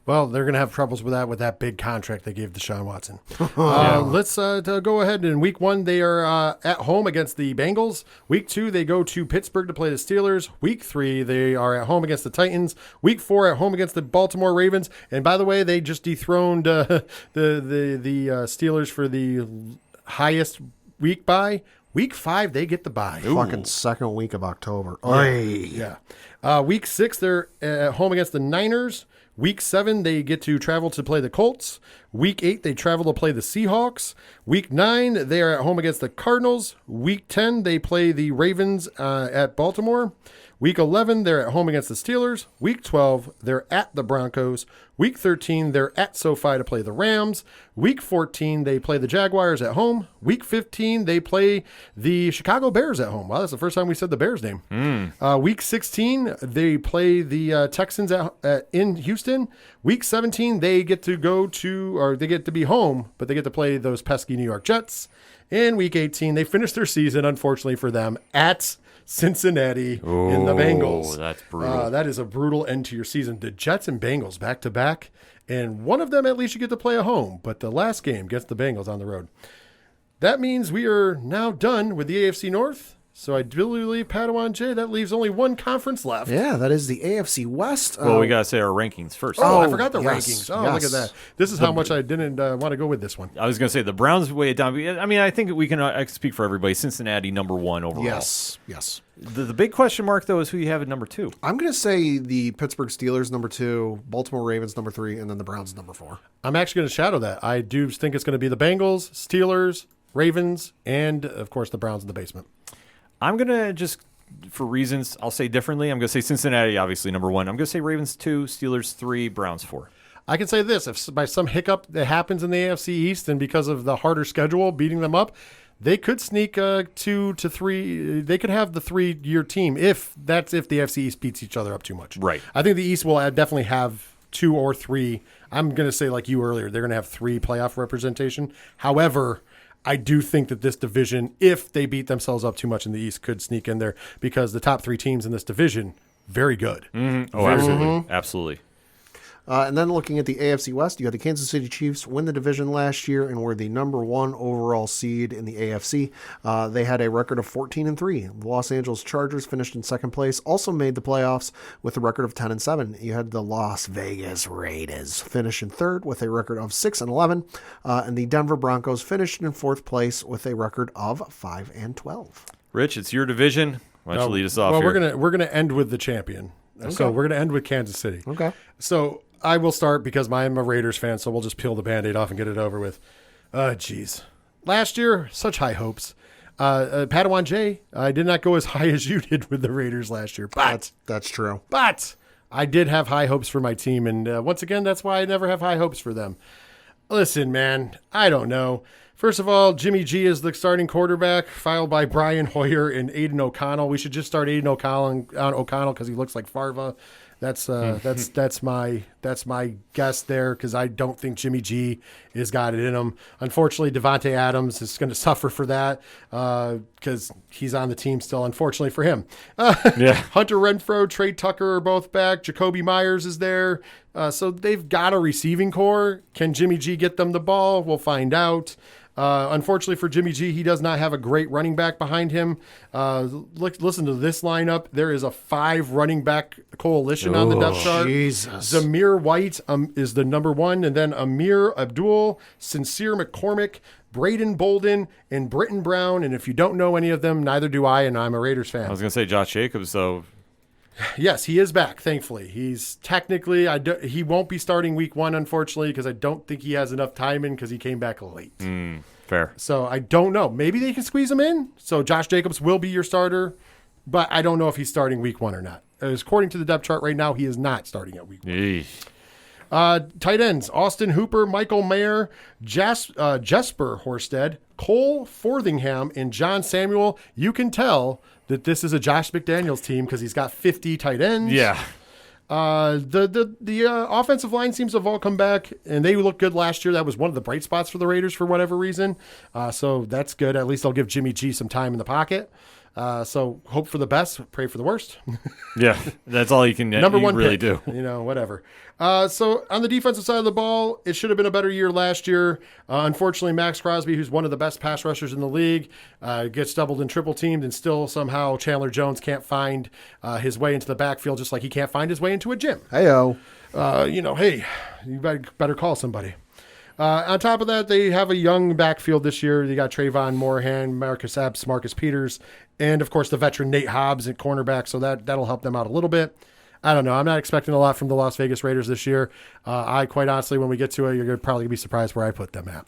[SPEAKER 4] Well, they're going to have troubles with that big contract they gave Deshaun Watson. Let's go ahead. In week 1, they are at home against the Bengals. Week 2, they go to Pittsburgh to play the Steelers. Week 3, they are at home against the Titans. Week 4, at home against the Baltimore Ravens. And by the way, they just dethroned the Steelers for the highest week bye. Week 5, they get the bye.
[SPEAKER 3] Fucking second week of October.
[SPEAKER 4] Yeah. Week 6, they're at home against the Niners. Week 7, they get to travel to play the Colts. Week 8, they travel to play the Seahawks. Week 9, they are at home against the Cardinals. Week 10, they play the Ravens at Baltimore. Week 11, they're at home against the Steelers. Week 12, they're at the Broncos. Week 13, they're at SoFi to play the Rams. Week 14, they play the Jaguars at home. Week 15, they play the Chicago Bears at home. Wow, that's the first time we said the Bears name. Week 16, they play the Texans in Houston. Week 17, they get to be home, but they get to play those pesky New York Jets. And week 18, they finish their season, unfortunately for them, at Cincinnati in the Bengals.
[SPEAKER 1] That's brutal.
[SPEAKER 4] That is a brutal end to your season. The Jets and Bengals back to back, and one of them at least you get to play at home, but the last game gets the Bengals on the road. That means we are now done with the AFC North, So I do believe Padawan J, that leaves only one conference left.
[SPEAKER 3] Yeah, that is the AFC West.
[SPEAKER 1] Well, we got to say our rankings first.
[SPEAKER 4] Oh, I
[SPEAKER 3] Oh,
[SPEAKER 4] forgot the
[SPEAKER 3] yes,
[SPEAKER 4] rankings. Oh, look at
[SPEAKER 3] yes.
[SPEAKER 4] that. This is how much I didn't want to go with this one.
[SPEAKER 1] I was going to say the Browns weigh it down. I mean, I think we can I can speak for everybody. Cincinnati number 1 overall.
[SPEAKER 3] Yes.
[SPEAKER 1] The big question mark, though, is who you have at number 2.
[SPEAKER 3] I'm going to say the Pittsburgh Steelers number 2, Baltimore Ravens number 3, and then the Browns number 4.
[SPEAKER 4] I'm actually going to shadow that. I do think it's going to be the Bengals, Steelers, Ravens, and, of course, the Browns in the basement.
[SPEAKER 1] I'm going to just, for reasons I'll say differently, I'm going to say Cincinnati, obviously, number 1. I'm going to say Ravens 2, Steelers 3, Browns 4.
[SPEAKER 4] I can say this. If by some hiccup that happens in the AFC East and because of the harder schedule beating them up, they could sneak 2 to 3. They could have the 3-year team if the AFC East beats each other up too much.
[SPEAKER 1] Right.
[SPEAKER 4] I think the East will definitely have 2 or 3. I'm going to say, like you earlier, they're going to have 3 playoff representation. However, I do think that this division, if they beat themselves up too much in the East, could sneak in there because the top 3 teams in this division, very good.
[SPEAKER 1] Oh, absolutely. Absolutely.
[SPEAKER 3] And then looking at the AFC West, you got the Kansas City Chiefs win the division last year and were the number 1 overall seed in the AFC. They had a record of 14-3. The Los Angeles Chargers finished in second place, also made the playoffs with a record of 10-7. You had the Las Vegas Raiders finish in third with a record of 6-11, and the Denver Broncos finished in fourth place with a record of 5-12.
[SPEAKER 1] Rich, it's your division. Why don't you lead us off
[SPEAKER 4] Well,
[SPEAKER 1] here?
[SPEAKER 4] we're gonna end with the champion. So we're gonna end with Kansas City.
[SPEAKER 3] Okay.
[SPEAKER 4] So I will start because I'm a Raiders fan, so we'll just peel the Band-Aid off and get it over with. Jeez. Last year, such high hopes. Padawan J, I did not go as high as you did with the Raiders last year. But
[SPEAKER 3] That's true.
[SPEAKER 4] I did have high hopes for my team, and once again, that's why I never have high hopes for them. Listen, man, I don't know. First of all, Jimmy G is the starting quarterback, followed by Brian Hoyer and Aiden O'Connell. We should just start Aiden O'Connell because he looks like Farva. That's my guess there because I don't think Jimmy G has got it in him. Unfortunately, Devontae Adams is going to suffer for that because he's on the team still. Unfortunately for him, Hunter Renfrow, Trey Tucker are both back. Jacoby Myers is there, so they've got a receiving core. Can Jimmy G get them the ball? We'll find out. Unfortunately for Jimmy G, he does not have a great running back behind him. Listen to this lineup. There is a 5 running back coalition on the depth chart.
[SPEAKER 3] Jesus.
[SPEAKER 4] Zamir White is the number 1, and then Amir Abdul, Sincere McCormick, Braden Bolden, and Britton Brown. And if you don't know any of them, neither do I, and I'm a Raiders fan.
[SPEAKER 1] I was going to say Josh Jacobs, though.
[SPEAKER 4] Yes, he is back, thankfully. He's technically, he won't be starting week 1, unfortunately, because I don't think he has enough time in because he came back late.
[SPEAKER 1] Fair.
[SPEAKER 4] So I don't know. Maybe they can squeeze him in. So Josh Jacobs will be your starter, but I don't know if he's starting week 1 or not. According to the depth chart right now, he is not starting at week 1.
[SPEAKER 1] Eesh.
[SPEAKER 4] Tight ends, Austin Hooper, Michael Mayer, Jesper Horsted, Cole Forthingham, and John Samuel. You can tell that this is a Josh McDaniels team because he's got 50 tight ends.
[SPEAKER 1] Yeah.
[SPEAKER 4] The offensive line seems to have all come back, and they looked good last year. That was one of the bright spots for the Raiders for whatever reason. So that's good. At least they'll give Jimmy G some time in the pocket. So hope for the best, pray for the worst.
[SPEAKER 1] Yeah. That's all you can
[SPEAKER 4] Number
[SPEAKER 1] you
[SPEAKER 4] one
[SPEAKER 1] really
[SPEAKER 4] pick,
[SPEAKER 1] do.
[SPEAKER 4] Whatever. So on the defensive side of the ball, it should have been a better year last year. Unfortunately, Max Crosby, who's one of the best pass rushers in the league, gets doubled and triple teamed, and still somehow Chandler Jones can't find his way into the backfield, just like he can't find his way into a gym.
[SPEAKER 3] Heyo.
[SPEAKER 4] Hey, you better call somebody. On top of that, they have a young backfield this year. They got Trayvon Moorhan, Marcus Epps, Marcus Peters, and, of course, the veteran Nate Hobbs at cornerback, so that'll help them out a little bit. I don't know. I'm not expecting a lot from the Las Vegas Raiders this year. I quite honestly, when we get to it, you're probably going to be surprised where I put them at.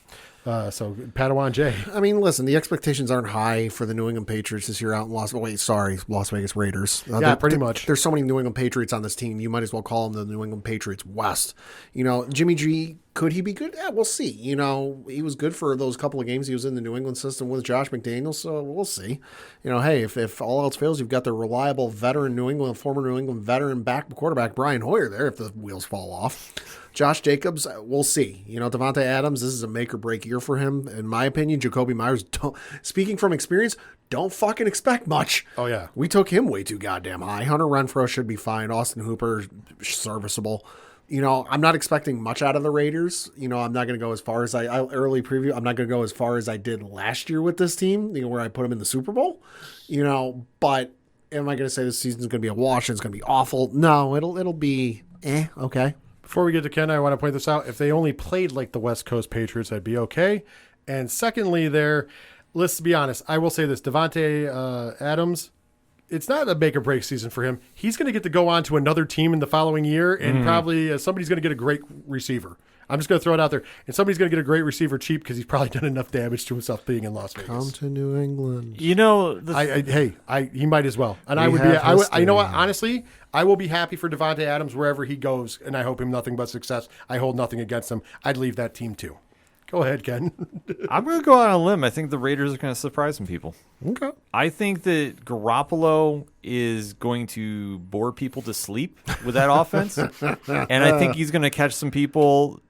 [SPEAKER 4] So Padawan J.
[SPEAKER 3] I mean, listen, the expectations aren't high for the New England Patriots this year out in Las Vegas Raiders.
[SPEAKER 4] Pretty much.
[SPEAKER 3] There's so many New England Patriots on this team. You might as well call them the New England Patriots West. Jimmy G, could he be good? Yeah, we'll see. He was good for those couple of games he was in the New England system with Josh McDaniels, so we'll see. Hey, if all else fails, you've got the reliable veteran former New England veteran quarterback Brian Hoyer there if the wheels fall off. Josh Jacobs, we'll see. Devontae Adams, this is a make or break year for him. In my opinion, Jacoby Myers, speaking from experience, don't fucking expect much.
[SPEAKER 4] Oh, yeah.
[SPEAKER 3] We took him way too goddamn high. Hunter Renfrow should be fine. Austin Hooper, serviceable. I'm not expecting much out of the Raiders. I'm not going to go as far as I early preview. I'm not going to go as far as I did last year with this team, where I put them in the Super Bowl. But am I going to say this season's going to be a wash and it's going to be awful? No, it'll be okay.
[SPEAKER 4] Before we get to Ken, I want to point this out. If they only played like the West Coast Patriots, I'd be okay. And secondly, let's be honest. I will say this: Davante Adams. It's not a make or break season for him. He's going to get to go on to another team in the following year, and probably somebody's going to get a great receiver. I'm just going to throw it out there. And somebody's going to get a great receiver cheap because he's probably done enough damage to himself being in Las Vegas.
[SPEAKER 3] Come to New England.
[SPEAKER 1] He
[SPEAKER 4] might as well. And you know what? Honestly, I will be happy for Davante Adams wherever he goes, and I hope him nothing but success. I hold nothing against him. I'd leave that team too. Go ahead, Ken.
[SPEAKER 1] I'm going to go out on a limb. I think the Raiders are going to surprise some people.
[SPEAKER 3] Okay.
[SPEAKER 1] I think that Garoppolo is going to bore people to sleep with that offense, and I think he's going to catch some people,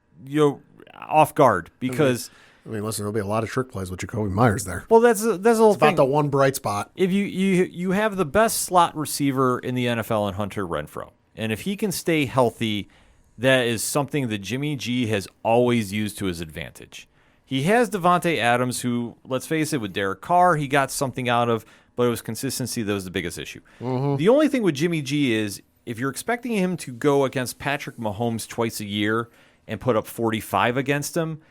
[SPEAKER 1] off guard because.
[SPEAKER 3] Listen, there'll be a lot of trick plays with Jacoby Myers there.
[SPEAKER 1] Well, that's the whole thing.
[SPEAKER 3] About the one bright spot.
[SPEAKER 1] If you have the best slot receiver in the NFL in Hunter Renfrow, and if he can stay healthy. That is something that Jimmy G has always used to his advantage. He has Davante Adams, who, let's face it, with Derek Carr, he got something out of, but it was consistency that was the biggest issue. Mm-hmm. The only thing with Jimmy G is if you're expecting him to go against Patrick Mahomes twice a year and put up 45 against him,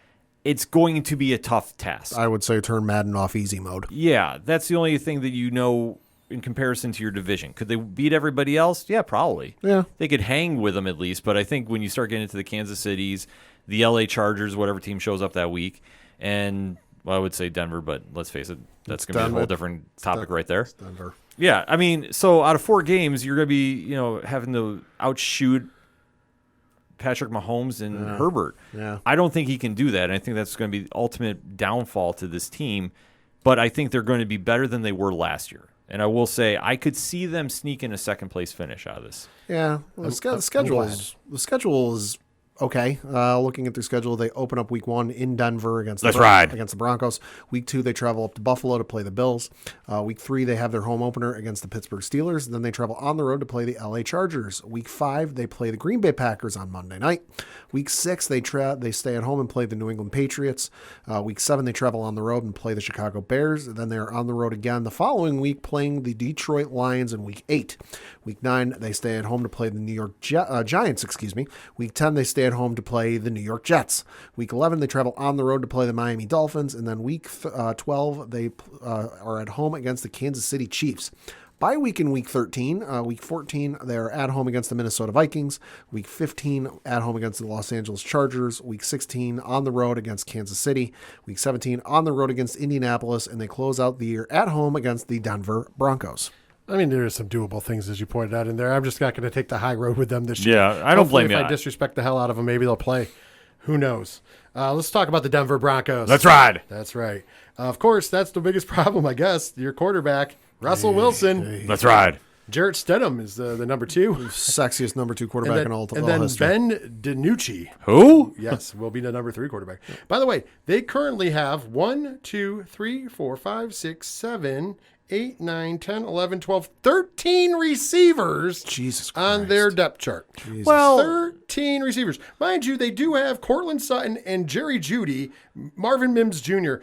[SPEAKER 1] it's going to be a tough task.
[SPEAKER 3] I would say turn Madden off easy mode.
[SPEAKER 1] Yeah, that's the only thing that in comparison to your division. Could they beat everybody else? Yeah, probably.
[SPEAKER 3] Yeah.
[SPEAKER 1] They could hang with them at least, but I think when you start getting into the Kansas Cities, the LA Chargers, whatever team shows up that week, and I would say Denver, but let's face it, that's going to be a whole different topic right there.
[SPEAKER 3] It's Denver.
[SPEAKER 1] Yeah, so out of 4 games, you're going to be, having to outshoot Patrick Mahomes and Herbert.
[SPEAKER 3] Yeah.
[SPEAKER 1] I don't think he can do that, and I think that's going to be the ultimate downfall to this team, but I think they're going to be better than they were last year. And I will say, I could see them sneaking a second-place finish out of this.
[SPEAKER 3] Yeah, well, the schedule is okay. Looking at their schedule, they open up week 1 in Denver against the Broncos. Week 2, they travel up to Buffalo to play the Bills. Week 3, they have their home opener against the Pittsburgh Steelers. Then they travel on the road to play the LA Chargers. Week 5, they play the Green Bay Packers on Monday night. Week 6, they stay at home and play the New England Patriots. Week 7, they travel on the road and play the Chicago Bears. Then they're on the road again the following week, playing the Detroit Lions in Week 8. Week 9, they stay at home to play the New York Giants. Week 10, they stay at home to play the New York Jets. Week 11, they travel on the road to play the Miami Dolphins. And then week 12, they are at home against the Kansas City Chiefs. Bye week in week 13. Week 14, they're at home against the Minnesota Vikings. Week 15, at home against the Los Angeles Chargers. Week 16, on the road against Kansas City. Week 17, on the road against Indianapolis. And they close out the year at home against the Denver Broncos.
[SPEAKER 4] There are some doable things, as you pointed out in there. I'm just not going to take the high road with them this year.
[SPEAKER 1] Yeah, I don't blame you.
[SPEAKER 4] If I disrespect the hell out of them, maybe they'll play. Who knows? Let's talk about the Denver Broncos.
[SPEAKER 1] That's right.
[SPEAKER 4] That's right. Of course, that's the biggest problem, I guess. Your quarterback, Russell Wilson.
[SPEAKER 1] That's right.
[SPEAKER 4] Jarrett Stidham is the number 2.
[SPEAKER 3] Sexiest number 2 quarterback in all history.
[SPEAKER 4] And then Ben DiNucci.
[SPEAKER 1] Who?
[SPEAKER 4] Yes, will be the number 3 quarterback. By the way, they currently have 1, 2, 3, 4, 5, 6, 7, 8, 9, 10, 11, 12, 13 receivers on their depth chart.
[SPEAKER 1] Well,
[SPEAKER 4] 13 receivers. Mind you, they do have Cortland Sutton and Jerry Jeudy, Marvin Mims Jr.,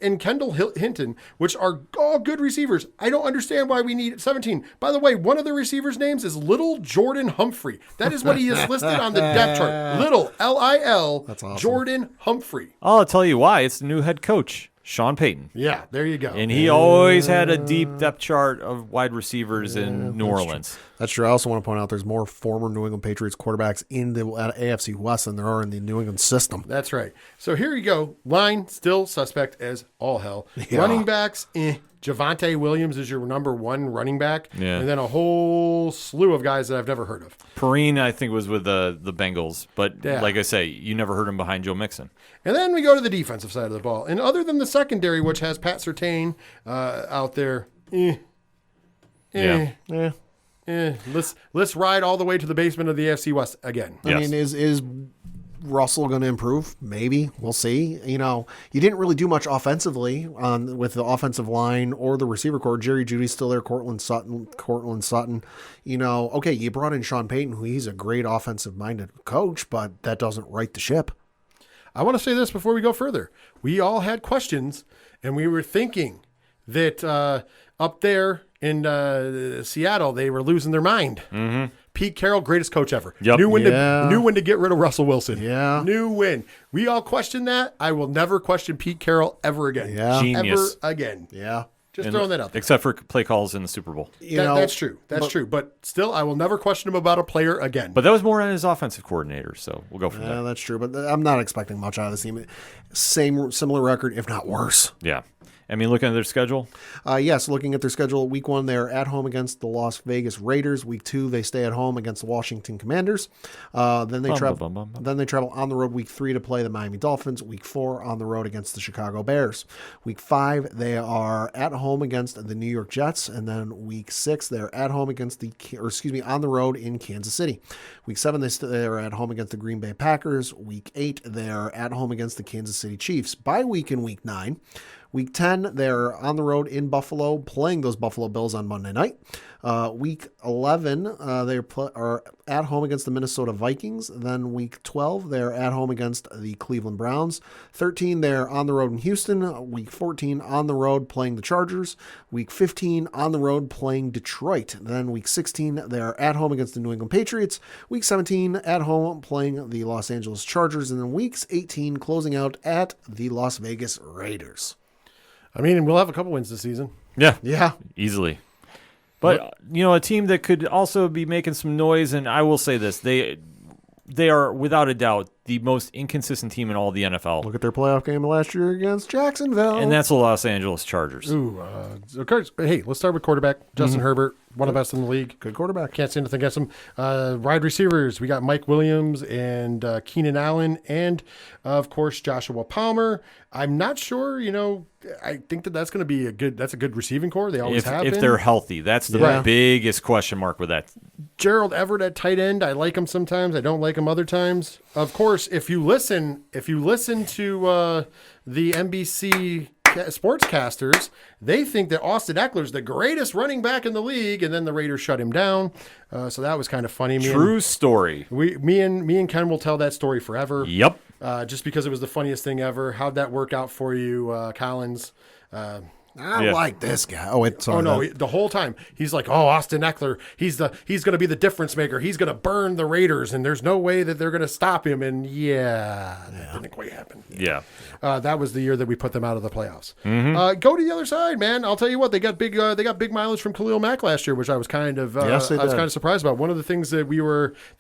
[SPEAKER 4] and Kendall Hinton, which are all good receivers. I don't understand why we need 17. By the way, one of the receivers' names is Little Jordan Humphrey. That is what he is listed on the depth chart. Little, L-I-L,
[SPEAKER 3] That's awesome.
[SPEAKER 4] Jordan Humphrey.
[SPEAKER 1] I'll tell you why. It's the new head coach, Sean Payton.
[SPEAKER 4] Yeah, there you go.
[SPEAKER 1] And he always had a deep depth chart of wide receivers in New Orleans.
[SPEAKER 3] That's true. I also want to point out there's more former New England Patriots quarterbacks in the AFC West than there are in the New England system.
[SPEAKER 4] That's right. So here you go. Line still suspect as all hell.
[SPEAKER 3] Yeah.
[SPEAKER 4] Running backs, Javonte Williams is your number 1 running back.
[SPEAKER 1] Yeah.
[SPEAKER 4] And then a whole slew of guys that I've never heard of.
[SPEAKER 1] Perrine, I think, was with the Bengals. But
[SPEAKER 4] Yeah.
[SPEAKER 1] like I say, you never heard him behind Joe Mixon.
[SPEAKER 4] And then we go to the defensive side of the ball. And other than the secondary, which has Pat Surtain out there, let's ride all the way to the basement of the AFC West again.
[SPEAKER 3] I mean, is Russell going to improve? Maybe. We'll see. You didn't really do much offensively with the offensive line or the receiver core. Jerry Jeudy's still there. Cortland Sutton. Okay, you brought in Sean Payton, who he's a great offensive-minded coach, but that doesn't right the ship.
[SPEAKER 4] I want to say this before we go further. We all had questions, and we were thinking that up there in Seattle, they were losing their mind.
[SPEAKER 1] Mm-hmm.
[SPEAKER 4] Pete Carroll, greatest coach ever.
[SPEAKER 1] Yep.
[SPEAKER 4] Knew when to get rid of Russell Wilson.
[SPEAKER 3] Yeah.
[SPEAKER 4] Knew when. We all questioned that. I will never question Pete Carroll ever again.
[SPEAKER 3] Yeah.
[SPEAKER 1] Genius.
[SPEAKER 4] Ever again.
[SPEAKER 3] Yeah.
[SPEAKER 4] Just throwing that out there.
[SPEAKER 1] Except for play calls in the Super Bowl.
[SPEAKER 4] That's true. That's true. But still, I will never question him about a player again.
[SPEAKER 1] But that was more on his offensive coordinator, so we'll go from there.
[SPEAKER 3] That's true. But I'm not expecting much out of this team. Similar record, if not worse.
[SPEAKER 1] Yeah. I mean, looking at their schedule?
[SPEAKER 3] Yes, looking at their schedule, week 1, they're at home against the Las Vegas Raiders. Week 2, they stay at home against the Washington Commanders. Then they travel on the road week 3 to play the Miami Dolphins. Week 4 on the road against the Chicago Bears. Week 5, they are at home against the New York Jets. And then week 6, they're at home on the road in Kansas City. Week 7, they're at home against the Green Bay Packers. Week 8, they're at home against the Kansas City Chiefs. Bye week in week 9. Week 10, they're on the road in Buffalo, playing those Buffalo Bills on Monday night. Week 11, they are at home against the Minnesota Vikings. Then week 12, they're at home against the Cleveland Browns. 13, they're on the road in Houston. Week 14, on the road playing the Chargers. Week 15, on the road playing Detroit. Then week 16, they're at home against the New England Patriots. Week 17, at home playing the Los Angeles Chargers. And then weeks 18, closing out at the Las Vegas Raiders.
[SPEAKER 4] I mean, we'll have a couple wins this season.
[SPEAKER 3] Yeah.
[SPEAKER 1] Easily. But, a team that could also be making some noise, and I will say this, they are, without a doubt, the most inconsistent team in all the NFL.
[SPEAKER 3] Look at their playoff game last year against Jacksonville.
[SPEAKER 1] And that's the Los Angeles Chargers.
[SPEAKER 4] Ooh, hey, let's start with quarterback. Justin Herbert, one of the best in the league.
[SPEAKER 3] Good quarterback.
[SPEAKER 4] Can't say anything against him. Wide receivers, we got Mike Williams and Keenan Allen and, of course, Joshua Palmer. I'm not sure, I think that's going to be a good receiving core. They always have
[SPEAKER 1] if
[SPEAKER 4] been.
[SPEAKER 1] they're healthy. That's the biggest question mark with that.
[SPEAKER 4] Gerald Everett at tight end. I like him sometimes. I don't like him other times. Of course, if you listen to the NBC sportscasters, they think that Austin Eckler's the greatest running back in the league, and then the Raiders shut him down. So that was kind of funny.
[SPEAKER 1] True story.
[SPEAKER 4] Me and Ken will tell that story forever.
[SPEAKER 1] Yep.
[SPEAKER 4] Just because it was the funniest thing ever. How'd that work out for you, Collins?
[SPEAKER 3] I like this guy.
[SPEAKER 4] The whole time he's like, Austin Eckler, he's going to be the difference maker. He's going to burn the Raiders, and there's no way that they're going to stop him. And that didn't quite happen.
[SPEAKER 1] Yeah.
[SPEAKER 4] That was the year that we put them out of the playoffs.
[SPEAKER 1] Mm-hmm.
[SPEAKER 4] Go to the other side, man. I'll tell you what, they got big mileage from Khalil Mack last year, which I was kind of surprised about. One of the things that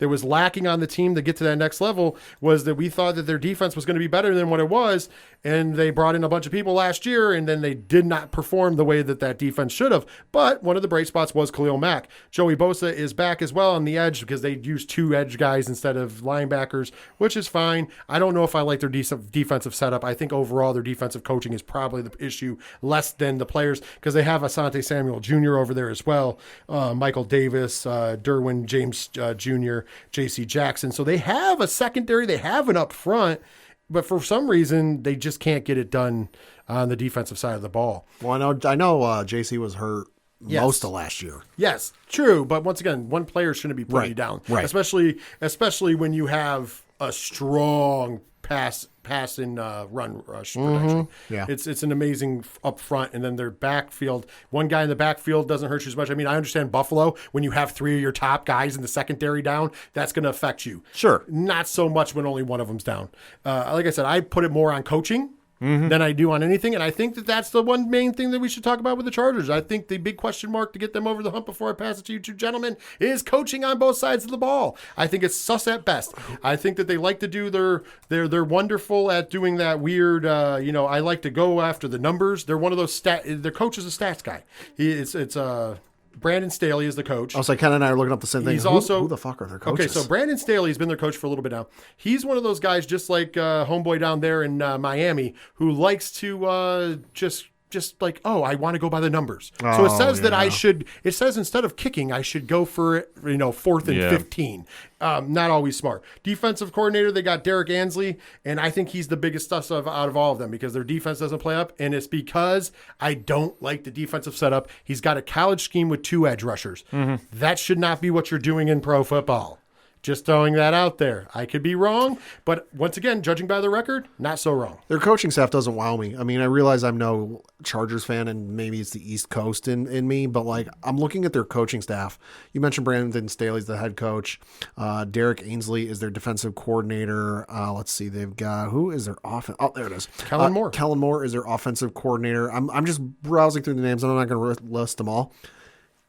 [SPEAKER 4] was lacking on the team to get to that next level was that we thought that their defense was going to be better than what it was, and they brought in a bunch of people last year, and then they did not perform the way that defense should have. But one of the bright spots was Khalil Mack. Joey Bosa is back as well on the edge because they used 2 edge guys instead of linebackers, which is fine. I don't know if I like their defensive setup. I think overall their defensive coaching is probably the issue less than the players because they have Asante Samuel Jr. over there as well, Michael Davis, Derwin James Jr., J.C. Jackson. So they have a secondary. They have an up front. But for some reason, they just can't get it done on the defensive side of the ball.
[SPEAKER 3] Well, I know JC was hurt most of last year.
[SPEAKER 4] Yes, true. But once again, one player shouldn't be putting you down.
[SPEAKER 3] Right.
[SPEAKER 4] Especially when you have a strong pass and run rush protection.
[SPEAKER 3] Yeah.
[SPEAKER 4] It's an amazing up front, and then their backfield. One guy in the backfield doesn't hurt you as much. I mean, I understand Buffalo, when you have 3 of your top guys in the secondary down, that's going to affect you.
[SPEAKER 1] Sure.
[SPEAKER 4] Not so much when only one of them's down. Like I said, I put it more on coaching than I do on anything, and I think that's the one main thing that we should talk about with the Chargers. I think the big question mark to get them over the hump before I pass it to you two gentlemen is coaching on both sides of the ball. I think it's sus at best. I think that they like to do they're wonderful at doing that weird, I like to go after the numbers. They're one of those their coach is a stats guy. It's Brandon Staley is the coach.
[SPEAKER 3] I was like, Ken and I are looking up the same thing. Who the fuck are their coaches?
[SPEAKER 4] Okay, so Brandon Staley has been their coach for a little bit now. He's one of those guys, just like homeboy down there in Miami, who likes to just just like, oh, I want to go by the numbers. So it says that it says instead of kicking, I should go for it, 4th and 15. Not always smart. Defensive coordinator, they got Derek Ansley, and I think he's the biggest stuff out of all of them because their defense doesn't play up, and it's because I don't like the defensive setup. He's got a college scheme with 2 edge rushers. That should not be what you're doing in pro football. Just throwing that out there. I could be wrong, but once again, judging by the record, not so wrong.
[SPEAKER 3] Their coaching staff doesn't wow me. I mean, I realize I'm no Chargers fan, and maybe it's the East Coast in me, but like I'm looking at their coaching staff. You mentioned Brandon Staley's the head coach. Derek Ainsley is their defensive coordinator. Let's see, they've got who is their offense? Oh, there it is.
[SPEAKER 4] Kellen Moore.
[SPEAKER 3] Kellen Moore is their offensive coordinator. I'm just browsing through the names, and I'm not going to list them all.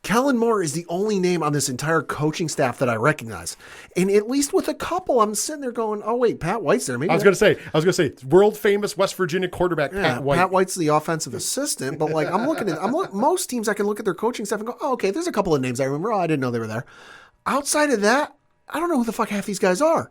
[SPEAKER 3] Kellen Moore is the only name on this entire coaching staff that I recognize. And at least with a couple, I'm sitting there going, oh, wait, Pat White's there. Maybe
[SPEAKER 4] I was going to say, world famous West Virginia quarterback, Pat White.
[SPEAKER 3] Pat White's the offensive assistant. But like, most teams I can look at their coaching staff and go, oh, okay, there's a couple of names I remember. Oh, I didn't know they were there. Outside of that, I don't know who the fuck half these guys are.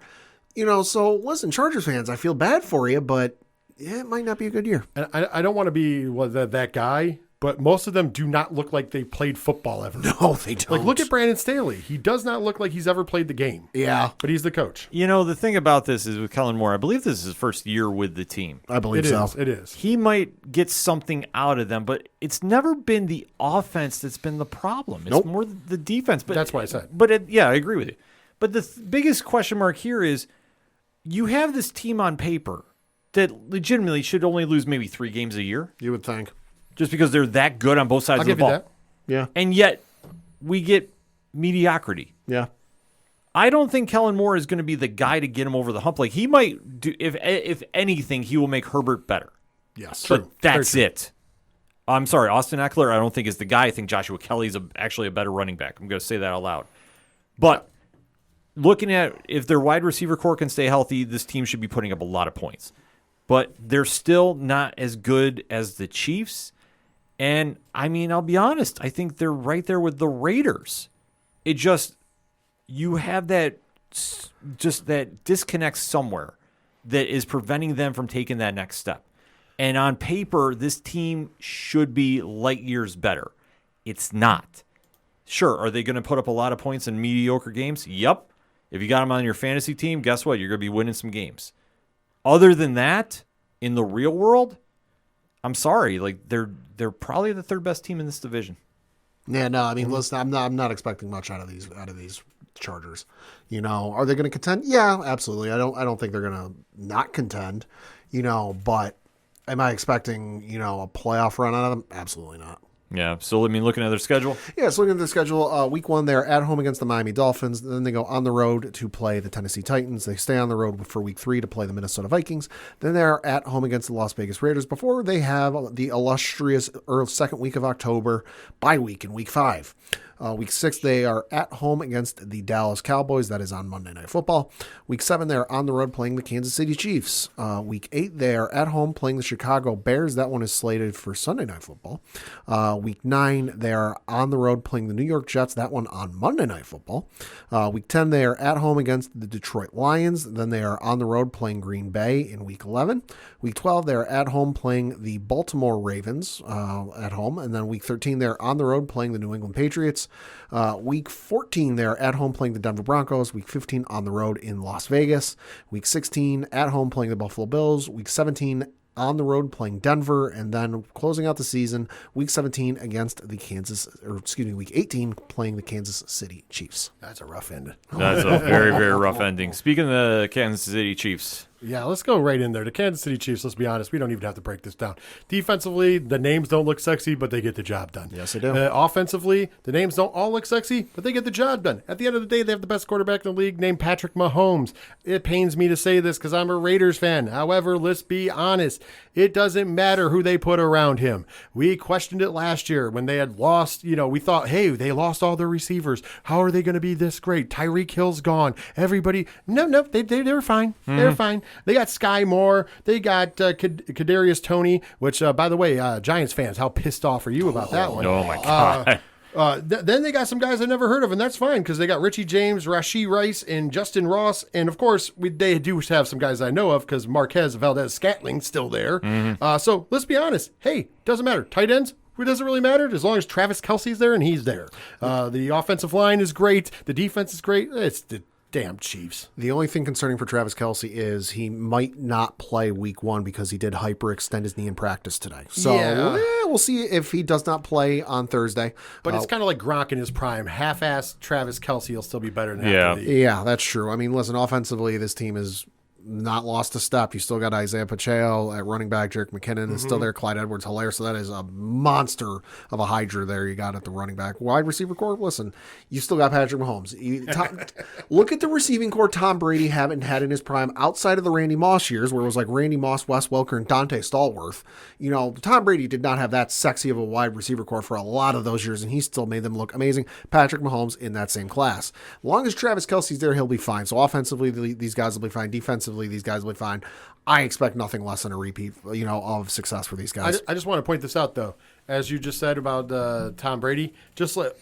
[SPEAKER 3] So listen, Chargers fans, I feel bad for you, but it might not be a good year.
[SPEAKER 4] And I don't want to be that guy. But most of them do not look like they played football ever.
[SPEAKER 3] No, they don't.
[SPEAKER 4] Like, look at Brandon Staley. He does not look like he's ever played the game.
[SPEAKER 3] Yeah.
[SPEAKER 4] But he's the coach.
[SPEAKER 1] The thing about this is with Kellen Moore, I believe this is his first year with the team.
[SPEAKER 3] I believe so.
[SPEAKER 4] It is.
[SPEAKER 1] He might get something out of them, but it's never been the offense that's been the problem. It's more the defense. But
[SPEAKER 4] that's what I said.
[SPEAKER 1] But I agree with you. But the biggest question mark here is you have this team on paper that legitimately should only lose maybe 3 games a year.
[SPEAKER 3] You would think.
[SPEAKER 1] Just because they're that good on both sides of the ball.
[SPEAKER 4] I'll give you
[SPEAKER 3] Yeah.
[SPEAKER 4] that.
[SPEAKER 1] And yet, we get mediocrity.
[SPEAKER 3] Yeah.
[SPEAKER 1] I don't think Kellen Moore is going to be the guy to get him over the hump. Like, he might do, if anything, he will make Herbert better.
[SPEAKER 3] Yes.
[SPEAKER 1] But that's it. I'm sorry, Austin Eckler, I don't think is the guy. I think Joshua Kelly's actually a better running back. I'm going to say that out loud. But looking at if their wide receiver core can stay healthy, this team should be putting up a lot of points. But they're still not as good as the Chiefs. And, I mean, I'll be honest, I think they're right there with the Raiders. It just, you have that disconnect somewhere that is preventing them from taking that next step. And on paper, this team should be light years better. It's not. Sure, are they going to put up a lot of points in mediocre games? Yep. If you got them on your fantasy team, guess what? You're going to be winning some games. Other than that, in the real world, I'm sorry, like they're probably the 3rd best team in this division.
[SPEAKER 3] Yeah, no, I mean, listen, I'm not expecting much out of these Chargers. Are they going to contend? Yeah, absolutely. I don't think they're going to not contend. But am I expecting a playoff run out of them? Absolutely not.
[SPEAKER 1] Yeah, so looking at their schedule.
[SPEAKER 3] Yeah, so looking at the schedule, week 1, they're at home against the Miami Dolphins. Then they go on the road to play the Tennessee Titans. They stay on the road for week 3 to play the Minnesota Vikings. Then they're at home against the Las Vegas Raiders before they have the illustrious second week of October bye week in week 5. Week 6, they are at home against the Dallas Cowboys. That is on Monday Night Football. Week 7, they're on the road playing the Kansas City Chiefs. Week 8, they are at home playing the Chicago Bears. That one is slated for Sunday Night Football. Week 9, they are on the road playing the New York Jets. That one on Monday Night Football. Week 10, they are at home against the Detroit Lions. Then they are on the road playing Green Bay in Week 11. Week 12, they are at home playing the Baltimore Ravens at home. And then Week 13, they're on the road playing the New England Patriots. Week 14, they're at home playing the Denver Broncos. Week 15, on the road in Las Vegas. Week 16, at home playing the Buffalo Bills. Week 17, on the road playing Denver, and then closing out the season, week 17 against the week 18 playing the Kansas City Chiefs.
[SPEAKER 4] That's a rough end.
[SPEAKER 1] That's a very, very rough ending. Speaking of the Kansas City Chiefs.
[SPEAKER 4] Yeah, let's go right in there. The Kansas City Chiefs, let's be honest, we don't even have to break this down. Defensively, the names don't look sexy, but they get the job done.
[SPEAKER 3] Yes, they do.
[SPEAKER 4] Offensively, the names don't all look sexy, but they get the job done. At the end of the day, they have the best quarterback in the league named Patrick Mahomes. It pains me to say this because I'm a Raiders fan. However, let's be honest. It doesn't matter who they put around him. We questioned it last year when they had lost, we thought, hey, they lost all their receivers. How are they going to be this great? Tyreek Hill's gone. Everybody, no, they were fine.
[SPEAKER 1] Mm-hmm.
[SPEAKER 4] They were fine. They got Sky Moore. They got Kadarius Toney, which, by the way, Giants fans, how pissed off are you about that one?
[SPEAKER 1] Oh, my God.
[SPEAKER 4] Then they got some guys I never heard of, and that's fine because they got Richie James, Rashee Rice, and Justin Ross. And, of course, they do have some guys I know of because Marquez Valdez-Scantling's still there. So let's be honest. Hey, doesn't matter. Tight ends, it doesn't really matter as long as Travis Kelce's there and he's there. The offensive line is great. The defense is great. It's the damn Chiefs.
[SPEAKER 3] The only thing concerning for Travis Kelce is he might not play week 1 because he did hyperextend his knee in practice today. So we'll see if he does not play on Thursday.
[SPEAKER 4] But it's kind of like Gronk in his prime. Half-assed Travis Kelce will still be better than
[SPEAKER 1] Yeah.
[SPEAKER 3] Yeah, that's true. I mean, listen, offensively, this team is not lost a step. You still got Isaiah Pacheco at running back. Jerick McKinnon is still there. Clyde Edwards-Helaire. So that is a monster of a hydra there you got at the running back. Wide receiver core, listen, you still got Patrick Mahomes. Look at the receiving core Tom Brady haven't had in his prime outside of the Randy Moss years where it was like Randy Moss, Wes Welker, and Dante Stallworth. You know, Tom Brady did not have that sexy of a wide receiver core for a lot of those years, and he still made them look amazing. Patrick Mahomes in that same class. As long as Travis Kelce's there, he'll be fine. So offensively, these guys will be fine. Defensively, these guys will be fine. I expect nothing less than a repeat, of success for these guys.
[SPEAKER 4] I just want to point this out, though. As you just said about Tom Brady,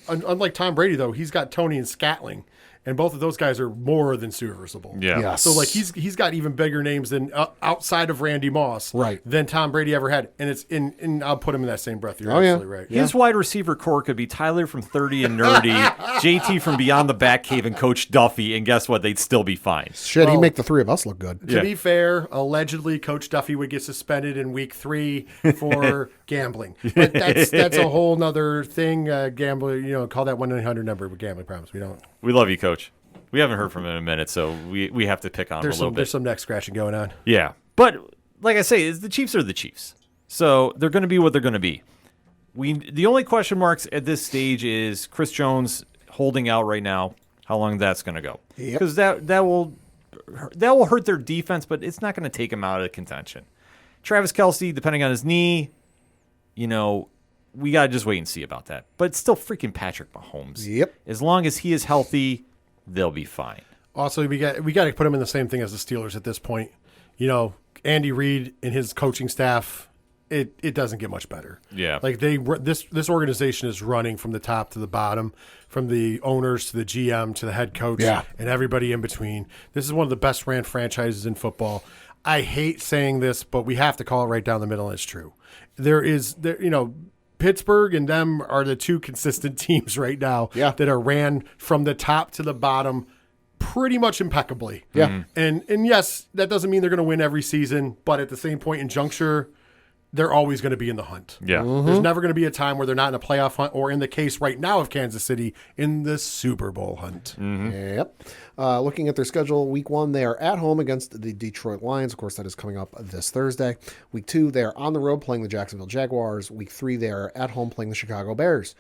[SPEAKER 4] unlike Tom Brady, though, he's got Tony and Scatling. And both of those guys are more than serviceable.
[SPEAKER 1] Yeah.
[SPEAKER 3] Yes.
[SPEAKER 4] So he's got even bigger names than outside of Randy Moss,
[SPEAKER 3] right,
[SPEAKER 4] than Tom Brady ever had. And it's and I'll put him in that same breath. You're absolutely right.
[SPEAKER 1] His wide receiver core could be Tyler from 30 and Nerdy, JT from Beyond the Batcave, and Coach Duffy. And guess what? They'd still be fine.
[SPEAKER 3] Shit, he'd make the three of us look good.
[SPEAKER 4] To be fair, allegedly, Coach Duffy would get suspended in week 3 for gambling. But that's a whole nother thing. Gambling, call that 1-900 number with gambling problems. We don't.
[SPEAKER 1] We love you, Coach. We haven't heard from him in a minute, so we have to pick on him a little bit.
[SPEAKER 4] There's some neck scratching going on.
[SPEAKER 1] Yeah. But like I say, the Chiefs are the Chiefs. So they're going to be what they're going to be. The only question marks at this stage is Chris Jones holding out right now, how long that's going to go. Because that will hurt their defense, but it's not going to take him out of contention. Travis Kelce, depending on his knee, we got to just wait and see about that. But it's still freaking Patrick Mahomes.
[SPEAKER 3] Yep.
[SPEAKER 1] As long as he is healthy, they'll be fine.
[SPEAKER 4] Also, we got to put him in the same thing as the Steelers at this point. Andy Reid and his coaching staff, it doesn't get much better.
[SPEAKER 1] Yeah.
[SPEAKER 4] Like this organization is running from the top to the bottom, from the owners to the GM to the head coach and everybody in between. This is one of the best ran franchises in football. I hate saying this, but we have to call it right down the middle, and it's true. Pittsburgh and them are the two consistent teams right now that are ran from the top to the bottom pretty much impeccably.
[SPEAKER 3] Yeah.
[SPEAKER 4] And yes, that doesn't mean they're going to win every season, but at the same point in juncture, they're always going to be in the hunt.
[SPEAKER 1] Yeah.
[SPEAKER 4] There's never going to be a time where they're not in a playoff hunt, or in the case right now of Kansas City, in the Super Bowl hunt.
[SPEAKER 3] Yep. Looking at their schedule, week 1, they are at home against the Detroit Lions. Of course, that is coming up this Thursday. Week 2, they are on the road playing the Jacksonville Jaguars. Week 3, they are at home playing the Chicago Bears.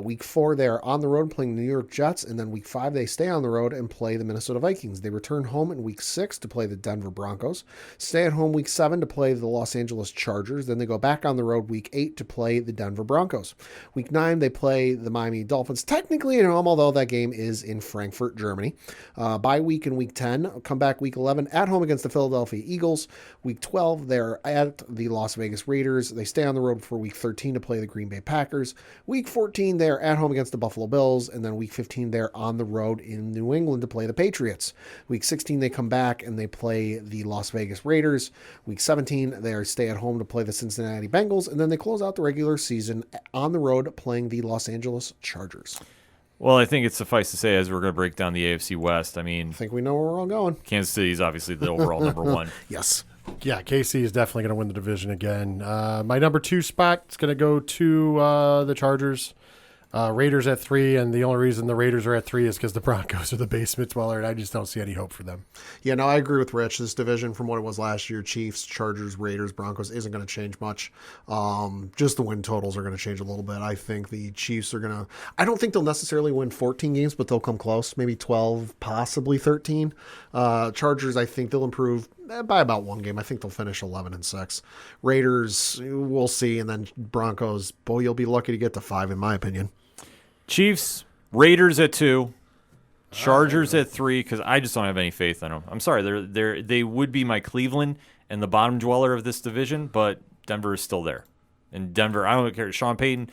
[SPEAKER 3] Week 4, they are on the road playing the New York Jets. And then week 5, they stay on the road and play the Minnesota Vikings. They return home in week 6 to play the Denver Broncos. Stay at home week 7 to play the Los Angeles Chargers. Then they go back on the road week 8 to play the Denver Broncos. Week 9, they play the Miami Dolphins, technically at home, although that game is in Frankfurt, Germany. Bye week in week 10, come back week 11 at home against the Philadelphia Eagles. Week 12, they're at the Las Vegas Raiders. They stay on the road for week 13 to play the Green Bay Packers. Week 14, they're at home against the Buffalo Bills. And then week 15, they're on the road in New England to play the Patriots. Week 16, they come back and they play the Las Vegas Raiders. Week 17, they stay at home to play the Cincinnati Bengals. And then they close out the regular season on the road playing the Los Angeles Chargers.
[SPEAKER 1] Well, I think it's suffice to say, as we're going to break down the AFC West, I
[SPEAKER 3] think we know where we're all going.
[SPEAKER 1] Kansas City is obviously the overall number 1.
[SPEAKER 3] Yes.
[SPEAKER 4] Yeah, KC is definitely going to win the division again. My number 2 spot is going to go to the Chargers. Raiders at 3, and the only reason the Raiders are at 3 is because the Broncos are the basement dweller, and I just don't see any hope for them.
[SPEAKER 3] Yeah, no, I agree with Rich. This division from what it was last year, Chiefs, Chargers, Raiders, Broncos, isn't going to change much. Just the win totals are going to change a little bit. I think the Chiefs are going to – I don't think they'll necessarily win 14 games, but they'll come close, maybe 12, possibly 13. Chargers, I think they'll improve by about 1 game. I think they'll finish 11-6. Raiders, we'll see, and then Broncos, boy, you'll be lucky to get to 5, in my opinion.
[SPEAKER 1] Chiefs, Raiders at 2, Chargers at 3, because I just don't have any faith in them. I'm sorry, they would be my Cleveland and the bottom dweller of this division, but Denver is still there. And Denver, I don't care. Sean Payton,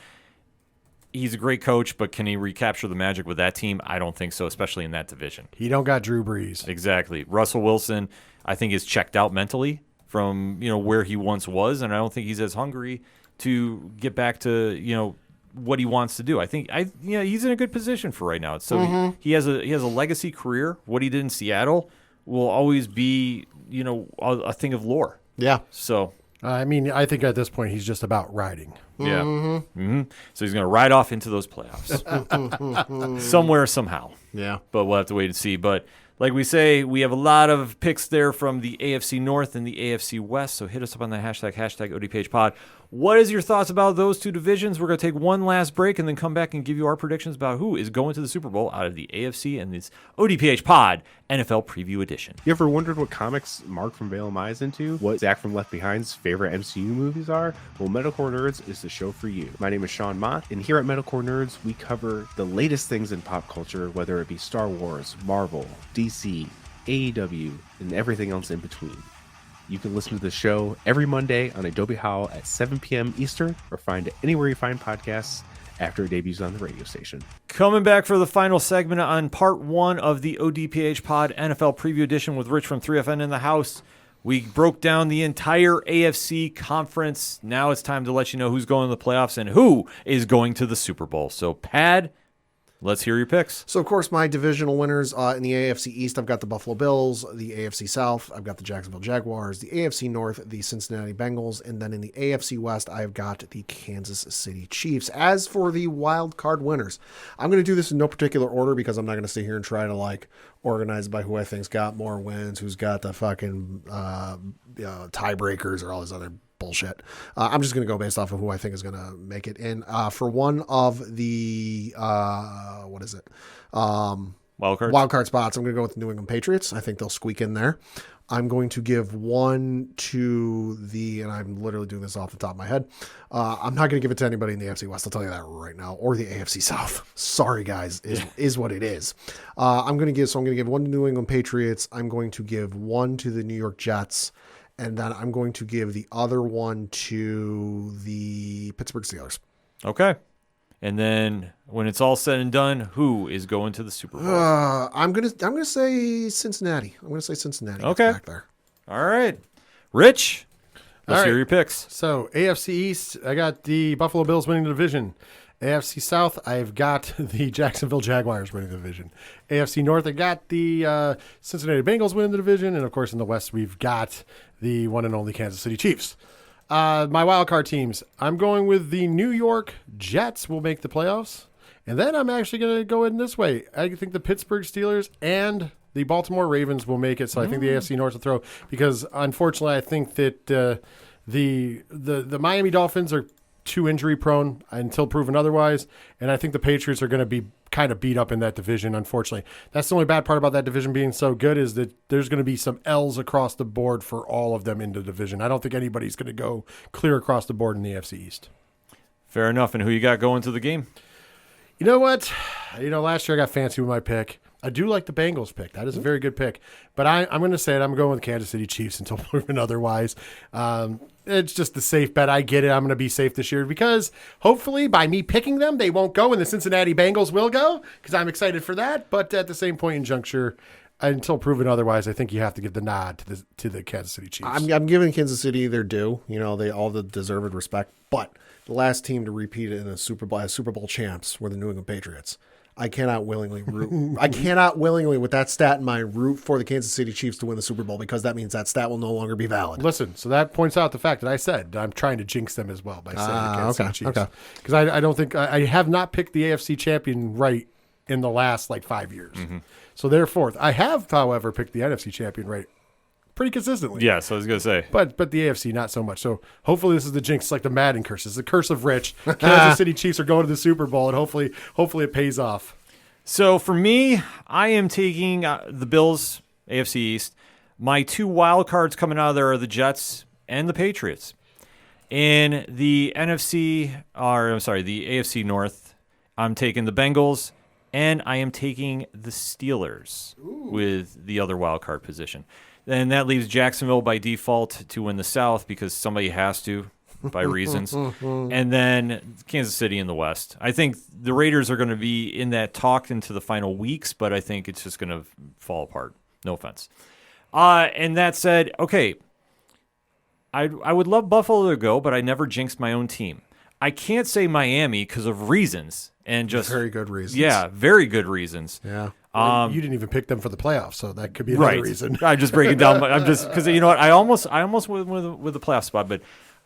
[SPEAKER 1] he's a great coach, but can he recapture the magic with that team? I don't think so, especially in that division.
[SPEAKER 4] He don't got Drew Brees.
[SPEAKER 1] Exactly. Russell Wilson, I think, is checked out mentally from where he once was, and I don't think he's as hungry to get back to what he wants to do. I think he's in a good position for right now. So he has a legacy career. What he did in Seattle will always be a thing of lore.
[SPEAKER 3] Yeah.
[SPEAKER 1] So
[SPEAKER 4] I mean, I think at this point he's just about riding.
[SPEAKER 1] yeah. Mm-hmm. So he's going to ride off into those playoffs somewhere, somehow.
[SPEAKER 3] Yeah.
[SPEAKER 1] But we'll have to wait and see. But like we say, we have a lot of picks there from the AFC North and the AFC West. So hit us up on the hashtag ODPHpod. What is your thoughts about those two divisions? We're going to take one last break and then come back and give you our predictions about who is going to the Super Bowl out of the AFC and this ODPHpod NFL Preview Edition.
[SPEAKER 6] You ever wondered what comics Mark from Balaam is into? What Zach from Left Behind's favorite MCU movies are? Well, Metalcore Nerds is the show for you. My name is Sean Mott, and here at Metalcore Nerds, we cover the latest things in pop culture, whether it be Star Wars, Marvel, DC, AEW, and everything else in between. You can listen to the show every Monday on Adobe Howl at 7 p.m. Eastern, or find it anywhere you find podcasts after it debuts on the radio station.
[SPEAKER 1] Coming back for the final segment on part 1 of the ODPHpod NFL Preview Edition with Rich from 3FN in the house. We broke down the entire AFC conference. Now it's time to let you know who's going to the playoffs and who is going to the Super Bowl. So, Pad, let's hear your picks.
[SPEAKER 3] So, of course, my divisional winners in the AFC East, I've got the Buffalo Bills. The AFC South, I've got the Jacksonville Jaguars. The AFC North, the Cincinnati Bengals. And then in the AFC West, I've got the Kansas City Chiefs. As for the wild card winners, I'm going to do this in no particular order because I'm not going to sit here and try to, organize by who I think's got more wins, who's got the fucking tiebreakers or all this other bullshit. I'm just going to go based off of who I think is going to make it in. For one of the, wild card spots, I'm going to go with the New England Patriots. I think they'll squeak in there. I'm going to give one to and I'm literally doing this off the top of my head. I'm not going to give it to anybody in the AFC West. I'll tell you that right now, or the AFC South. Sorry, guys, is what it is. I'm going to give one to New England Patriots. I'm going to give one to the New York Jets. And then I'm going to give the other one to the Pittsburgh Steelers.
[SPEAKER 1] Okay. And then when it's all said and done, who is going to the Super Bowl?
[SPEAKER 3] I'm gonna say Cincinnati. I'm gonna say Cincinnati.
[SPEAKER 1] Okay.
[SPEAKER 3] Back there.
[SPEAKER 1] All right. Rich, let's hear your picks.
[SPEAKER 4] So, AFC East, I got the Buffalo Bills winning the division. AFC South, I've got the Jacksonville Jaguars winning the division. AFC North, I got the Cincinnati Bengals winning the division. And, of course, in the West, we've got the one and only Kansas City Chiefs. My wild card teams, I'm going with the New York Jets will make the playoffs. And then I'm actually going to go in this way. I think the Pittsburgh Steelers and the Baltimore Ravens will make it. So I think the AFC North will throw. Because, unfortunately, I think that the Miami Dolphins are too injury prone until proven otherwise, and I think the Patriots are going to be kind of beat up in that division, unfortunately. That's the only bad part about that division being so good, is that there's going to be some L's across the board for all of them in the division. I don't think anybody's going to go clear across the board in the AFC East.
[SPEAKER 1] Fair enough. And who you got going to the game?
[SPEAKER 4] You know what? Last year I got fancy with my pick. I do like the Bengals pick. That is a very good pick. But I'm going to say it. I'm going with the Kansas City Chiefs until proven otherwise. It's just the safe bet. I get it. I'm going to be safe this year because hopefully by me picking them, they won't go and the Cincinnati Bengals will go because I'm excited for that. But at the same point in juncture, until proven otherwise, I think you have to give the nod to the Kansas City Chiefs.
[SPEAKER 3] I'm giving Kansas City their due. They all the deserved respect. But the last team to repeat it in a Super Bowl champs were the New England Patriots. I cannot willingly with that stat in mind, root for the Kansas City Chiefs to win the Super Bowl because that means that stat will no longer be valid.
[SPEAKER 4] Listen, so that points out the fact that I said I'm trying to jinx them as well by saying the Kansas City Chiefs.
[SPEAKER 3] Okay.
[SPEAKER 4] Because I don't think I have not picked the AFC champion right in the last 5 years. Mm-hmm. So therefore, I have, however, picked the NFC champion right pretty consistently.
[SPEAKER 1] Yes, I was going to say.
[SPEAKER 4] But the AFC, not so much. So hopefully this is the jinx, like the Madden curse. It's the curse of Rich. Kansas City Chiefs are going to the Super Bowl, and hopefully it pays off.
[SPEAKER 1] So for me, I am taking the Bills, AFC East. My two wild cards coming out of there are the Jets and the Patriots. In the the AFC North, I'm taking the Bengals, and I am taking the Steelers with the other wild card position. And that leaves Jacksonville by default to win the South because somebody has to. by reasons. And then Kansas City in the West. I think the Raiders are going to be in that talk into the final weeks, but I think it's just going to fall apart. No offense. And that said, okay, I would love Buffalo to go, but I never jinxed my own team. I can't say Miami because of reasons and just
[SPEAKER 3] Very good reasons.
[SPEAKER 1] Yeah, very good reasons.
[SPEAKER 3] Yeah.
[SPEAKER 4] You didn't even pick them for the playoffs, so that could be another reason.
[SPEAKER 1] I'm just breaking down. I'm just because you know what? I almost went with the playoff spot, but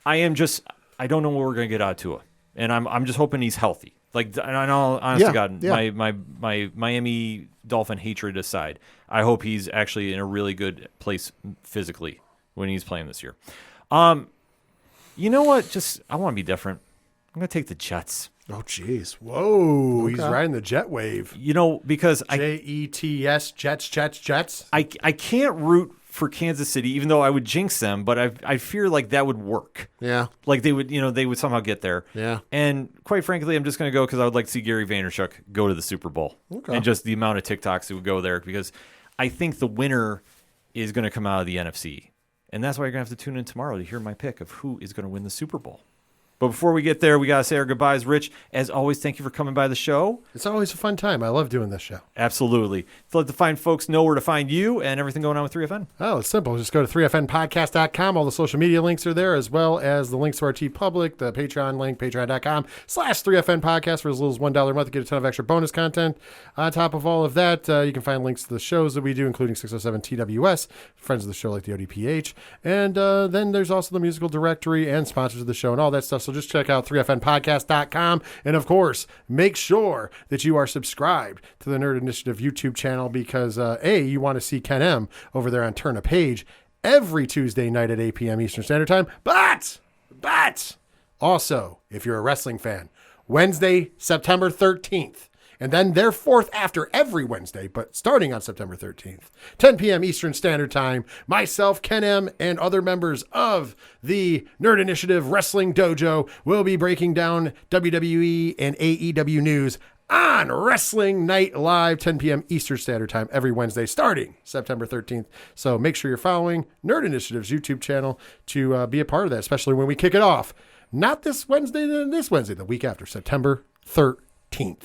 [SPEAKER 1] I don't know what we're gonna get out of Tua, and I'm just hoping he's healthy. Like, I know, honest to God, my Miami Dolphin hatred aside, I hope he's actually in a really good place physically when he's playing this year. You know what? Just I want to be different. I'm gonna take the Jets.
[SPEAKER 3] Oh, jeez.
[SPEAKER 4] Whoa, he's riding the jet wave.
[SPEAKER 1] You know, because
[SPEAKER 4] Jets, Jets.
[SPEAKER 1] I can't root for Kansas City, even though I would jinx them, but I fear like that would work.
[SPEAKER 3] Yeah.
[SPEAKER 1] Like they would somehow get there.
[SPEAKER 3] Yeah.
[SPEAKER 1] And quite frankly, I'm just going to go because I would like to see Gary Vaynerchuk go to the Super Bowl.
[SPEAKER 3] Okay.
[SPEAKER 1] And just the amount of TikToks that would go there, because I think the winner is going to come out of the NFC. And that's why you're going to have to tune in tomorrow to hear my pick of who is going to win the Super Bowl. But before we get there, we got to say our goodbyes. Rich, as always, thank you for coming by the show.
[SPEAKER 4] It's always a fun time. I love doing this show.
[SPEAKER 1] Absolutely. To let the fine folks know where to find you and everything going on with 3FN.
[SPEAKER 4] Oh, it's simple. Just go to 3fnpodcast.com. All the social media links are there, as well as the links to our TeePublic, the Patreon link, patreon.com/3fnpodcast for as little as $1 a month to get a ton of extra bonus content. On top of all of that, you can find links to the shows that we do, including 607 TWS, friends of the show like the ODPH. And then there's also the musical directory and sponsors of the show and all that stuff. So just check out 3fnpodcast.com. And of course, make sure that you are subscribed to the Nerd Initiative YouTube channel because, you want to see Ken M over there on Turn a Page every Tuesday night at 8 p.m. Eastern Standard Time. But also, if you're a wrestling fan, Wednesday, September 13th. And then they're fourth after every Wednesday, but starting on September 13th, 10 p.m. Eastern Standard Time, myself, Ken M, and other members of the Nerd Initiative Wrestling Dojo will be breaking down WWE and AEW news on Wrestling Night Live, 10 p.m. Eastern Standard Time every Wednesday, starting September 13th. So make sure you're following Nerd Initiative's YouTube channel to be a part of that, especially when we kick it off. Not this Wednesday, the week after, September 13th.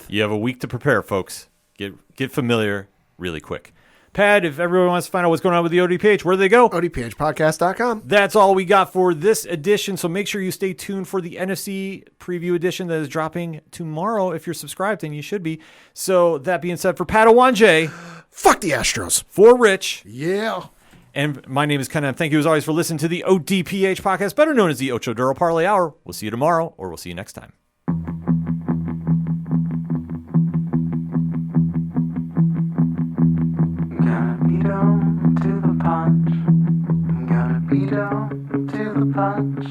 [SPEAKER 1] You have a week to prepare, folks. Get familiar really quick. Pat, if everyone wants to find out what's going on with the ODPH, where do they go?
[SPEAKER 3] ODPHpodcast.com.
[SPEAKER 1] That's all we got for this edition, so make sure you stay tuned for the NFC preview edition that is dropping tomorrow. If you're subscribed, then you should be. So that being said, for Pat Awanje,
[SPEAKER 3] Fuck the Astros.
[SPEAKER 1] for Rich,
[SPEAKER 4] Yeah.
[SPEAKER 1] and my name is Ken M. Thank you as always for listening to the ODPH podcast, better known as the Ocho Duro Parlay Hour. We'll see you tomorrow, or we'll see you next time.
[SPEAKER 2] Gotta be down to the punch. Gotta be down to the punch.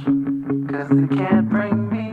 [SPEAKER 2] 'Cause they can't bring me